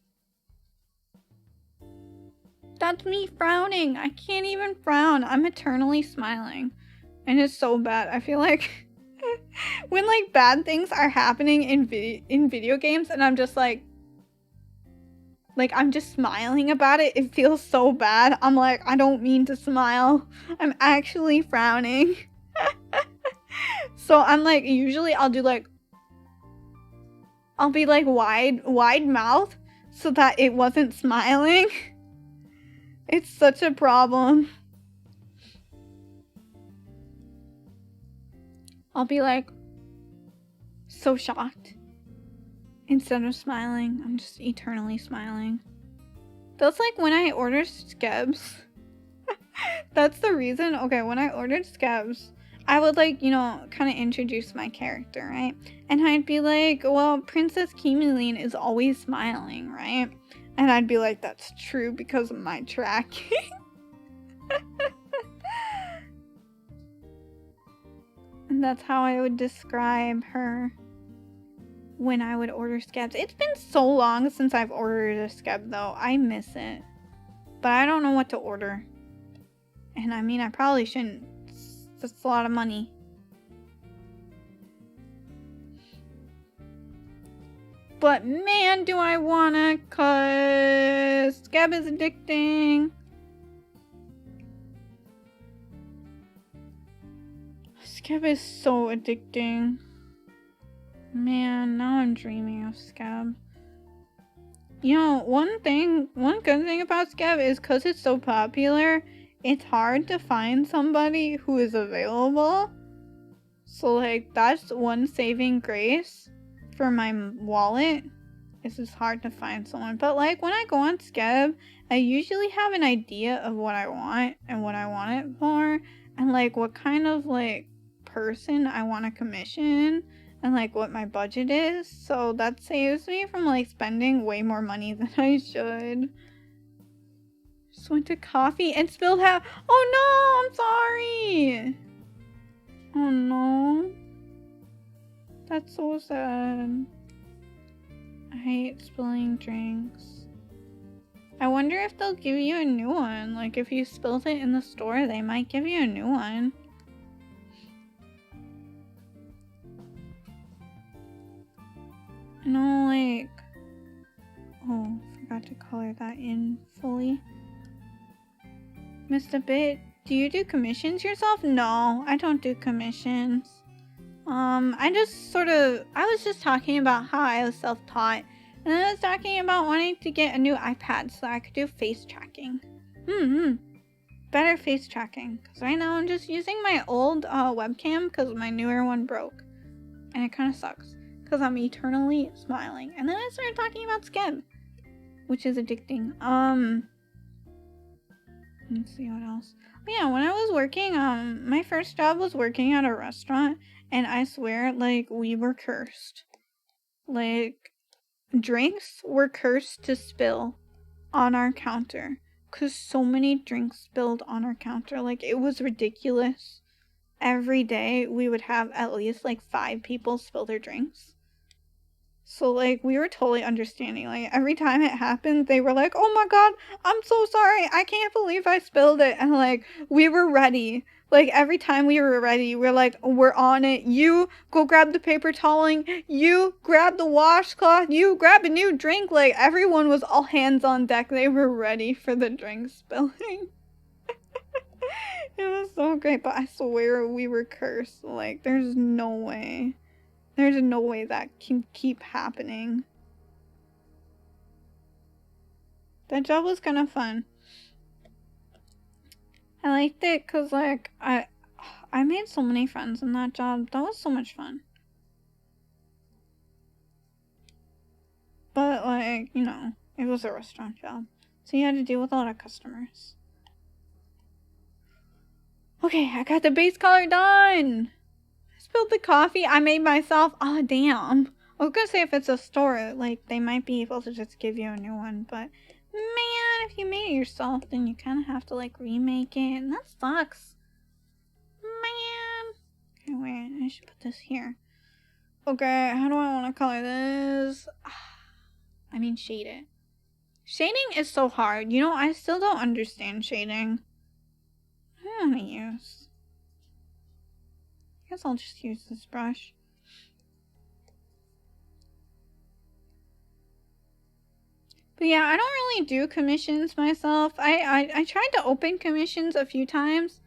Speaker 1: That's me frowning. I can't even frown. I'm eternally smiling. And it's so bad. I feel like when like bad things are happening in video games and I'm just like I'm just smiling about it, it feels so bad. I'm like, I don't mean to smile. I'm actually frowning. So I'm like, usually I'll do like, I'll be like wide mouth so that it wasn't smiling. It's such a problem. I'll be like so shocked. Instead of smiling, I'm just eternally smiling. That's like when I ordered Skebs. That's the reason. Okay, when I ordered Skebs, I would like, you know, kind of introduce my character, right? And I'd be like, well, Princess Bunnilenne is always smiling, right? And I'd be like, that's true because of my tracking. And that's how I would describe her when I would order Skebs. It's been so long since I've ordered a Skeb though. I miss it. But I don't know what to order. And I mean, I probably shouldn't. That's a lot of money. But man, do I wanna, cause Skeb is addicting. Skeb is so addicting. Man, now I'm dreaming of Skeb. You know, one good thing about Skeb is because it's so popular, it's hard to find somebody who is available. So like, that's one saving grace for my wallet. It's just hard to find someone. But like, when I go on Skeb, I usually have an idea of what I want and what I want it for. And like, what kind of like person I want to commission. And like what my budget is. So that saves me from like spending way more money than I should. Just went to coffee and spilled half. Oh no, I'm sorry. Oh no. That's so sad. I hate spilling drinks. I wonder if they'll give you a new one. Like if you spilled it in the store, they might give you a new one. No, like... Oh, forgot to color that in fully. Missed a bit. Do you do commissions yourself? No, I don't do commissions. I was just talking about how I was self-taught. And then I was talking about wanting to get a new iPad so I could do face tracking. Better face tracking. Because right now I'm just using my old webcam because my newer one broke. And it kind of sucks. Because I'm eternally smiling. And then I started talking about Skeb. Which is addicting. Let's see what else. But yeah, when I was working, my first job was working at a restaurant. And I swear, like, we were cursed. Like, drinks were cursed to spill on our counter. Because so many drinks spilled on our counter. Like, it was ridiculous. Every day, we would have at least, like, 5 people spill their drinks. So, like, we were totally understanding. Like, every time it happened, they were like, oh my god, I'm so sorry. I can't believe I spilled it. And, like, we were ready. Like, every time we were ready, we're like, we're on it. You go grab the paper toweling. You grab the washcloth. You grab a new drink. Like, everyone was all hands on deck. They were ready for the drink spilling. It was so great. But I swear we were cursed. Like, there's no way. There's no way that can keep happening. That job was kind of fun. I liked it because, like, I made so many friends in that job. That was so much fun. But, like, you know, it was a restaurant job. So you had to deal with a lot of customers. Okay, I got the base color done! Spilled the coffee I made myself. Oh, damn. I was gonna say if it's a store, like, they might be able to just give you a new one, but man, if you made it yourself, then you kind of have to, like, remake it, and that sucks. Man. Okay, wait, I should put this here. Okay, how do I want to color this? I mean, shade it. Shading is so hard. You know, I still don't understand shading. I don't want to use. I guess I'll just use this brush. But yeah, I don't really do commissions myself. I tried to open commissions a few times.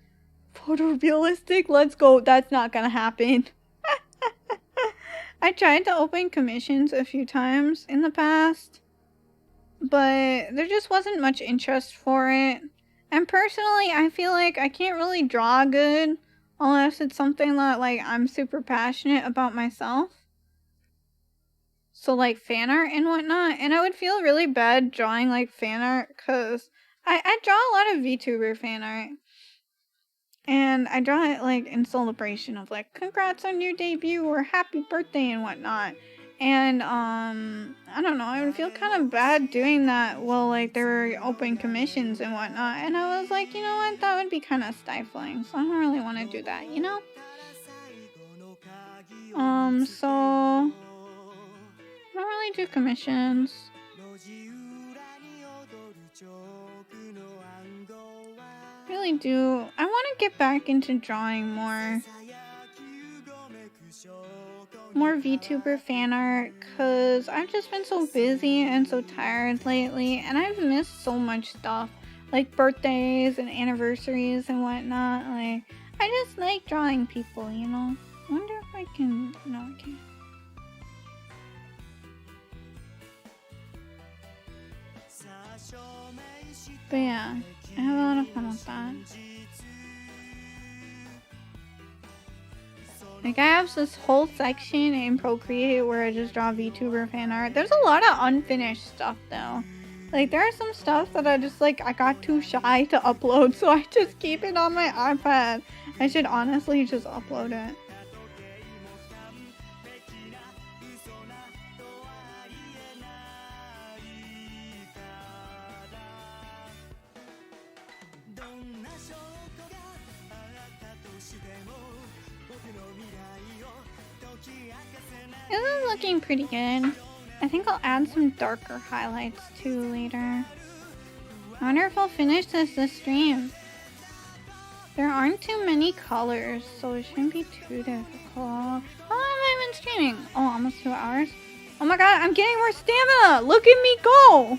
Speaker 1: Photorealistic? Let's go. That's not gonna happen. I tried to open commissions a few times in the past. But there just wasn't much interest for it. And personally, I feel like I can't really draw good unless it's something that, like, I'm super passionate about myself. So, like, fan art and whatnot. And I would feel really bad drawing, like, fan art because I draw a lot of VTuber fan art. And I draw it, like, in celebration of, like, congrats on your debut or happy birthday and whatnot. And, I don't know, I would feel kind of bad doing that while, like, there were open commissions and whatnot. And I was like, you know what, that would be kind of stifling. So I don't really want to do that, you know? So I don't really do commissions. Really do. I want to get back into drawing more VTuber fan art because I've just been so busy and so tired lately, and I've missed so much stuff like birthdays and anniversaries and whatnot. Like, I just like drawing people, you know. I wonder if I can. No, I can't. But yeah, I have a lot of fun with that. Like, I have this whole section in Procreate where I just draw VTuber fan art. There's a lot of unfinished stuff though. Like, there are some stuff that I just, like, I got too shy to upload, so I just keep it on my iPad. I should honestly just upload it. This is looking pretty good. I think I'll add some darker highlights too later. I wonder if I'll finish this stream. There aren't too many colors, so it shouldn't be too difficult. How long have I been streaming? Oh, almost 2 hours. Oh my god, I'm getting more stamina! Look at me go!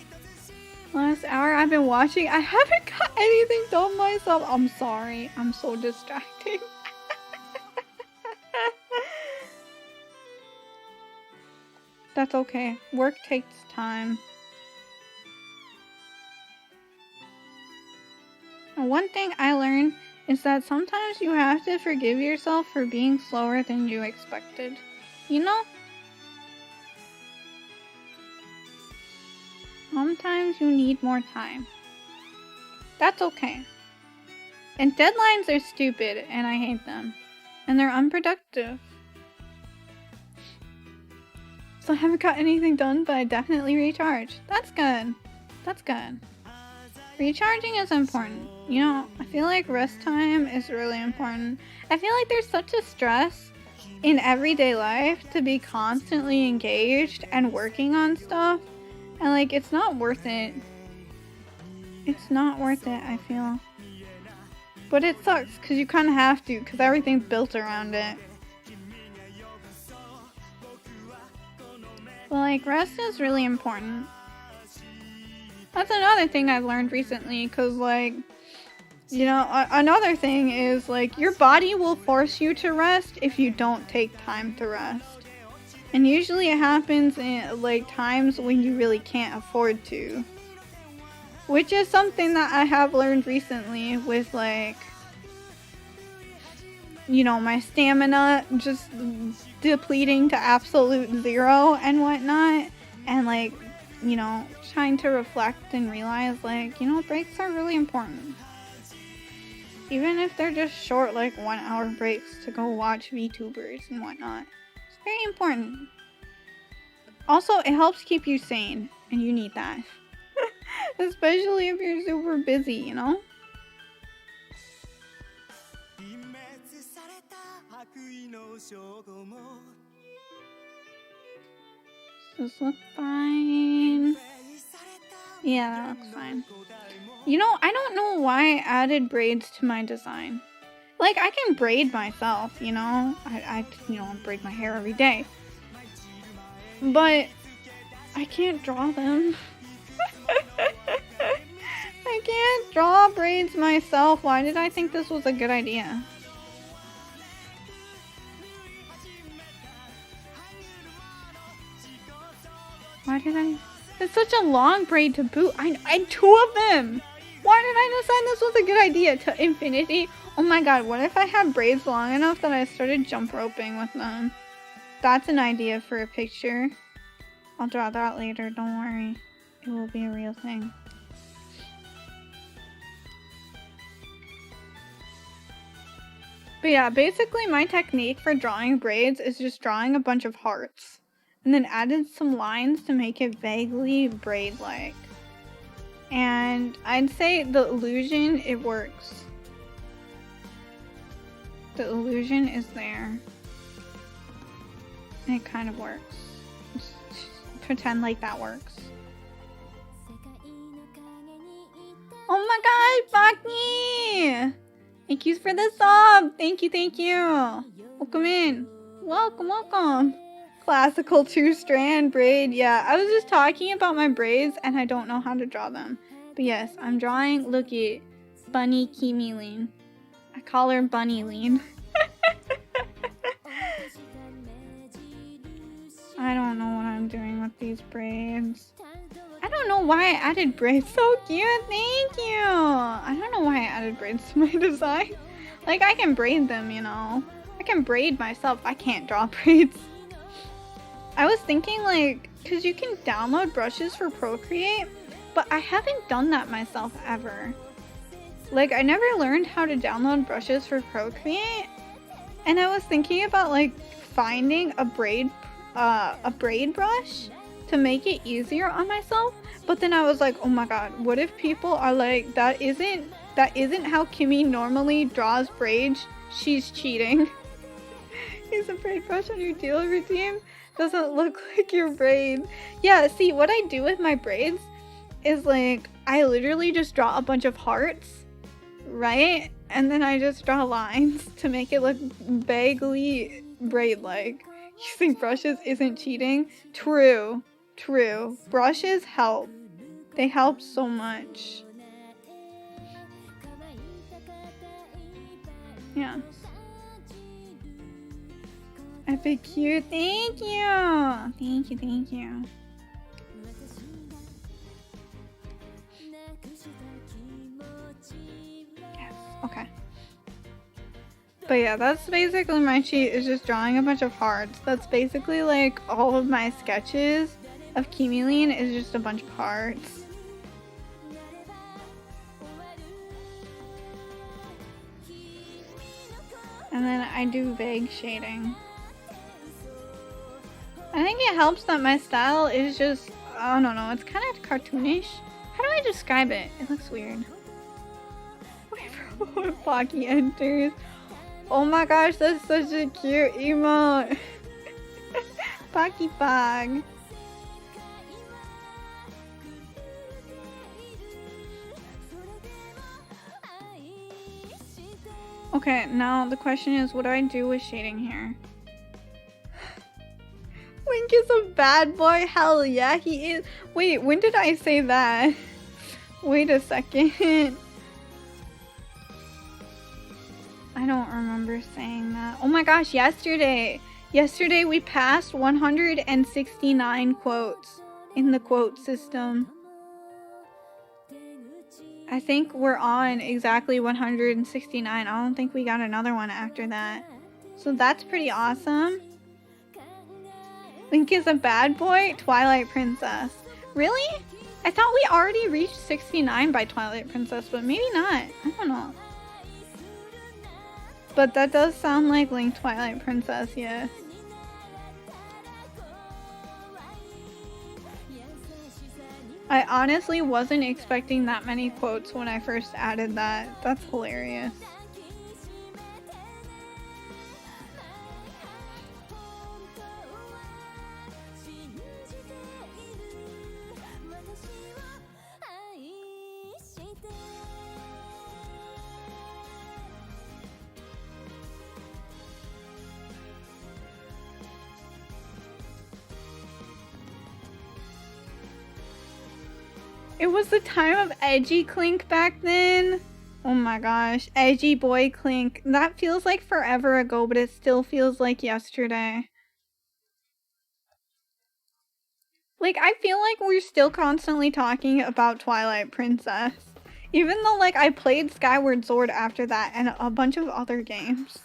Speaker 1: Last hour I've been watching, I haven't got anything done myself. I'm sorry, I'm so distracting. That's okay. Work takes time. And one thing I learned is that sometimes you have to forgive yourself for being slower than you expected. You know? Sometimes you need more time. That's okay. And deadlines are stupid, and I hate them. And they're unproductive. So I haven't got anything done, but I definitely recharged. That's good. That's good. Recharging is important. You know, I feel like rest time is really important. I feel like there's such a stress in everyday life to be constantly engaged and working on stuff. And like, it's not worth it. It's not worth it, I feel. But it sucks, because you kind of have to, because everything's built around it. But like, rest is really important. That's another thing I've learned recently, because like, you know, another thing is like, your body will force you to rest if you don't take time to rest. And usually it happens in like times when you really can't afford to. Which is something that I have learned recently with like, you know, my stamina just depleting to absolute zero and whatnot. And like, you know, trying to reflect and realize like, you know, breaks are really important. Even if they're just short, like 1 hour breaks to go watch VTubers and whatnot. It's very important. Also, it helps keep you sane, and you need that. Especially if you're super busy, you know? Does this look fine? Yeah, that looks fine. You know, I don't know why I added braids to my design. Like, I can braid myself, you know? I braid my hair every day. But I can't draw them. I can't draw braids myself. Why did I think this was a good idea? Why did I... It's such a long braid to boot. I had 2 of them. Why did I decide this was a good idea to infinity? Oh my god, what if I had braids long enough that I started jump roping with them? That's an idea for a picture. I'll draw that later, don't worry. It will be a real thing. But yeah, basically my technique for drawing braids is just drawing a bunch of hearts. And then added some lines to make it vaguely braid-like. And I'd say the illusion, it works. The illusion is there. And it kind of works. Just pretend like that works. Oh my god, Baki! Thank you for the sub! Thank you! Welcome in. Welcome. Classical 2-strand braid. Yeah, I was just talking about my braids and I don't know how to draw them. But yes, I'm drawing, look at Bunny Kimi-line. I call her Bunnilenne. I don't know what I'm doing with these braids. I don't know why I added braids. So cute, thank you! I don't know why I added braids to my design. Like, I can braid them, you know. I can braid myself. I can't draw braids. I was thinking, like, because you can download brushes for Procreate, but I haven't done that myself ever. Like, I never learned how to download brushes for Procreate, and I was thinking about, like, finding a braid brush to make it easier on myself, but then I was like, oh my god, what if people are like, that isn't That isn't how Kimmy normally draws braids. She's cheating. Use a braid brush on your deal routine. Doesn't look like your braid. Yeah, see, what I do with my braids is like, I literally just draw a bunch of hearts, right? And then I just draw lines to make it look vaguely braid-like. Using brushes isn't cheating. True. True. Brushes help. They help so much. Yeah. FAQ, thank you! Thank you, thank you. Yes, okay. But yeah, that's basically my cheat, is just drawing a bunch of hearts. That's basically like all of my sketches of Bunnilenne is just a bunch of hearts. And then I do vague shading. I think it helps that my style is just, I don't know, it's kind of cartoonish. How do I describe it? It looks weird. Wait for when Pocky enters. Oh my gosh, that's such a cute emote. Pocky Pog. Okay, now the question is, what do I do with shading here? Wink is a bad boy? Hell yeah, he is. Wait, when did I say that? Wait a second. I don't remember saying that. Oh my gosh, yesterday. Yesterday we passed 169 quotes in the quote system. I think we're on exactly 169. I don't think we got another one after that. So that's pretty awesome. Link is a bad boy? Twilight Princess. Really? I thought we already reached 69 by Twilight Princess, but maybe not. I don't know. But that does sound like Link Twilight Princess, yes. I honestly wasn't expecting that many quotes when I first added that. That's hilarious. It was the time of edgy Clink back then. Oh my gosh, edgy boy Clink. That feels like forever ago, but it still feels like yesterday. Like, I feel like we're still constantly talking about Twilight Princess. Even though, like, I played Skyward Sword after that and a bunch of other games.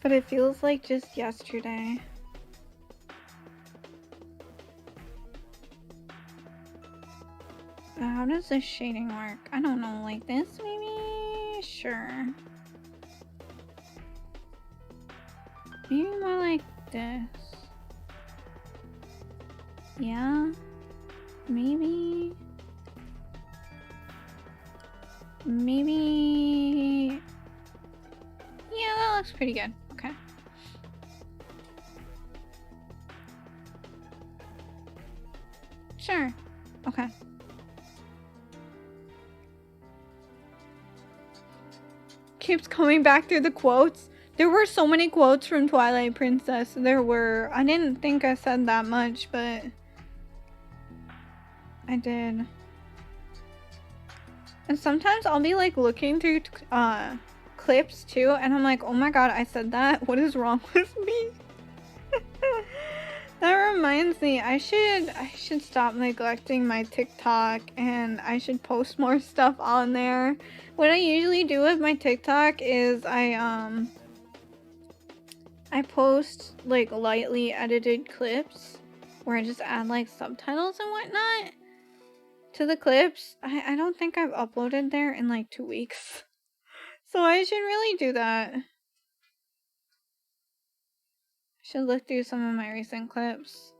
Speaker 1: But it feels like just yesterday. How does this shading work? I don't know, like this maybe? Sure. Maybe more like this. Yeah? Maybe? Maybe... Yeah, that looks pretty good. Okay. Sure. Okay. Keeps coming back through the quotes. There were so many quotes from Twilight Princess. There were. I didn't think I said that much, but I did. And sometimes I'll be like looking through clips too, and I'm like, oh my god, I said that? What is wrong with me? That reminds me, I should stop neglecting my TikTok, and I should post more stuff on there. What I usually do with my TikTok is I post like lightly edited clips where I just add like subtitles and whatnot to the clips. I don't think I've uploaded there in like 2 weeks. So I should really do that. I should look through some of my recent clips.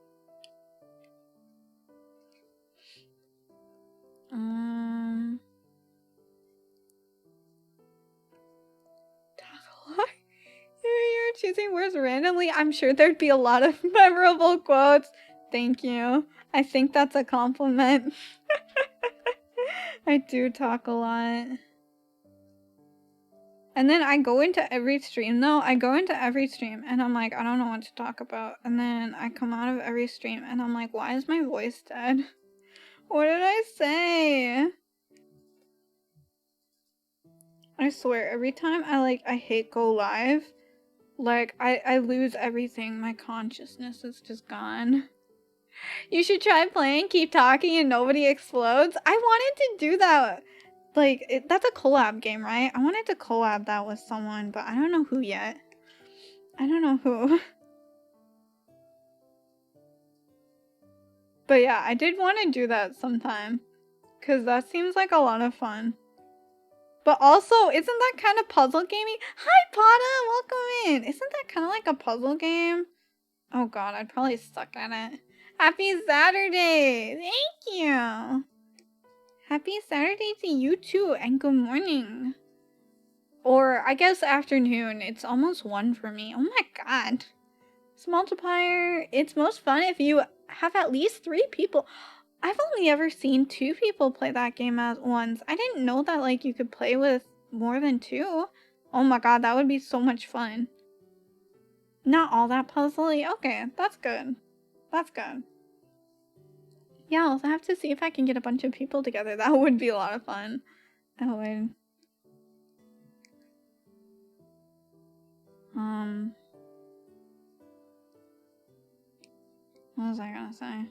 Speaker 1: were choosing words randomly, I'm sure there'd be a lot of memorable quotes. Thank you. I think that's a compliment. I do talk a lot. And then I go into every stream, though. I go into every stream, and I'm like, I don't know what to talk about. And then I come out of every stream, and I'm like, why is my voice dead? What did I say? I swear, every time I hit go live, like, I lose everything. My consciousness is just gone. You should try playing Keep Talking and Nobody Explodes. I wanted to do that. Like, that's a collab game, right? I wanted to collab that with someone, but I don't know who yet. I don't know who. But yeah, I did want to do that sometime. Because that seems like a lot of fun. But also, isn't that kind of puzzle gamey? Hi, Pada! Welcome in! Isn't that kind of like a puzzle game? Oh god, I'd probably suck at it. Happy Saturday! Thank you! Happy Saturday to you too, and good morning. Or, I guess afternoon. It's almost 1 for me. Oh my god. This multiplier, it's most fun if you have at least 3 people. I've only ever seen 2 people play that game at once. I didn't know that, like, you could play with more than 2. Oh my god, that would be so much fun. Not all that puzzly. Okay, that's good. That's good. Yeah, I'll have to see if I can get a bunch of people together. That would be a lot of fun. That would. What was I gonna say?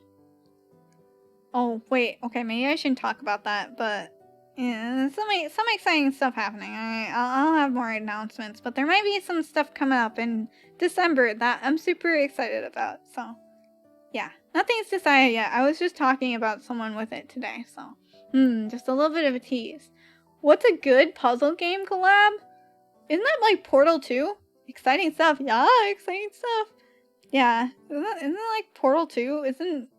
Speaker 1: Oh, wait. Okay, maybe I shouldn't talk about that, but yeah, some exciting stuff happening. I'll have more announcements, but there might be some stuff coming up in December that I'm super excited about. So, yeah, nothing's decided yet. I was just talking about someone with it today, so just a little bit of a tease. What's a good puzzle game collab? Isn't that like Portal 2? Exciting stuff. Yeah, exciting stuff. Yeah, isn't that like Portal 2? Isn't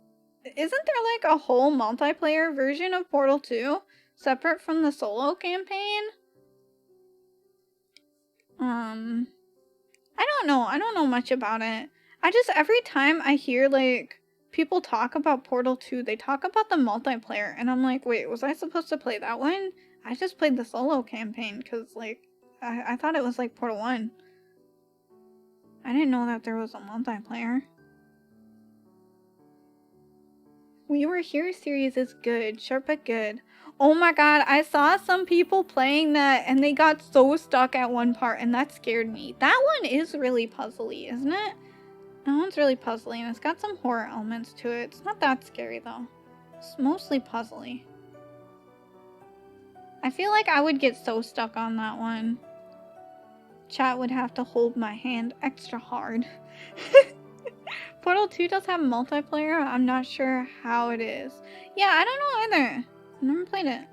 Speaker 1: there like a whole multiplayer version of Portal 2 separate from the solo campaign? I don't know much about it. Every time I hear like people talk about Portal 2, they talk about the multiplayer, and I'm like, wait, was I supposed to play that one? I just played the solo campaign because like I thought it was like Portal 1. I didn't know that there was a multiplayer. We Were Here series is good, short but good. Oh my god, I saw some people playing that and they got so stuck at one part and that scared me. That one is really puzzly, isn't it? That one's really puzzly and it's got some horror elements to it. It's not that scary though. It's mostly puzzly. I feel like I would get so stuck on that one. Chat would have to hold my hand extra hard. Portal 2 does have multiplayer. I'm not sure how it is. Yeah, I don't know either. I've never played it.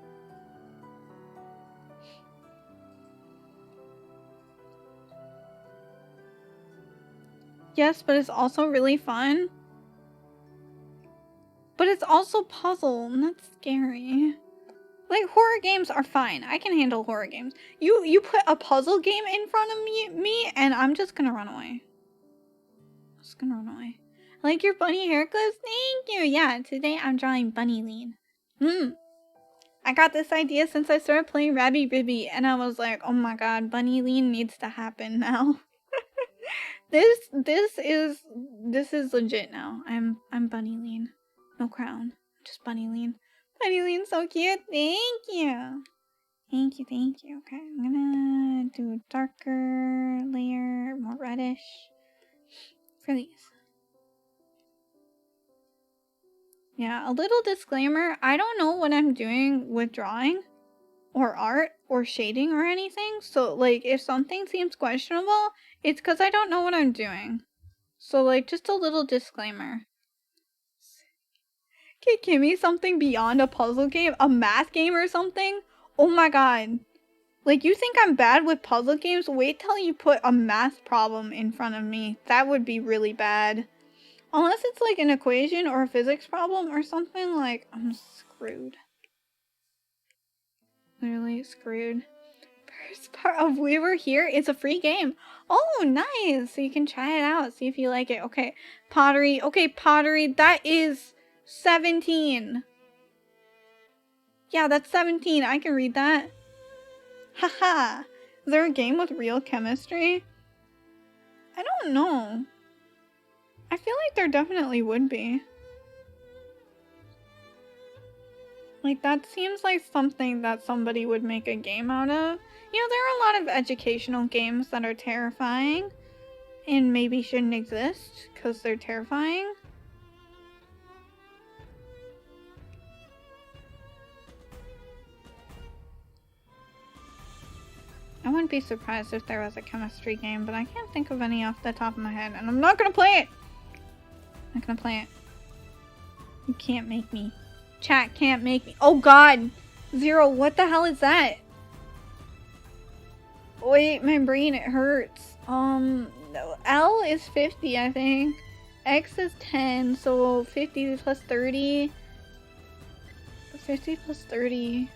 Speaker 1: Yes, but it's also really fun. But it's also puzzle, and that's scary. Like, horror games are fine. I can handle horror games. You put a puzzle game in front of me, and I'm just gonna run away. I'm just gonna run away. I like your bunny haircuts? Thank you! Yeah, today I'm drawing Bunnilenne. I got this idea since I started playing Rabby Bibby, and I was like, oh my god, Bunnilenne needs to happen now. This is legit now. I'm Bunnilenne. No crown. Just Bunnilenne. Bunnilene's so cute. Thank you. Thank you. Okay, I'm gonna do a darker layer, more reddish for these. Yeah, a little disclaimer. I don't know what I'm doing with drawing or art or shading or anything. So, like, if something seems questionable, it's because I don't know what I'm doing. So, like, just a little disclaimer. Okay, give me something beyond a puzzle game, a math game or something. Oh my god. Like, you think I'm bad with puzzle games? Wait till you put a math problem in front of me. That would be really bad. Unless it's like an equation or a physics problem or something, like, I'm screwed. Literally screwed. First part of We Were Here is a free game. Oh, nice. So you can try it out. See if you like it. Okay. Pottery. Okay, pottery. That is 17. Yeah, that's 17. I can read that. Haha. Is there a game with real chemistry? I don't know. I feel like there definitely would be. Like, that seems like something that somebody would make a game out of. You know, there are a lot of educational games that are terrifying and maybe shouldn't exist because they're terrifying. I wouldn't be surprised if there was a chemistry game, but I can't think of any off the top of my head, and I'm not gonna play it! I'm not gonna play it. You can't make me. Chat can't make me. Oh god! Zero, what the hell is that? Wait, my brain, it hurts. No, L is 50, I think. X is 10, so 50 plus 30. 50 plus 30.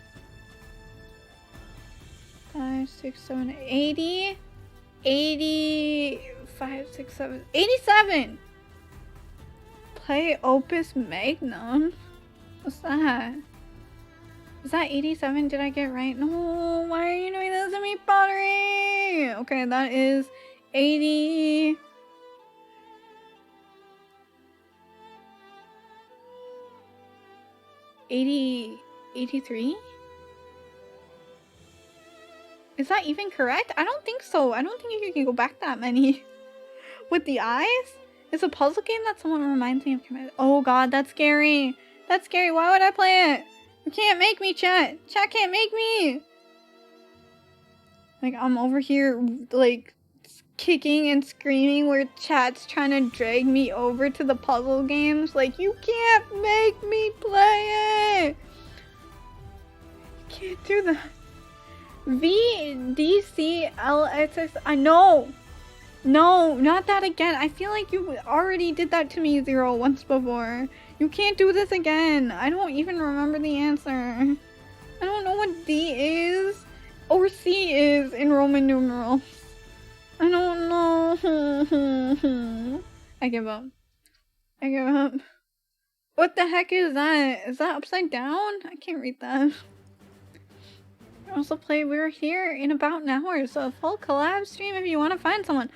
Speaker 1: 5, 6, 7, 80. 85, 6, 7, 87! Play Opus Magnum? What's that? Is that 87? Did I get right? No, why are you doing this to me, pottery? Okay, that is 80. 83? Is that even correct? I don't think so. I don't think you can go back that many. With the eyes? It's a puzzle game that someone reminds me of. Oh god, that's scary. That's scary. Why would I play it? You can't make me, chat. Chat can't make me. Like, I'm over here, like, kicking and screaming where chat's trying to drag me over to the puzzle games. Like, you can't make me play it. You can't do that. VDCLXX. I know. No, not that again. I feel like you already did that to me, Zero, once before. You can't do this again. I don't even remember the answer. I don't know what D is or C is in Roman numerals. I don't know. I give up. I give up. What the heck is that? Is that upside down? I can't read that. Also play We're Here in about an hour, so a full collab stream if you want to find someone.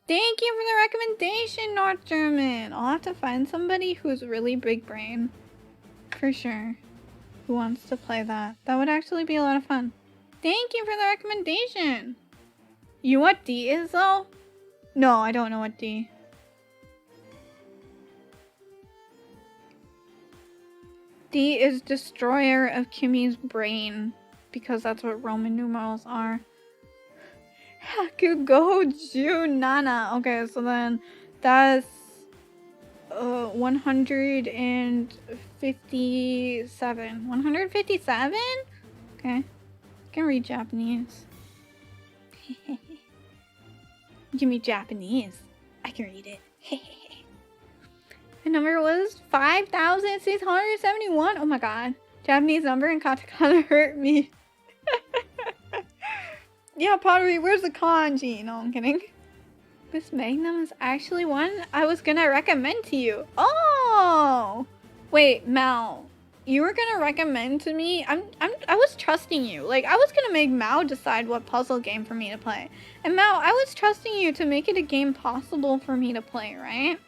Speaker 1: Thank you for the recommendation, North German. I'll have to find somebody who's really big brain. For sure. Who wants to play that. That would actually be a lot of fun. Thank you for the recommendation. You know what D is though? No, I don't know what D. D is Destroyer of Kimmy's Brain. Because that's what Roman numerals are. Hakugo Nana. Okay, so then that's 157. 157? Okay. I can read Japanese. Give me Japanese. I can read it. The number was 5,671. Oh my god. Japanese number and katakana hurt me. Yeah, pottery, where's the kanji? No, I'm kidding. This Magnum is actually one I was gonna recommend to you. Oh! Wait, Mal. You were gonna recommend to me? I was trusting you. Like, I was gonna make Mao decide what puzzle game for me to play. And Mao, I was trusting you to make it a game possible for me to play, right?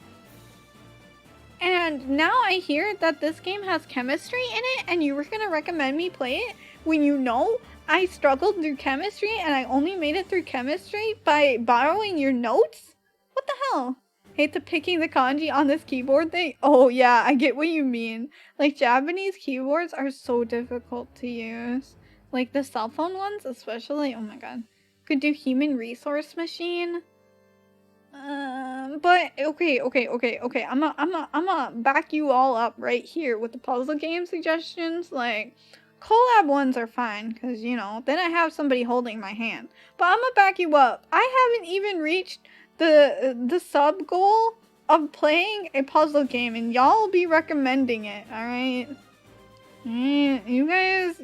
Speaker 1: And now I hear that this game has chemistry in it and you were gonna recommend me play it when you know I struggled through chemistry and I only made it through chemistry by borrowing your notes? What the hell? Hate the picking the kanji on this keyboard thing? Oh yeah, I get what you mean. Like, Japanese keyboards are so difficult to use. Like the cell phone ones especially, oh my god. Could do human resource machine. But okay. I'ma back you all up right here with the puzzle game suggestions. Like, collab ones are fine, cause you know, then I have somebody holding my hand. But I'ma back you up. I haven't even reached the sub goal of playing a puzzle game, and y'all will be recommending it. All right. You guys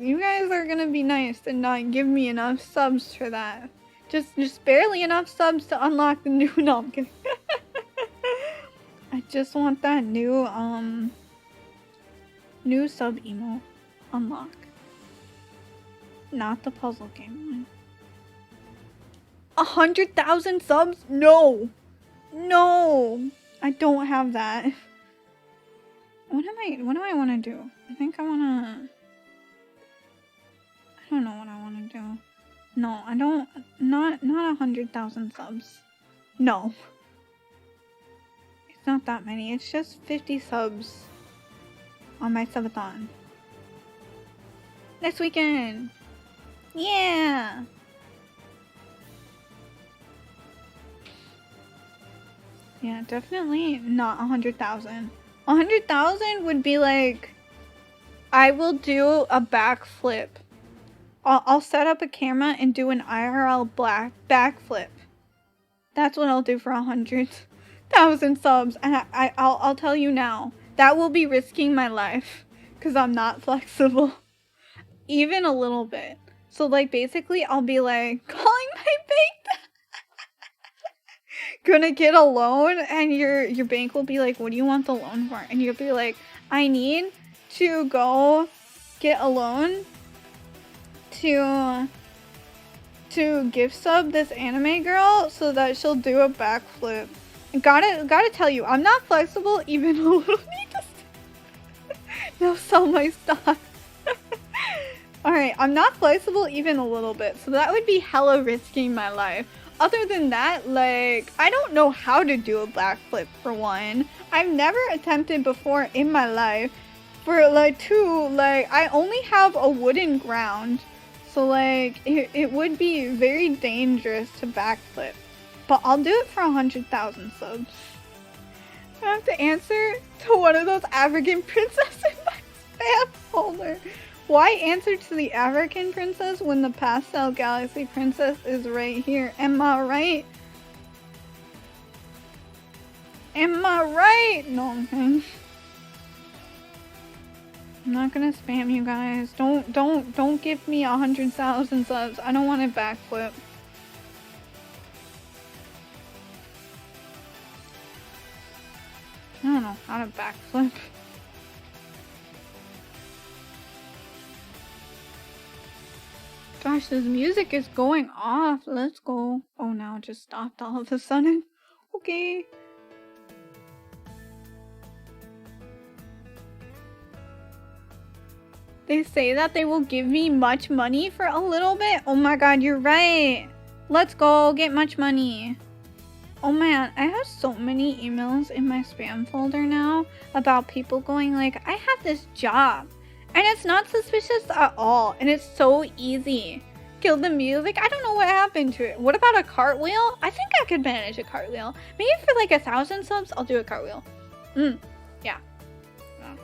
Speaker 1: are gonna be nice and not give me enough subs for that. Just barely enough subs to unlock the new. No, I'm kidding. I just want that new sub emo unlock. Not the puzzle game one. 100,000 subs? No! No! I don't have that. What do I want to do? I think I want to... I don't know what I want to do. No, I don't... Not 100,000 subs. No. It's not that many. It's just 50 subs on my subathon. Next weekend! Yeah! Yeah, definitely not 100,000. 100,000 would be like, I will do a backflip. I'll set up a camera and do an IRL backflip. That's what I'll do for 100,000 subs. And I'll tell you now, that will be risking my life because I'm not flexible, even a little bit. So like basically, I'll be like calling my bank. Gonna get a loan, and your bank will be like, what do you want the loan for? And you'll be like, I need to go get a loan to gift sub this anime girl so that she'll do a backflip. And gotta tell you, I'm not flexible even a little. Now sell my stock. Alright, I'm not flexible even a little bit, so that would be hella risking my life. Other than that, like, I don't know how to do a backflip for one. I've never attempted before in my life. For like two, like, I only have a wooden ground. So like, it would be very dangerous to backflip. But I'll do it for 100,000 subs. I have to answer to one of those African princesses in my spam folder. Why answer to the African princess when the Pastel Galaxy princess is right here? Am I right? Am I right? No, I'm kidding. I'm not gonna spam you guys. Don't give me 100,000 subs. I don't want to backflip. I don't know how to backflip. Gosh, this music is going off. Let's go. Oh, now it just stopped all of a sudden. Okay. They say that they will give me much money for a little bit. Oh my god, you're right. Let's go get much money. Oh man, I have so many emails in my spam folder now about people going like, I have this job. And it's not suspicious at all. And it's so easy. Kill the music. I don't know what happened to it. What about a cartwheel? I think I could manage a cartwheel. Maybe for like 1,000 subs, I'll do a cartwheel. Yeah. Oh.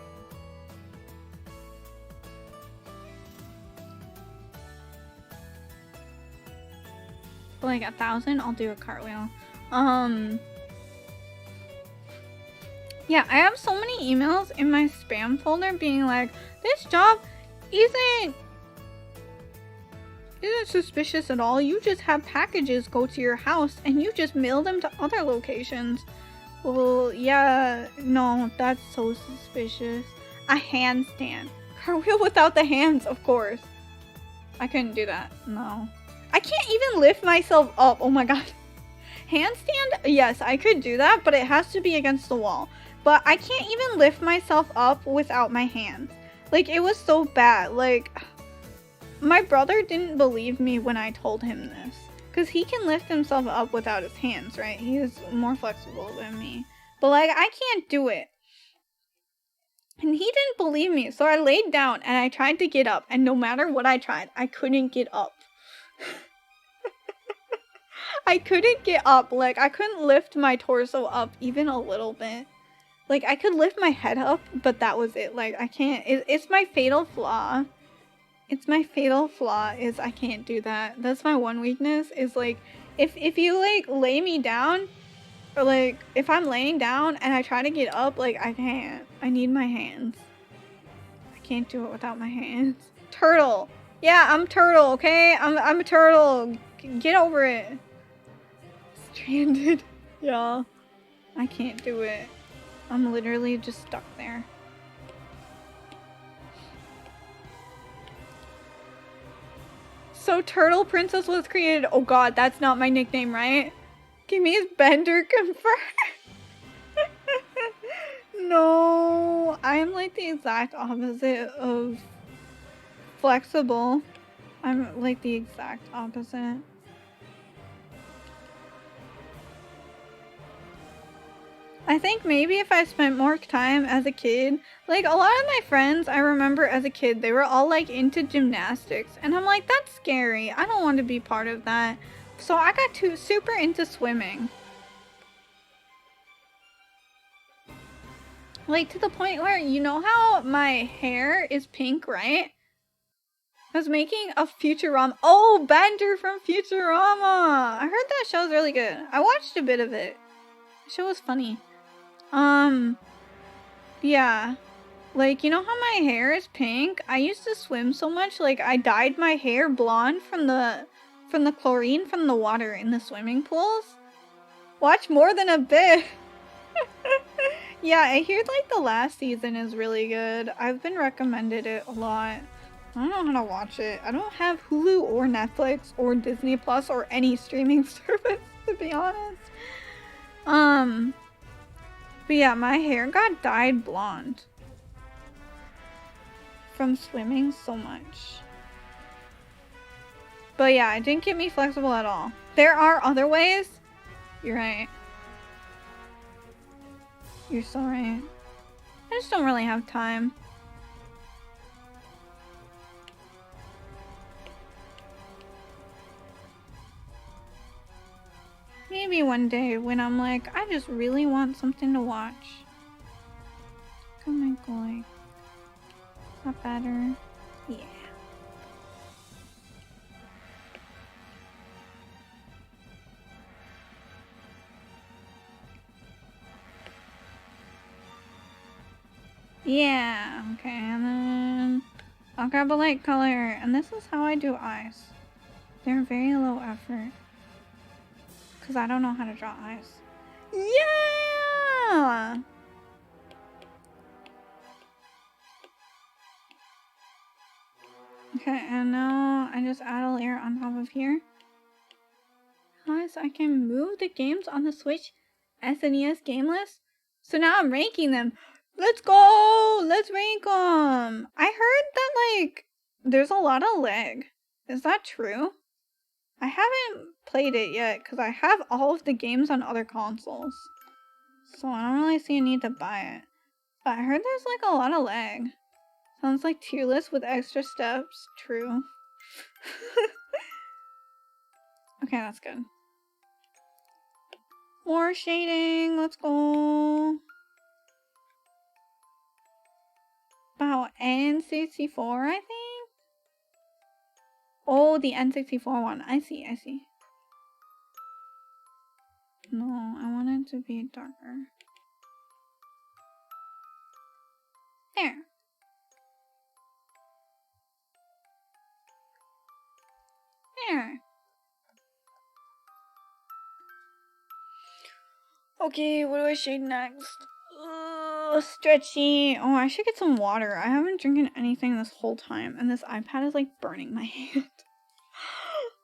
Speaker 1: For like 1,000, I'll do a cartwheel. Yeah, I have so many emails in my spam folder being like, this job isn't suspicious at all. You just have packages go to your house and you just mail them to other locations. Well, yeah, no, that's so suspicious. A handstand. Cartwheel without the hands, of course. I couldn't do that, no. I can't even lift myself up, oh my god. Handstand, yes, I could do that, but it has to be against the wall. But I can't even lift myself up without my hands. Like, it was so bad. Like, my brother didn't believe me when I told him this. Because he can lift himself up without his hands, right? He is more flexible than me. But, like, I can't do it. And he didn't believe me. So I laid down and I tried to get up. And no matter what I tried, I couldn't get up. I couldn't get up. Like, I couldn't lift my torso up even a little bit. Like, I could lift my head up, but that was it. Like, I can't. It's my fatal flaw. It's my fatal flaw is I can't do that. That's my one weakness is, like, if you, like, lay me down, or, like, if I'm laying down and I try to get up, like, I can't. I need my hands. I can't do it without my hands. Turtle. Yeah, I'm turtle, okay? I'm a turtle. Get over it. Stranded. Yeah. I can't do it. I'm literally just stuck there. So Turtle Princess was created. Oh god, that's not my nickname, right? Give me his Bender confirmed. No, I'm like the exact opposite of flexible. I'm like the exact opposite. I think maybe if I spent more time as a kid, like a lot of my friends I remember as a kid, they were all like into gymnastics, and I'm like, that's scary. I don't want to be part of that. So I got super into swimming. Like to the point where, you know how my hair is pink, right? I was making a Futurama. Oh, Bender from Futurama! I heard that show's really good. I watched a bit of it. The show was funny. Yeah. Like, you know how my hair is pink? I used to swim so much, like I dyed my hair blonde from the chlorine from the water in the swimming pools. Watch more than a bit. Yeah, I hear like the last season is really good. I've been recommended it a lot. I don't know how to watch it. I don't have Hulu or Netflix or Disney Plus or any streaming service, to be honest. But yeah, my hair got dyed blonde from swimming so much. But yeah, it didn't get me flexible at all. There are other ways. You're right. You're so right. I just don't really have time. Maybe one day when I'm like, I just really want something to watch. Come on, going. Is that better? Yeah. Yeah, okay, and then I'll grab a light color, and this is how I do eyes. They're very low effort. Because I don't know how to draw eyes. Yeah! Okay, and now I just add a layer on top of here. Guys, I can move the games on the Switch SNES game list. So now I'm ranking them. Let's go! Let's rank them! I heard that, like, there's a lot of lag. Is that true? I haven't played it yet because I have all of the games on other consoles. So I don't really see a need to buy it. But I heard there's like a lot of lag. Sounds like tier list with extra steps. True. Okay, that's good. More shading. Let's go. About N64, I think? Oh, the N64 one. I see. No, I want it to be darker. There. There. Okay, what do I shade next? Stretchy. Oh, I should get some water. I haven't drinking anything this whole time, and this iPad is like burning my hand.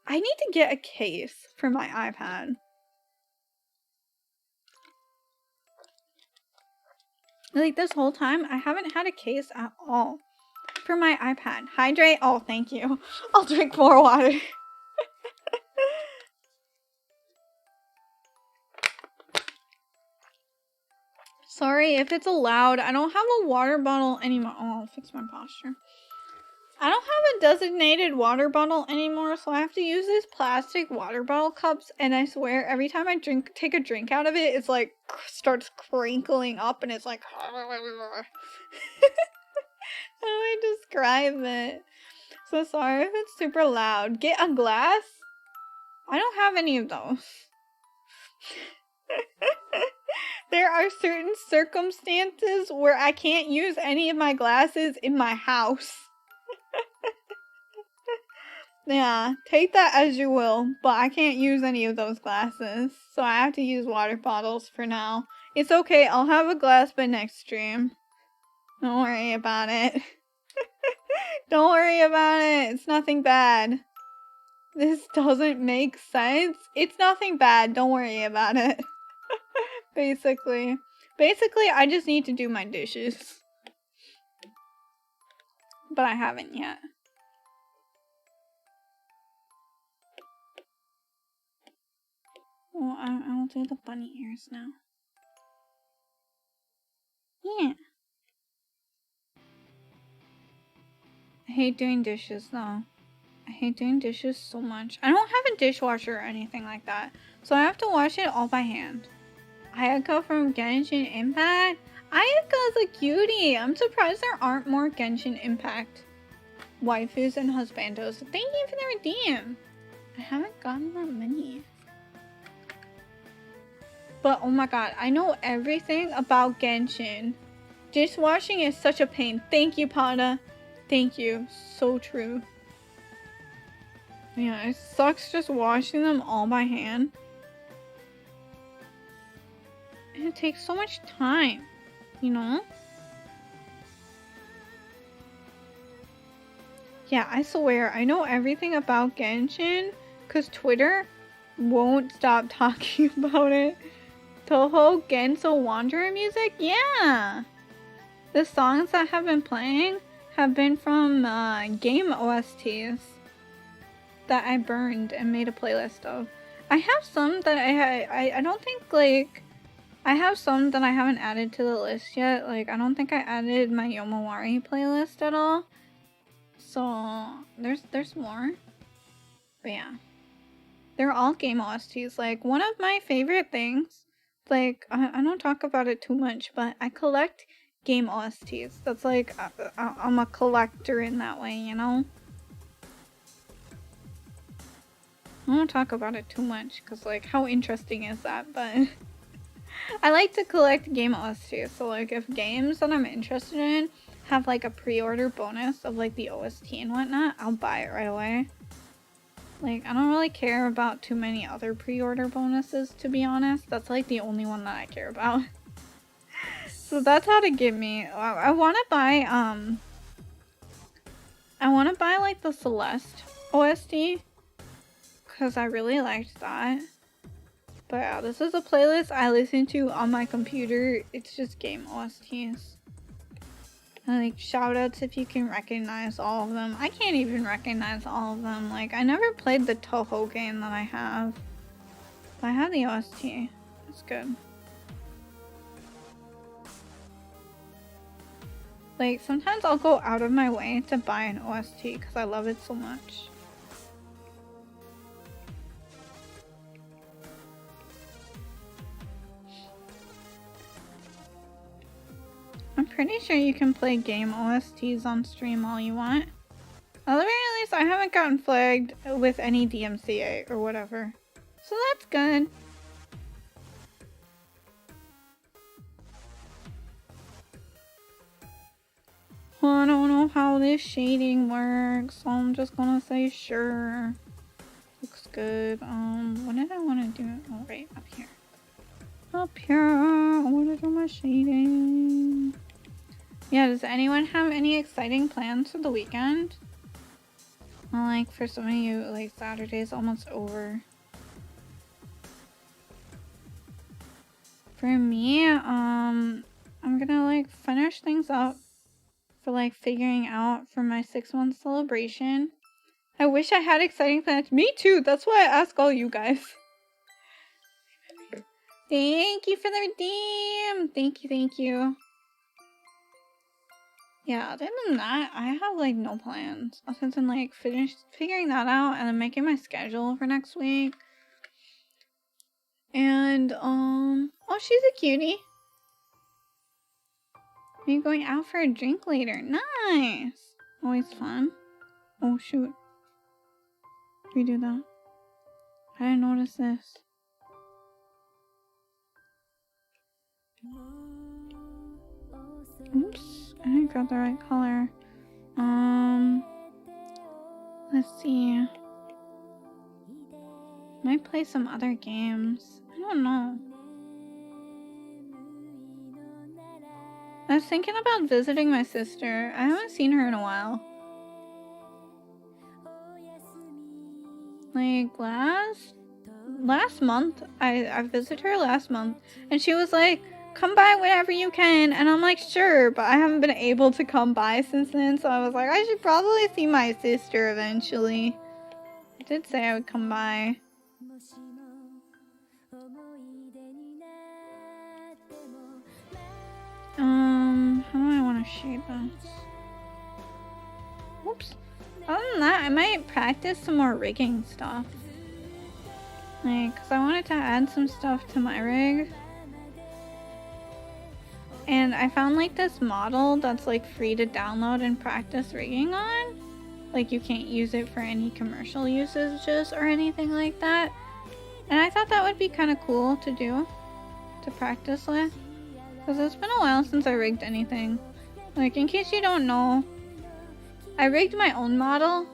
Speaker 1: I need to get a case for my iPad. Like this whole time, I haven't had a case at all for my iPad. Hydrate. Oh, thank you. I'll drink more water. Sorry if it's loud. I don't have a water bottle anymore. Oh, I'll fix my posture. I don't have a designated water bottle anymore, so I have to use these plastic water bottle cups, and I swear every time I take a drink out of it, it's like starts crinkling up, and it's like how do I describe it? So sorry if it's super loud. Get a glass? I don't have any of those. There are certain circumstances where I can't use any of my glasses in my house. Yeah, take that as you will, but I can't use any of those glasses, so I have to use water bottles for now. It's okay, I'll have a glass by next stream. Don't worry about it. Don't worry about it, it's nothing bad. This doesn't make sense. It's nothing bad, don't worry about it. Basically, I just need to do my dishes. But I haven't yet. Well, I'll do the bunny ears now. Yeah. I hate doing dishes though. I hate doing dishes so much. I don't have a dishwasher or anything like that, so I have to wash it all by hand. Ayaka from Genshin Impact? Ayaka's a cutie! I'm surprised there aren't more Genshin Impact waifus and husbandos. Thank you for the redeem! I haven't gotten that many. But oh my god, I know everything about Genshin. Dishwashing is such a pain. Thank you, Pada. Thank you. So true. Yeah, it sucks just washing them all by hand. And it takes so much time, you know? Yeah, I swear, I know everything about Genshin, because Twitter won't stop talking about it. Toho Genso Wanderer music? Yeah! The songs that have been playing have been from game OSTs that I burned and made a playlist of. I have some that I don't think, like, I have some that I haven't added to the list yet. Like, I don't think I added my Yomawari playlist at all. So, there's more. But yeah. They're all game OSTs. Like, one of my favorite things, like, I don't talk about it too much, but I collect game OSTs. That's like, I'm a collector in that way, you know? I don't talk about it too much, because, like, how interesting is that? But I like to collect game OSTs. So, like, if games that I'm interested in have, like, a pre-order bonus of, like, the OST and whatnot, I'll buy it right away. Like, I don't really care about too many other pre-order bonuses, to be honest. That's, like, the only one that I care about. So that's how to get me. I want to buy, like, the Celeste OST. Because I really liked that. But yeah, this is a playlist I listen to on my computer. It's just game OSTs. And like shoutouts if you can recognize all of them. I can't even recognize all of them. Like I never played the Toho game that I have. But I have the OST. It's good. Like sometimes I'll go out of my way to buy an OST because I love it so much. I'm pretty sure you can play game OSTs on stream all you want. At the very least, I haven't gotten flagged with any DMCA or whatever. So that's good. I don't know how this shading works, so I'm just gonna say sure. Looks good. What did I want to do? Oh, right, up here. Up here, I want to do my shading. Yeah, does anyone have any exciting plans for the weekend? Well, like, for some of you, like, Saturday's almost over. For me, I'm gonna, like, finish things up for, like, figuring out for my 6-month celebration. I wish I had exciting plans. Me too! That's why I ask all you guys. Thank you for the redeem! Thank you, thank you. Yeah, other than that, I have, like, no plans. Other than, like, figuring that out and then making my schedule for next week. And, oh, she's a cutie. Are you going out for a drink later? Nice! Always fun. Oh, shoot. Did we do that? I didn't notice this. Oops, I didn't got the right color. Let's see. Might play some other games. I don't know. I was thinking about visiting my sister. I haven't seen her in a while. Like last month, I visited her last month, and she was like, come by whenever you can, and I'm like, sure, but I haven't been able to come by since then, so I was like, I should probably see my sister eventually. I did say I would come by. How do I want to shade this? Whoops. Other than that, I might practice some more rigging stuff. Like, cause I wanted to add some stuff to my rig. And I found like this model that's like free to download and practice rigging on. Like you can't use it for any commercial usages or anything like that. And I thought that would be kind of cool to do, to practice with. Because it's been a while since I rigged anything. Like, in case you don't know, I rigged my own model.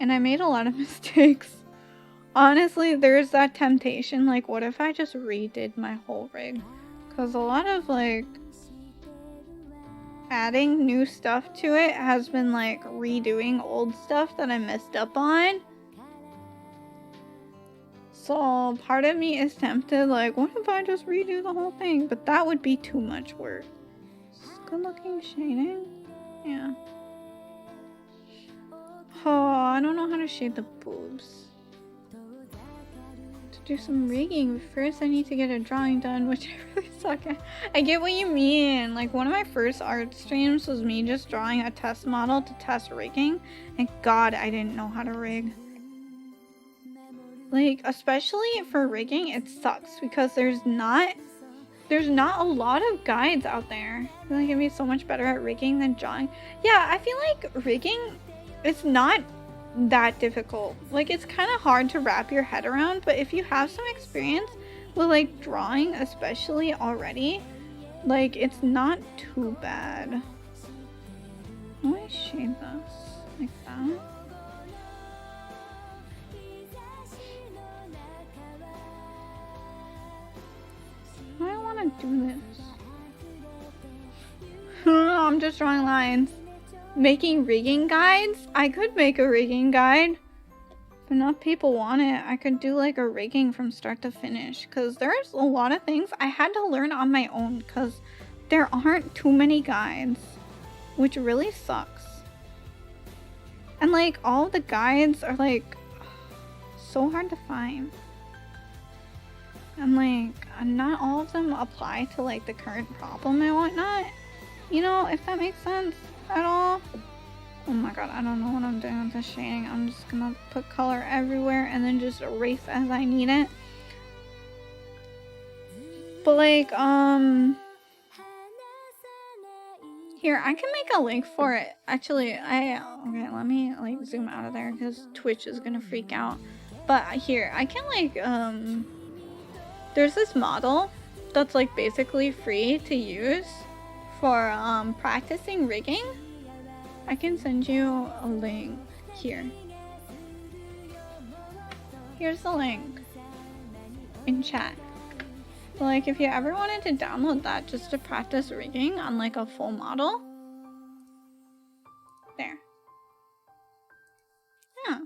Speaker 1: And I made a lot of mistakes. Honestly, there's that temptation, like, what if I just redid my whole rig? Because a lot of, like, adding new stuff to it has been, like, redoing old stuff that I messed up on. So part of me is tempted, like, what if I just redo the whole thing? But that would be too much work. Good looking shading. Yeah. Oh, I don't know how to shade the boobs. To do some rigging, first I need to get a drawing done, which I really suck at. I get what you mean. Like, one of my first art streams was me just drawing a test model to test rigging. And God, I didn't know how to rig. Like, especially for rigging, it sucks because there's not a lot of guides out there. I feel like it'd be so much better at rigging than drawing. Yeah, I feel like rigging, it's not that difficult. Like, it's kind of hard to wrap your head around, but if you have some experience with, like, drawing especially already, like, it's not too bad. How do I shade this? Like that? I don't want to do this. I'm just drawing lines. Making rigging guides? I could make a rigging guide. If enough people want it, I could do like a rigging from start to finish. Because there's a lot of things I had to learn on my own. Because there aren't too many guides. Which really sucks. And like all the guides are like so hard to find. And like, not all of them apply to like the current problem and whatnot. You know, if that makes sense at all. Oh my god, I don't know what I'm doing with this shading. I'm just gonna put color everywhere and then just erase as I need it. But like, here, I can make a link for it. Actually, okay, let me like zoom out of there because Twitch is gonna freak out. But here, I can like, there's this model that's like basically free to use for practicing rigging. I can send you a link here. Here's the link in chat. So like if you ever wanted to download that just to practice rigging on like a full model. There. Yeah.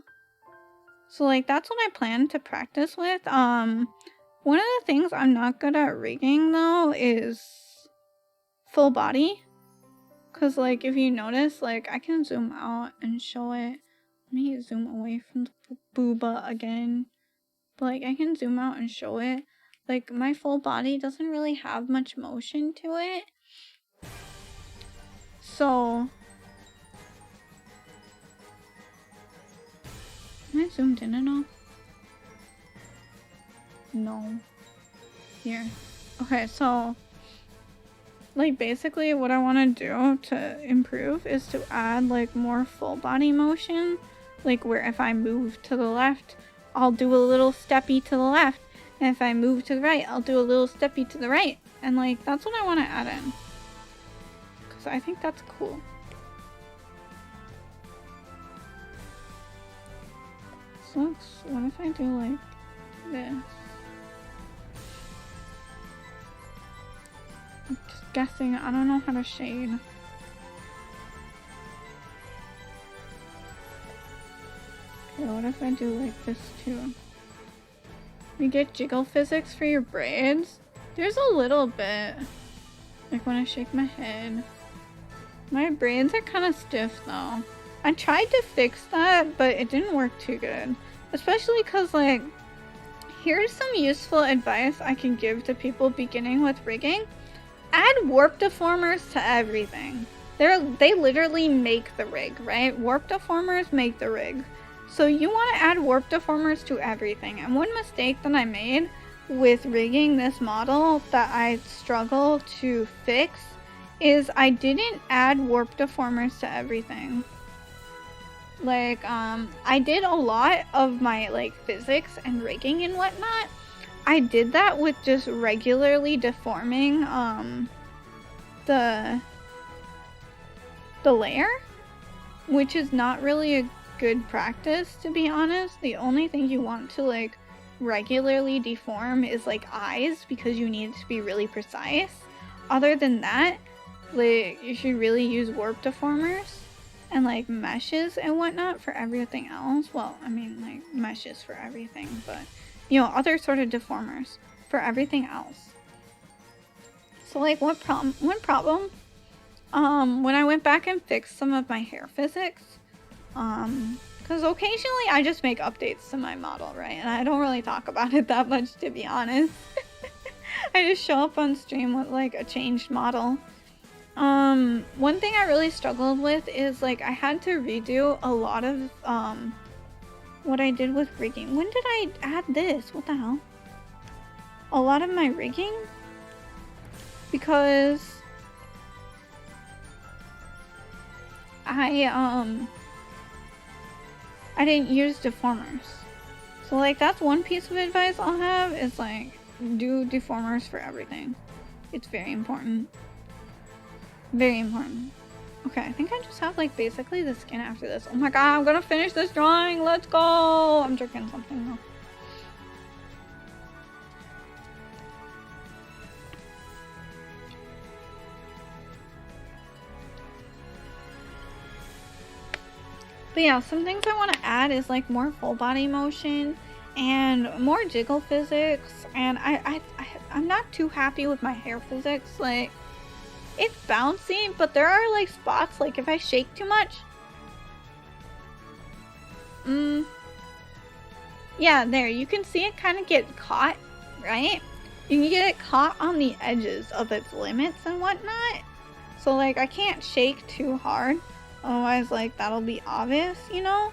Speaker 1: So like that's what I plan to practice with. One of the things I'm not good at rigging though is full body. Cause like if you notice, like I can zoom out and show it. Let me zoom away from the booba again. But like I can zoom out and show it. Like my full body doesn't really have much motion to it. So am I zoomed in enough? No. Here. Okay, so like basically what I want to do to improve is to add like more full body motion. Like where if I move to the left I'll do a little steppy to the left. And if I move to the right, I'll do a little steppy to the right. And like, that's what I want to add in. Because I think that's cool. So what if I do like this? I'm just guessing, I don't know how to shade. Okay, what if I do like this too? You get jiggle physics for your braids? There's a little bit. Like when I shake my head. My braids are kind of stiff though. I tried to fix that, but it didn't work too good. Especially because, like, here's some useful advice I can give to people beginning with rigging. Add warp deformers to everything. They literally make the rig, right? Warp deformers make the rig. So you want to add warp deformers to everything. And one mistake that I made with rigging this model that I struggle to fix is I didn't add warp deformers to everything. Like, I did a lot of my, like, physics and rigging and whatnot. I did that with just regularly deforming, the layer, which is not really a good practice, to be honest. The only thing you want to, like, regularly deform is, like, eyes, because you need it to be really precise. Other than that, like, you should really use warp deformers and like meshes and whatnot for everything else. Well, I mean like meshes for everything, but you know, other sort of deformers for everything else. So like one problem, when I went back and fixed some of my hair physics, because occasionally I just make updates to my model, right? And I don't really talk about it that much, to be honest. I just show up on stream with like a changed model. One thing I really struggled with is like I had to redo a lot of what I did with rigging. When did I add this? What the hell? A lot of my rigging, because I didn't use deformers. So like that's one piece of advice I'll have is like do deformers for everything. It's very important. Very important. Okay, I think I just have like basically the skin after this. Oh my god, I'm gonna finish this drawing. Let's go. I'm drinking something though. But yeah, some things I want to add is like more full body motion and more jiggle physics. And I'm not too happy with my hair physics. Like, it's bouncy, but there are like spots, like if I shake too much. Yeah, there, you can see it kind of get caught, right? You can get it caught on the edges of its limits and whatnot. So like, I can't shake too hard. Otherwise, like, that'll be obvious, you know?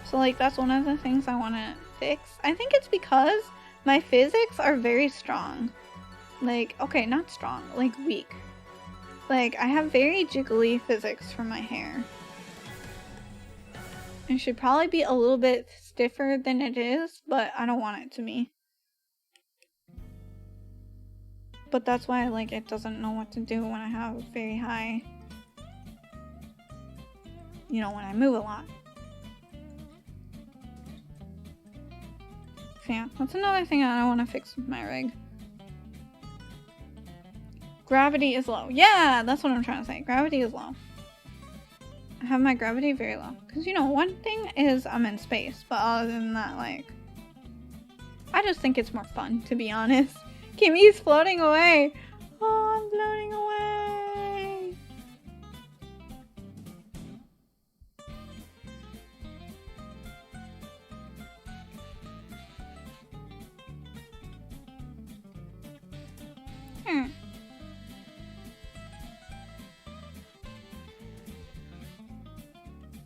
Speaker 1: So like, that's one of the things I want to fix. I think it's because my physics are very strong. Like, okay, not strong, like weak. Like, I have very jiggly physics for my hair. It should probably be a little bit stiffer than it is, but I don't want it to be. But that's why, like, it doesn't know what to do when I have very high, you know, when I move a lot. So yeah, that's another thing I want to fix with my rig. Gravity is low. Yeah, that's what I'm trying to say. Gravity is low. I have my gravity very low. Because, you know, one thing is I'm in space. But other than that, like, I just think it's more fun, to be honest. Kimmy's floating away. Oh, I'm floating away.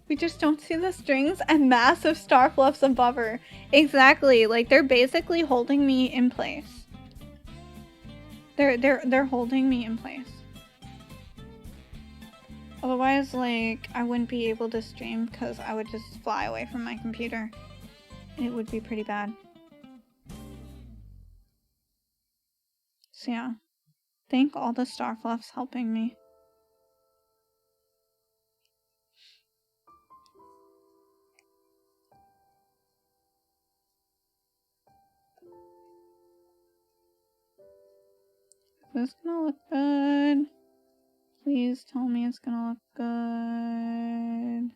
Speaker 1: We just don't see the strings and massive star fluffs above her. Exactly, like they're basically holding me in place. They're holding me in place. Otherwise, like, I wouldn't be able to stream because I would just fly away from my computer. it would be pretty bad. So yeah, thank all the star fluffs helping me. Is this gonna look good? Please tell me it's gonna look good.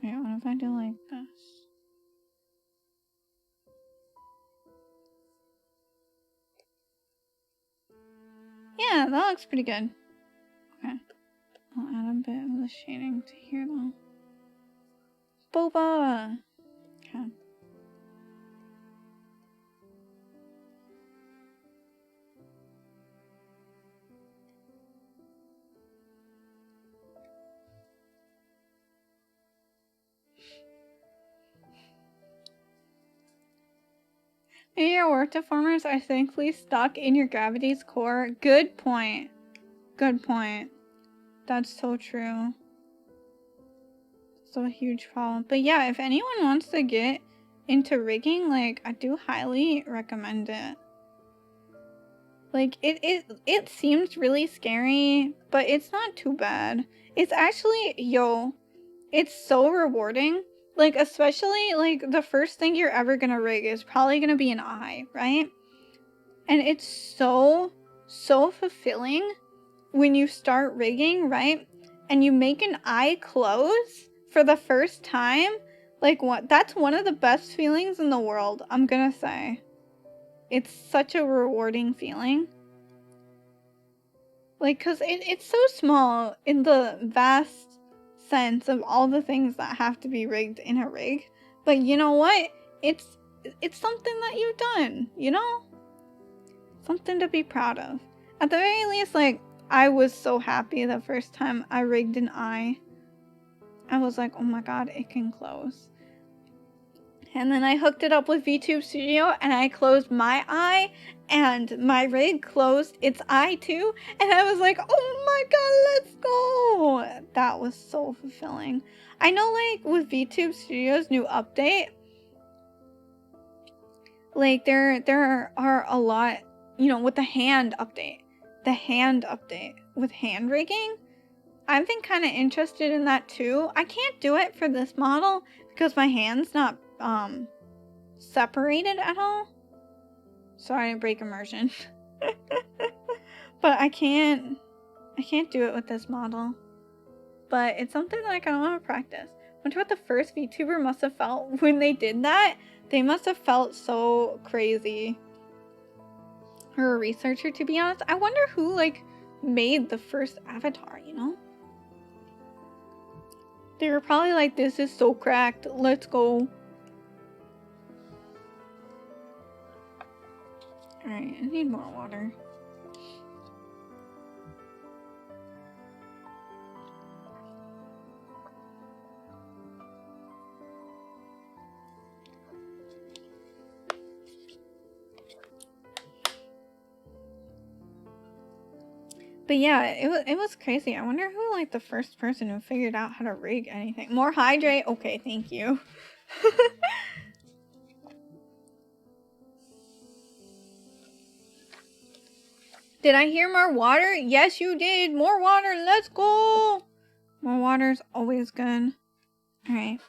Speaker 1: Wait, what if I do like this? Yeah, that looks pretty good. Okay. I'll add a bit of the shading to here though. Boba! Okay. Maybe your work deformers are thankfully stuck in your gravity's core. Good point. Good point. That's so true. So a huge problem. But yeah, if anyone wants to get into rigging, like, I do highly recommend it. Like, it seems really scary, but it's not too bad. It's actually, it's so rewarding. Like, especially, like, the first thing you're ever gonna rig is probably gonna be an eye, right? And it's so fulfilling when you start rigging, right? And you make an eye close for the first time. Like, that's one of the best feelings in the world, I'm gonna say. It's such a rewarding feeling. Like, because it's so small in the vast sense of all the things that have to be rigged in a rig. But you know what? It's something that you've done, you know? Something to be proud of. At the very least, like, I was so happy the first time I rigged an eye. I was like, oh my god, it can close. And then I hooked it up with VTube Studio and I closed my eye and my rig closed its eye too. And I was like, oh my god, let's go. That was so fulfilling. I know, like, with VTube Studio's new update, like, there are a lot, you know, with the hand update with hand rigging. I've been kind of interested in that too. I can't do it for this model because my hand's not separated at all. Sorry to break immersion. But I can't do it with this model. But it's something that I kind of want to practice. Wonder what the first VTuber must have felt when they did that. They must have felt so crazy. Or a researcher, to be honest. I wonder who, like, made the first avatar, you know? They were probably like, this is so cracked, let's go. Alright, I need more water. But yeah, it was crazy. I wonder who, like, the first person who figured out how to rig anything. More hydrate? Okay, thank you. Did I hear more water? Yes, you did. More water. Let's go. More water's always good. Alright.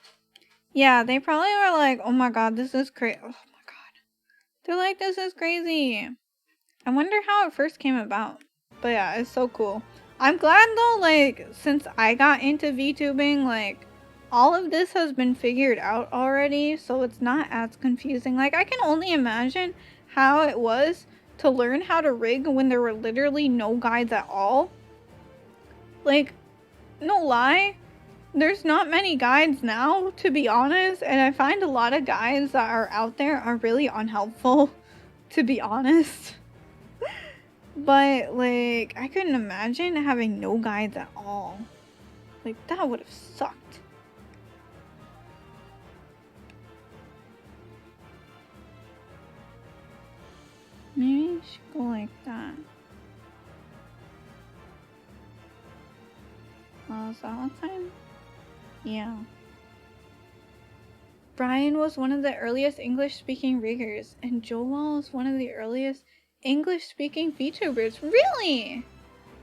Speaker 1: Yeah, they probably were like, oh my god, this is crazy. Oh my god. They're like, this is crazy. I wonder how it first came about. But yeah, it's so cool. I'm glad though, like, since I got into VTubing, like, all of this has been figured out already, so it's not as confusing. Like, I can only imagine how it was to learn how to rig when there were literally no guides at all. Like, no lie, there's not many guides now, to be honest, and I find a lot of guides that are out there are really unhelpful, to be honest. But, like, I couldn't imagine having no guides at all. Like, that would have sucked. Maybe I should go like that. Was that one time? Yeah. Brian was one of the earliest English-speaking riggers, and Joel was one of the earliest English-speaking VTubers. Really?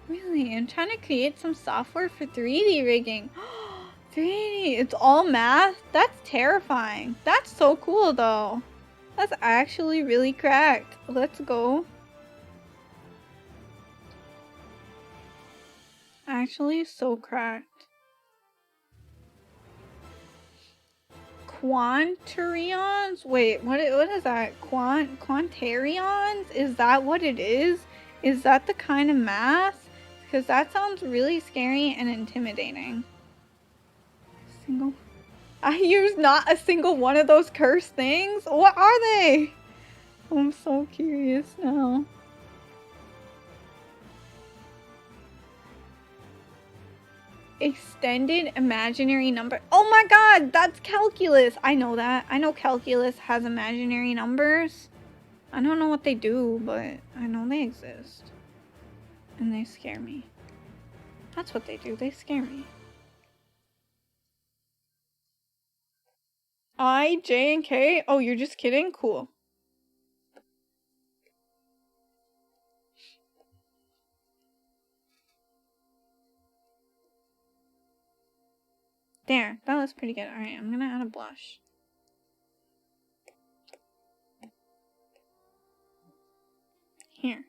Speaker 1: Really? I'm trying to create some software for 3D rigging. 3D! It's all math? That's terrifying. That's so cool, though. That's actually really cracked. Let's go. Actually, so cracked. Quanterions? Wait, what is that? Quanterions? Is that what it is? Is that the kind of math? Because that sounds really scary and intimidating. I use not a single one of those cursed things? What are they? I'm so curious now. Extended imaginary number. Oh my god, that's calculus. I know that. I know calculus has imaginary numbers. I don't know what they do, but I know they exist. And they scare me. That's what they do. They scare me. I, J, and K? Oh, you're just kidding? Cool. There, that looks pretty good. Alright, I'm gonna add a blush. Here.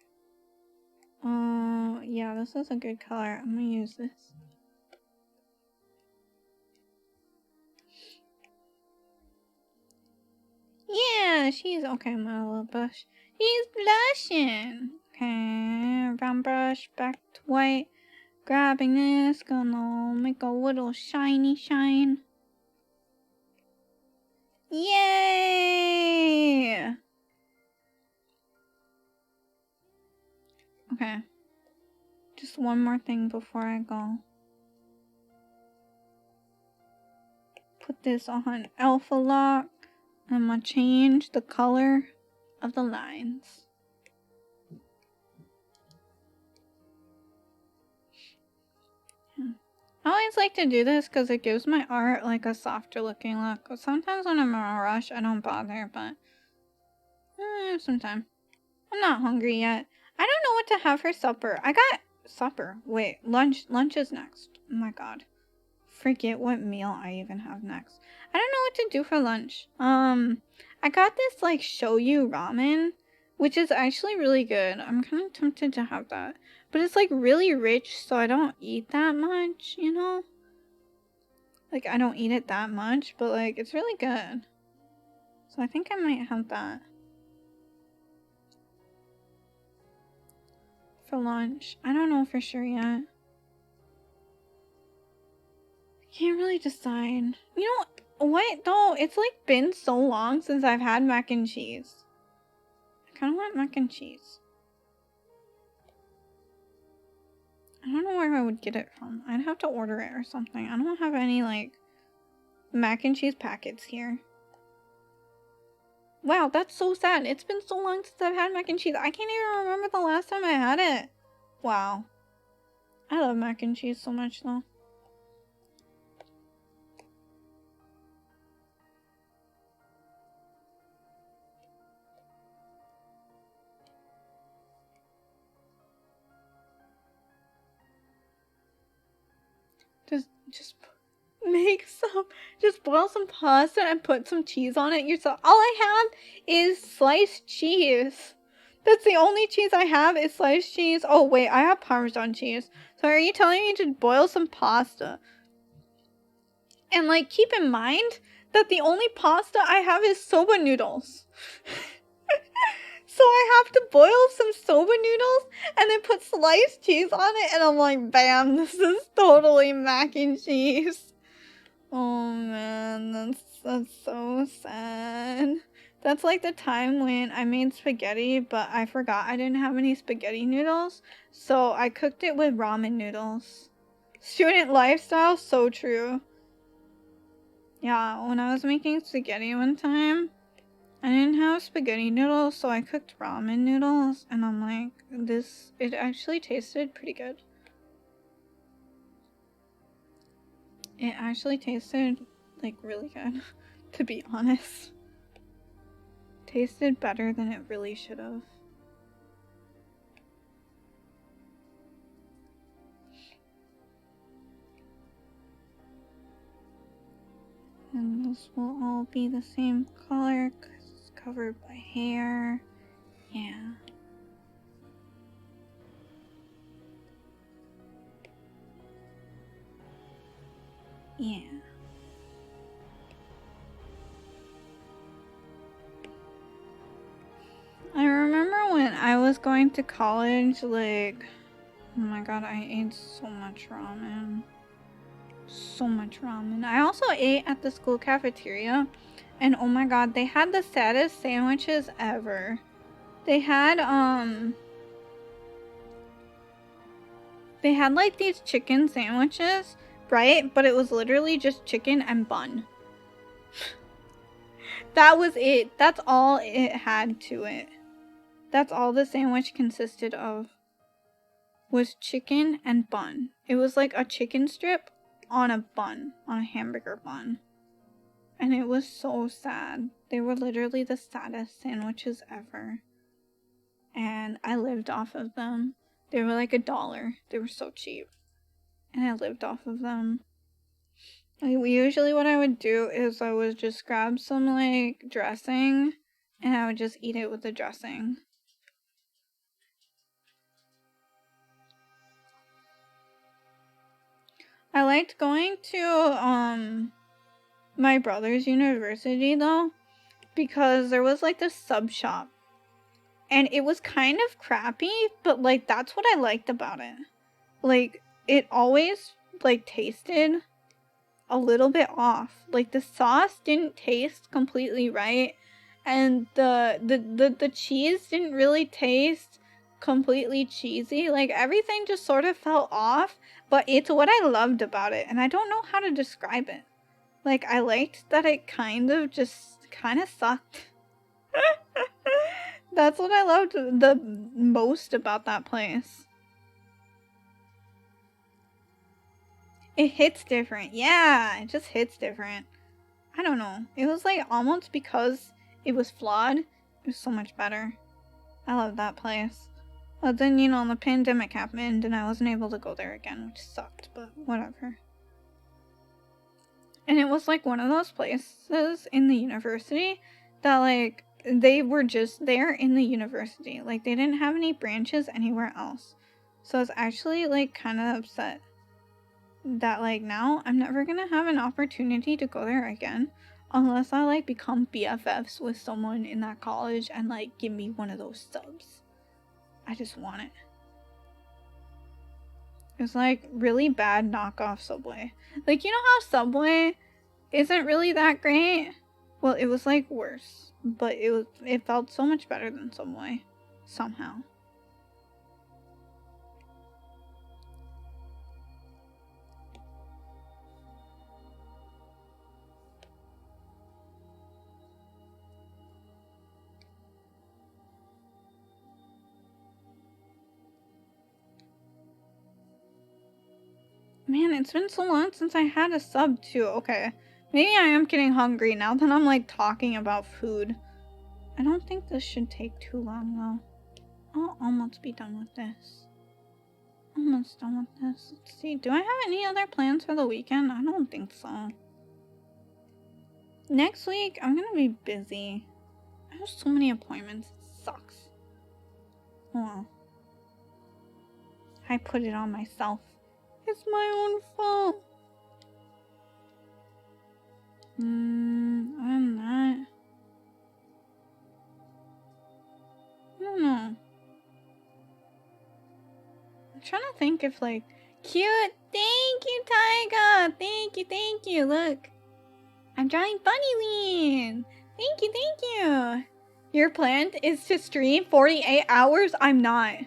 Speaker 1: Yeah, this is a good color. I'm gonna use this. Yeah, she's okay, my little brush. She's blushing. Okay, brown brush, back to white. Grabbing this, gonna make a little shiny shine. Yay! Okay. Just one more thing before I go. Put this on alpha lock. I'm gonna change the color of the lines. I always like to do this because it gives my art like a softer looking look. Sometimes when I'm in a rush, I don't bother, but sometime. I'm not hungry yet. I don't know what to have for supper. I got supper. Wait, lunch. Lunch is next. Oh my god. Forget what meal I even have next. I don't know what to do for lunch. I got this like shoyu ramen, which is actually really good. I'm kind of tempted to have that. But it's like really rich, so I don't eat that much, you know? Like I don't eat it that much, but like it's really good. So I think I might have that for lunch. I don't know for sure yet. Can't really decide. You know what though? It's like been so long since I've had mac and cheese. I kind of want mac and cheese. I don't know where I would get it from. I'd have to order it or something. I don't have any like mac and cheese packets here. Wow, that's so sad. It's been so long since I've had mac and cheese. I can't even remember the last time I had it. Wow. I love mac and cheese so much though. Just make some, just boil some pasta and put some cheese on it yourself. All I have is sliced cheese. That's the only cheese I have is sliced cheese. Oh wait, I have Parmesan cheese. So are you telling me to boil some pasta? And like, keep in mind that the only pasta I have is soba noodles. So I have to boil some soba noodles and then put sliced cheese on it, and I'm like, bam, this is totally mac and cheese. Oh man, that's so sad. That's like the time when I made spaghetti, but I forgot I didn't have any spaghetti noodles, so I cooked it with ramen noodles. Student lifestyle, so true. Yeah, when I was making spaghetti one time, I didn't have spaghetti noodles, so I cooked ramen noodles, and I'm like, it actually tasted pretty good. it actually tasted like really good, to be honest. Tasted better than it really should have. And this will all be the same color because it's covered by hair. Yeah. Yeah. I remember when I was going to college, like, oh my god, I ate so much ramen. So much ramen. I also ate at the school cafeteria, and oh my god, they had the saddest sandwiches ever. They had like these chicken sandwiches, right? But it was literally just chicken and bun. That was it. That's all it had to it. That's all the sandwich consisted of. Was chicken and bun. It was like a chicken strip on a bun, on a hamburger bun. And it was so sad. They were literally the saddest sandwiches ever. And I lived off of them. They were like $1. They were so cheap. And I lived off of them. Like, usually what I would do is I would just grab some like dressing and I would just eat it with the dressing. I liked going to my brother's university though, because there was like this sub shop. And it was kind of crappy, but like that's what I liked about it. Like it always like tasted a little bit off. Like the sauce didn't taste completely right, and the cheese didn't really taste completely cheesy. Like everything just sort of felt off, but it's what I loved about it, and I don't know how to describe it. Like I liked that it kind of sucked. That's what I loved the most about that place. It hits different. Yeah, it just hits different. I don't know. It was like almost because it was flawed, it was so much better. I love that place. But then, you know, the pandemic happened and I wasn't able to go there again, which sucked, but whatever. And it was like one of those places in the university that like they were just there in the university. Like they didn't have any branches anywhere else. So I was actually like kind of upset that like now I'm never gonna have an opportunity to go there again unless I like become BFFs with someone in that college and like give me one of those subs. I just want it. It's like really bad knockoff Subway. Like, you know how Subway isn't really that great? Well, it was like worse, but it felt so much better than Subway somehow. Man, it's been so long since I had a sub too. Okay, maybe I am getting hungry now that I'm like talking about food. I don't think this should take too long though. I'll almost be done with this. Almost done with this. Let's see, do I have any other plans for the weekend? I don't think so. Next week, I'm gonna be busy. I have so many appointments. It sucks. Well, I put it on myself. It's my own fault. I'm not. I don't know. I'm trying to think if like cute. Thank you, Tyga. Thank you. Look, I'm drawing Bunnilenne. Thank you. Your plan is to stream 48 hours? I'm not.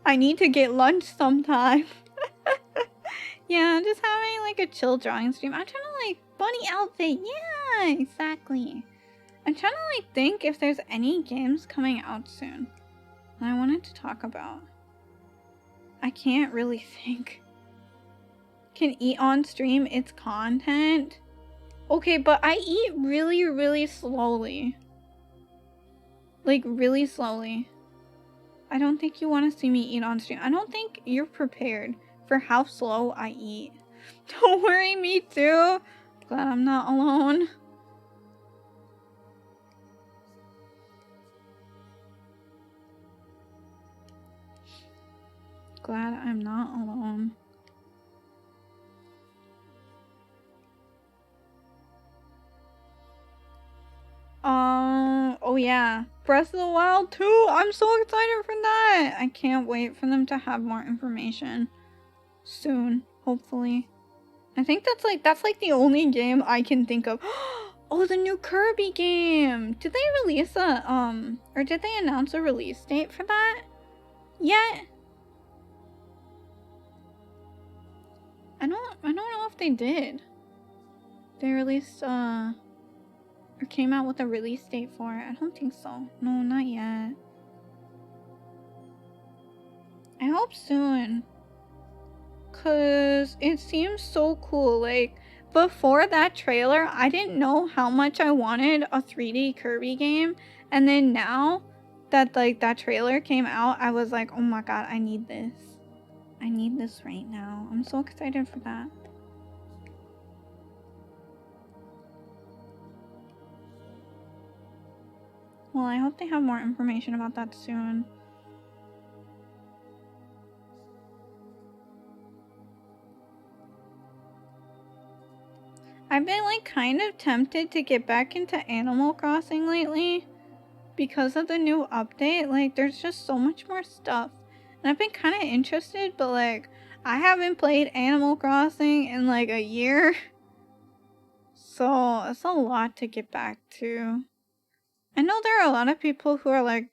Speaker 1: I need to get lunch sometime. Yeah, I'm just having like a chill drawing stream. I'm trying to like bunny outfit. Yeah, exactly. I'm trying to like think if there's any games coming out soon that I wanted to talk about. I can't really think. can eat on stream, it's content. Okay, but I eat really, really slowly. Like, really slowly. I don't think you want to see me eat on stream. I don't think you're prepared for how slow I eat. Don't worry, me too. Glad I'm not alone. Glad I'm not alone. Oh yeah, Breath of the Wild 2. I'm so excited for that. I can't wait for them to have more information soon, hopefully. I think that's like the only game I can think of. Oh, the new Kirby game. Did they release a or did they announce a release date for that yet? I don't know if they did. They released or came out with a release date for it. I don't think so. No, not yet. I hope soon. Cause it seems so cool. Like, before that trailer, I didn't know how much I wanted a 3D Kirby game. And then now that like that trailer came out, I was like, oh my god, I need this. I need this right now. I'm so excited for that. Well, I hope they have more information about that soon. I've been like kind of tempted to get back into Animal Crossing lately because of the new update. Like, there's just so much more stuff. And I've been kind of interested, but like, I haven't played Animal Crossing in like a year. So it's a lot to get back to. I know there are a lot of people who are like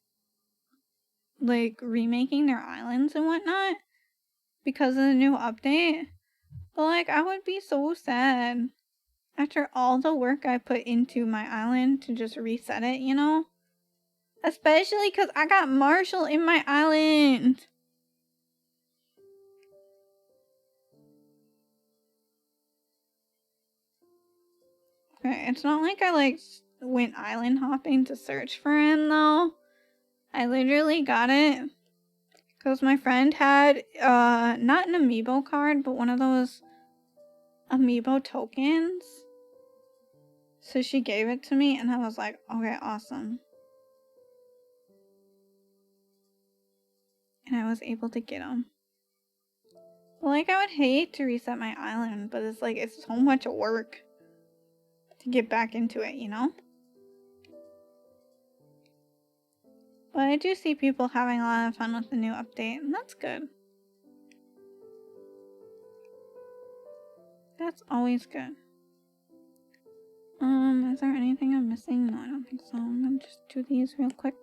Speaker 1: remaking their islands and whatnot because of the new update. But like, I would be so sad after all the work I put into my island to just reset it, you know? Especially because I got Marshall in my island. Okay, it's not like I like went island hopping to search for him though. I literally got it because my friend had not an amiibo card, but one of those amiibo tokens. So she gave it to me and I was like, okay, awesome. And I was able to get him. But like, I would hate to reset my island, but it's like, it's so much work to get back into it, you know? But I do see people having a lot of fun with the new update, and that's good. That's always good. Is there anything I'm missing? No, I don't think so. I'm gonna just do these real quick.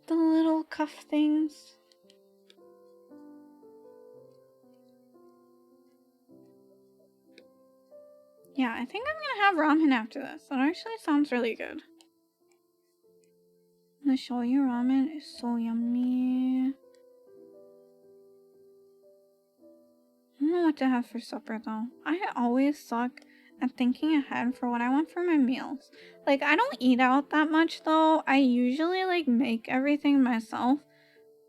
Speaker 1: The little cuff things. Yeah, I think I'm gonna have ramen after this. That actually sounds really good. The shoyu ramen is so yummy. I don't know what to have for supper though. I always suck at thinking ahead for what I want for my meals. Like, I don't eat out that much though. I usually like make everything myself.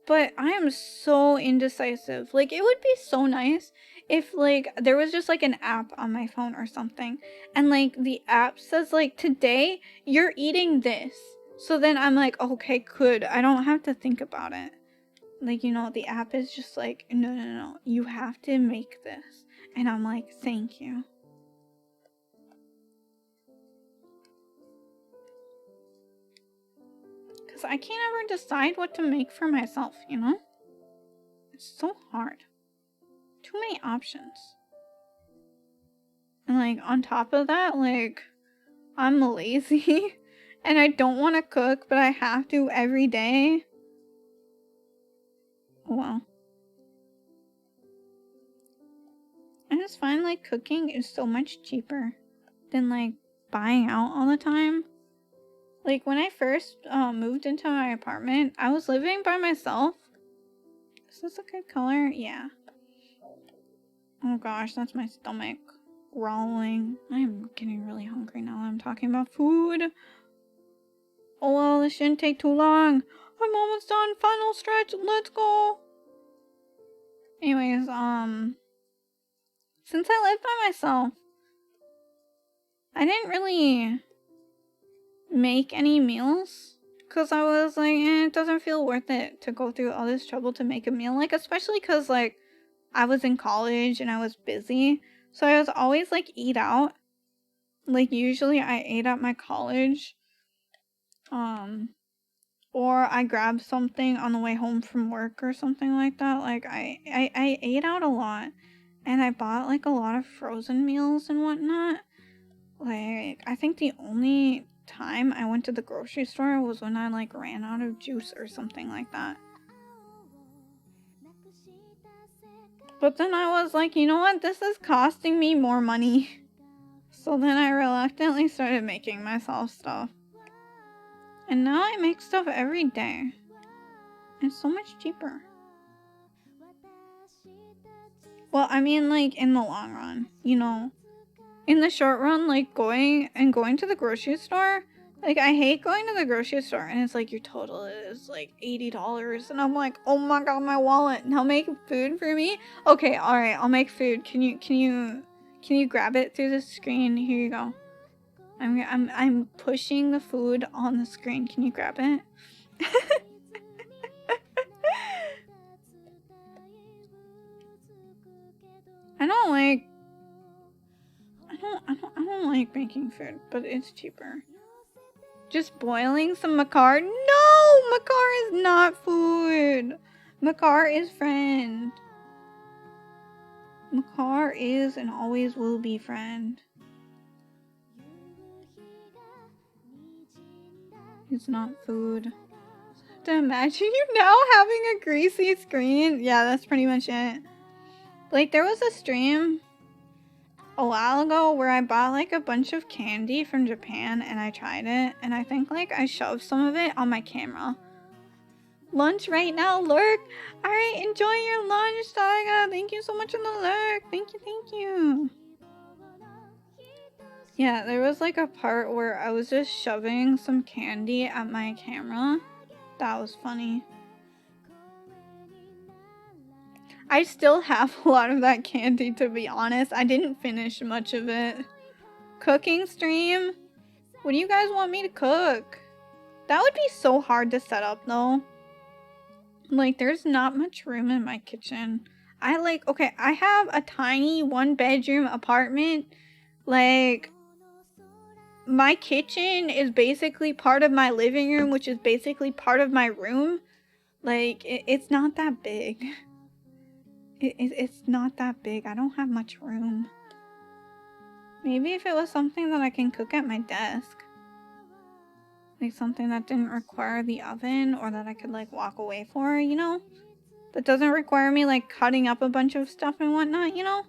Speaker 1: But I am so indecisive. Like, it would be so nice if like there was just like an app on my phone or something. And like the app says like, today you're eating this. So then I'm like, okay, good. I don't have to think about it. Like, you know, the app is just like, no, you have to make this. And I'm like, thank you. Because I can't ever decide what to make for myself, you know? It's so hard. Too many options. And like, on top of that, like, I'm lazy. And I don't want to cook, but I have to every day. Well. I just find like cooking is so much cheaper than like buying out all the time. Like, when I first moved into my apartment, I was living by myself. Is this a good color? Yeah. Oh gosh, that's my stomach growling. I am getting really hungry now that I'm talking about food. Oh well, this shouldn't take too long. I'm almost done. Final stretch. Let's go. Anyways, since I live by myself, I didn't really make any meals. Because I was like, it doesn't feel worth it to go through all this trouble to make a meal. Like, especially because, like, I was in college and I was busy. So I was always, like, eat out. Like, usually I ate at my college. Or I grabbed something on the way home from work or something like that. Like, I ate out a lot. And I bought, like, a lot of frozen meals and whatnot. Like, I think the only time I went to the grocery store was when I, like, ran out of juice or something like that. But then I was like, you know what? This is costing me more money. So then I reluctantly started making myself stuff. And now I make stuff every day. It's so much cheaper. Well, I mean, like, in the long run, you know. In the short run, like, going to the grocery store, like, I hate going to the grocery store, and it's like, your total is, like, $80, and I'm like, oh my god, my wallet, now make food for me? Okay, alright, I'll make food. Can you grab it through the screen? Here you go. I'm pushing the food on the screen. Can you grab it? I don't like making food, but it's cheaper. Just boiling some Makar? No! Makar is not food! Makar is friend. Makar is and always will be friend. It's not food. To imagine you now having a greasy screen. Yeah, that's pretty much it. Like, there was a stream a while ago where I bought like a bunch of candy from Japan and I tried it, and I think like I shoved some of it on my camera. Lunch right now, Lurk. Alright, enjoy your lunch, Saga. Thank you so much for the lurk. Thank you. Yeah, there was like a part where I was just shoving some candy at my camera. That was funny. I still have a lot of that candy, to be honest. I didn't finish much of it. Cooking stream? What do you guys want me to cook? That would be so hard to set up, though. Like, there's not much room in my kitchen. Okay, I have a tiny one-bedroom apartment. Like, my kitchen is basically part of my living room, which is basically part of my room. Like, it's not that big. It's not that big. I don't have much room. Maybe if it was something that I can cook at my desk. Like something that didn't require the oven or that I could like walk away for, you know? That doesn't require me like cutting up a bunch of stuff and whatnot, you know?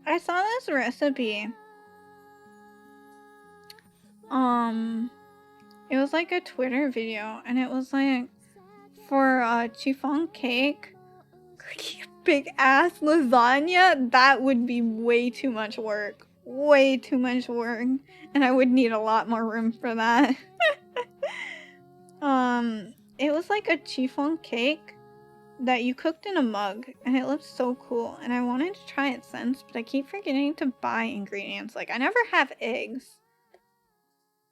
Speaker 1: I saw this recipe. It was like a Twitter video and it was like for chiffon cake, big ass lasagna, that would be way too much work. Way too much work. And I would need a lot more room for that. It was like a chiffon cake that you cooked in a mug, and it looked so cool, and I wanted to try it since, but I keep forgetting to buy ingredients. Like, I never have eggs.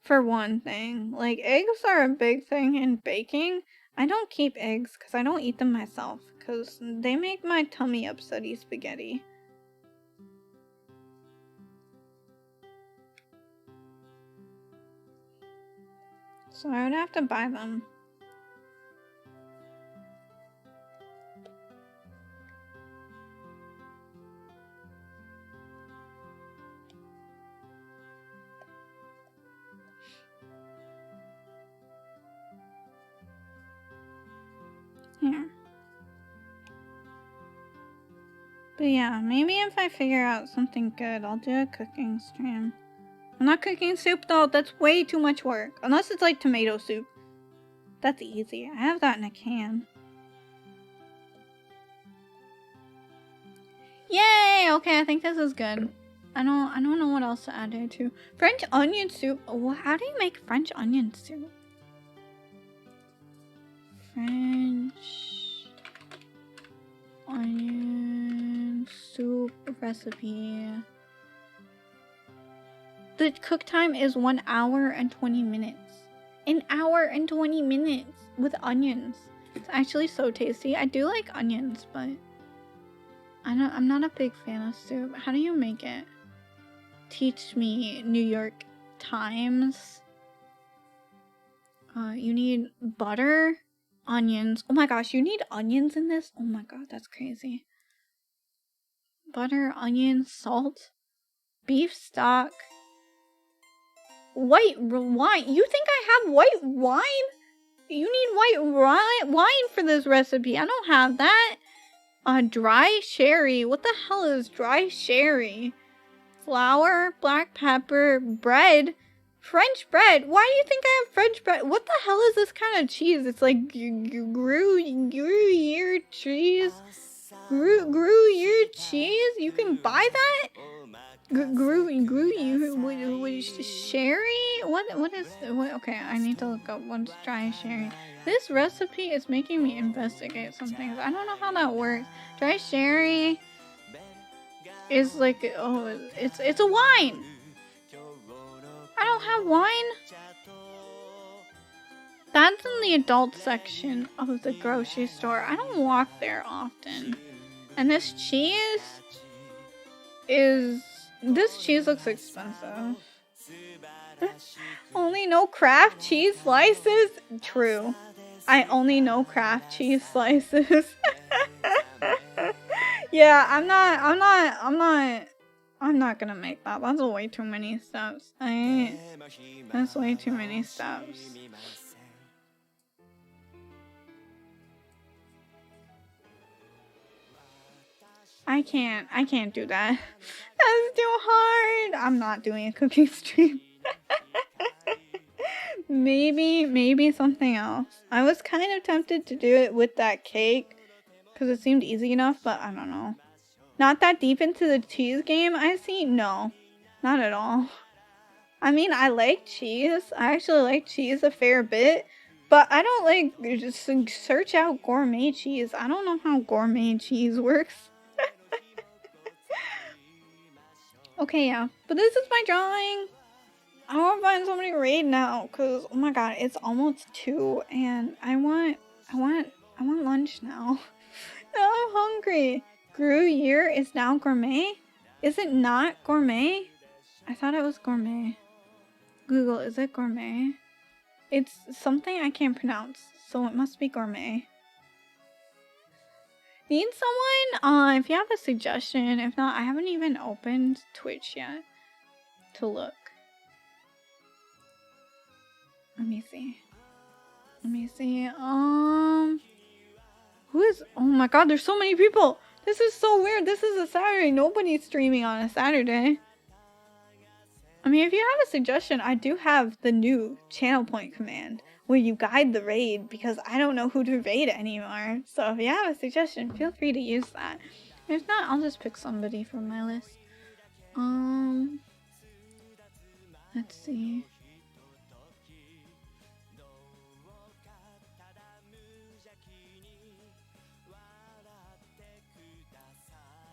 Speaker 1: For one thing. Like, eggs are a big thing in baking. I don't keep eggs because I don't eat them myself, because they make my tummy upsetty spaghetti. So I would have to buy them. Here. But yeah, maybe if I figure out something good, I'll do a cooking stream. I'm not cooking soup though, that's way too much work. Unless it's like tomato soup. That's easy. I have that in a can. Yay! Okay, I think this is good. I don't know what else to add here too. French onion soup. How do you make French onion soup? French onion soup recipe. The cook time is 1 hour and 20 minutes. 1 hour and 20 minutes with onions. It's actually so tasty. I do like onions, but I'm not a big fan of soup. How do you make it? Teach me, New York Times. You need butter, onions. Oh my gosh, you need onions in this? Oh my god, that's crazy. Butter, onions, salt, beef stock, white wine. You think I have white wine? You need white wine for this recipe. I don't have that. Dry sherry. What the hell is dry sherry? Flour, black pepper, bread. French bread? Why do you think I have French bread? What the hell is this kind of cheese? It's like Gruyere cheese. Gruyere cheese? You can buy that? Gruyere sherry? What is what? Okay, I need to look up what's dry sherry. This recipe is making me investigate some things. I don't know how that works. Dry sherry is like, oh, it's a wine. I don't have wine. That's in the adult section of the grocery store. I don't walk there often. And this cheese looks expensive. Only know Kraft cheese slices? True. I only know Kraft cheese slices. Yeah, I'm not gonna make that. That's way too many steps. That's way too many steps. I can't do that. That's too hard. I'm not doing a cooking stream. Maybe something else. I was kind of tempted to do it with that cake because it seemed easy enough, but I don't know. Not that deep into the cheese game, I see. No, not at all. I mean, I like cheese. I actually like cheese a fair bit, but I don't like just search out gourmet cheese. I don't know how gourmet cheese works. Okay, yeah, but this is my drawing. I want to find somebody to raid now, cause oh my god, it's almost 2, and I want lunch now. Now I'm hungry. Gruyere is now gourmet. Is it not gourmet? I thought it was gourmet. Google, is it gourmet? It's something I can't pronounce, so it must be gourmet. Need someone? If you have a suggestion. If not, I haven't even opened Twitch yet to look. Let me see. Who is? Oh my god, there's so many people. This is so weird. This is a Saturday. Nobody's streaming on a Saturday. I mean, if you have a suggestion, I do have the new channel point command where you guide the raid because I don't know who to raid anymore. So if you have a suggestion, feel free to use that. If not, I'll just pick somebody from my list. Let's see.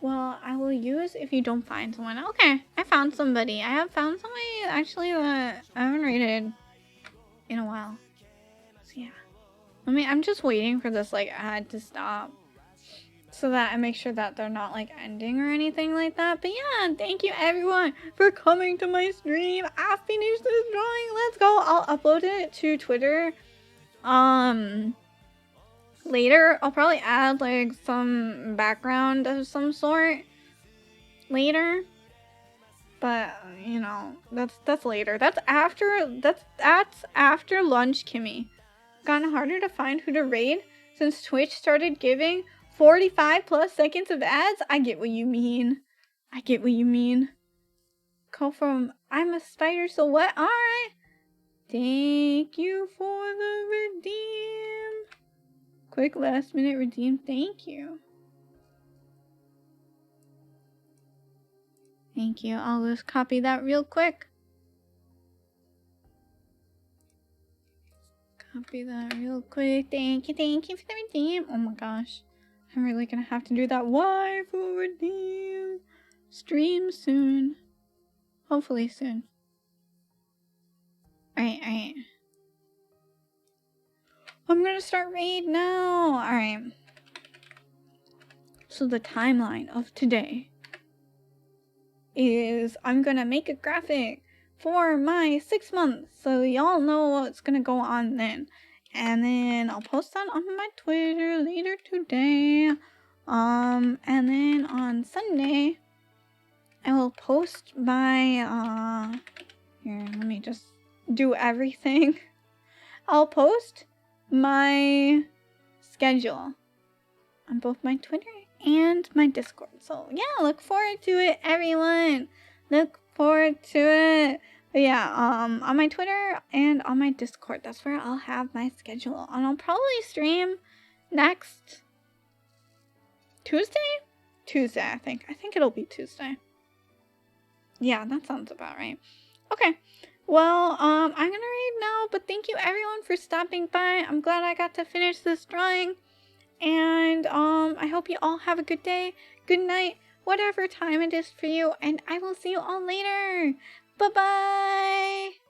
Speaker 1: Well, I will use if you don't find someone. Okay, I found somebody. I have found somebody actually that I haven't rated in a while. So yeah. I'm just waiting for this like ad to stop so that I make sure that they're not like ending or anything like that. But yeah, thank you everyone for coming to my stream. I finished this drawing. Let's go. I'll upload it to Twitter. Later, I'll probably add like some background of some sort later, but you know, that's later. That's after lunch, Kimmy. Gotten harder to find who to raid since Twitch started giving 45 plus seconds of ads. I get what you mean. Go from I'm a spider, so what? All right. Thank you for the redeem. Quick last minute redeem, thank you. Thank you. I'll just copy that real quick. Copy that real quick. Thank you for the redeem. Oh my gosh. I'm really gonna have to do that waifu redeem stream soon. Hopefully soon. Alright. I'm gonna start raid now. Alright. So the timeline of today is I'm gonna make a graphic for my 6 months, so y'all know what's gonna go on then. And then I'll post that on my Twitter later today. And then on Sunday, I will post my, here, let me just do everything. I'll post my schedule on both my Twitter and my Discord. So yeah, look forward to it, everyone. Look forward to it. But yeah, on my Twitter and on my Discord, that's where I'll have my schedule. And I'll probably stream next Tuesday? Tuesday, I think. I think it'll be Tuesday. Yeah, that sounds about right. Okay. Well, I'm gonna read now, but thank you everyone for stopping by. I'm glad I got to finish this drawing. And I hope you all have a good day, good night, whatever time it is for you, and I will see you all later. Bye-bye!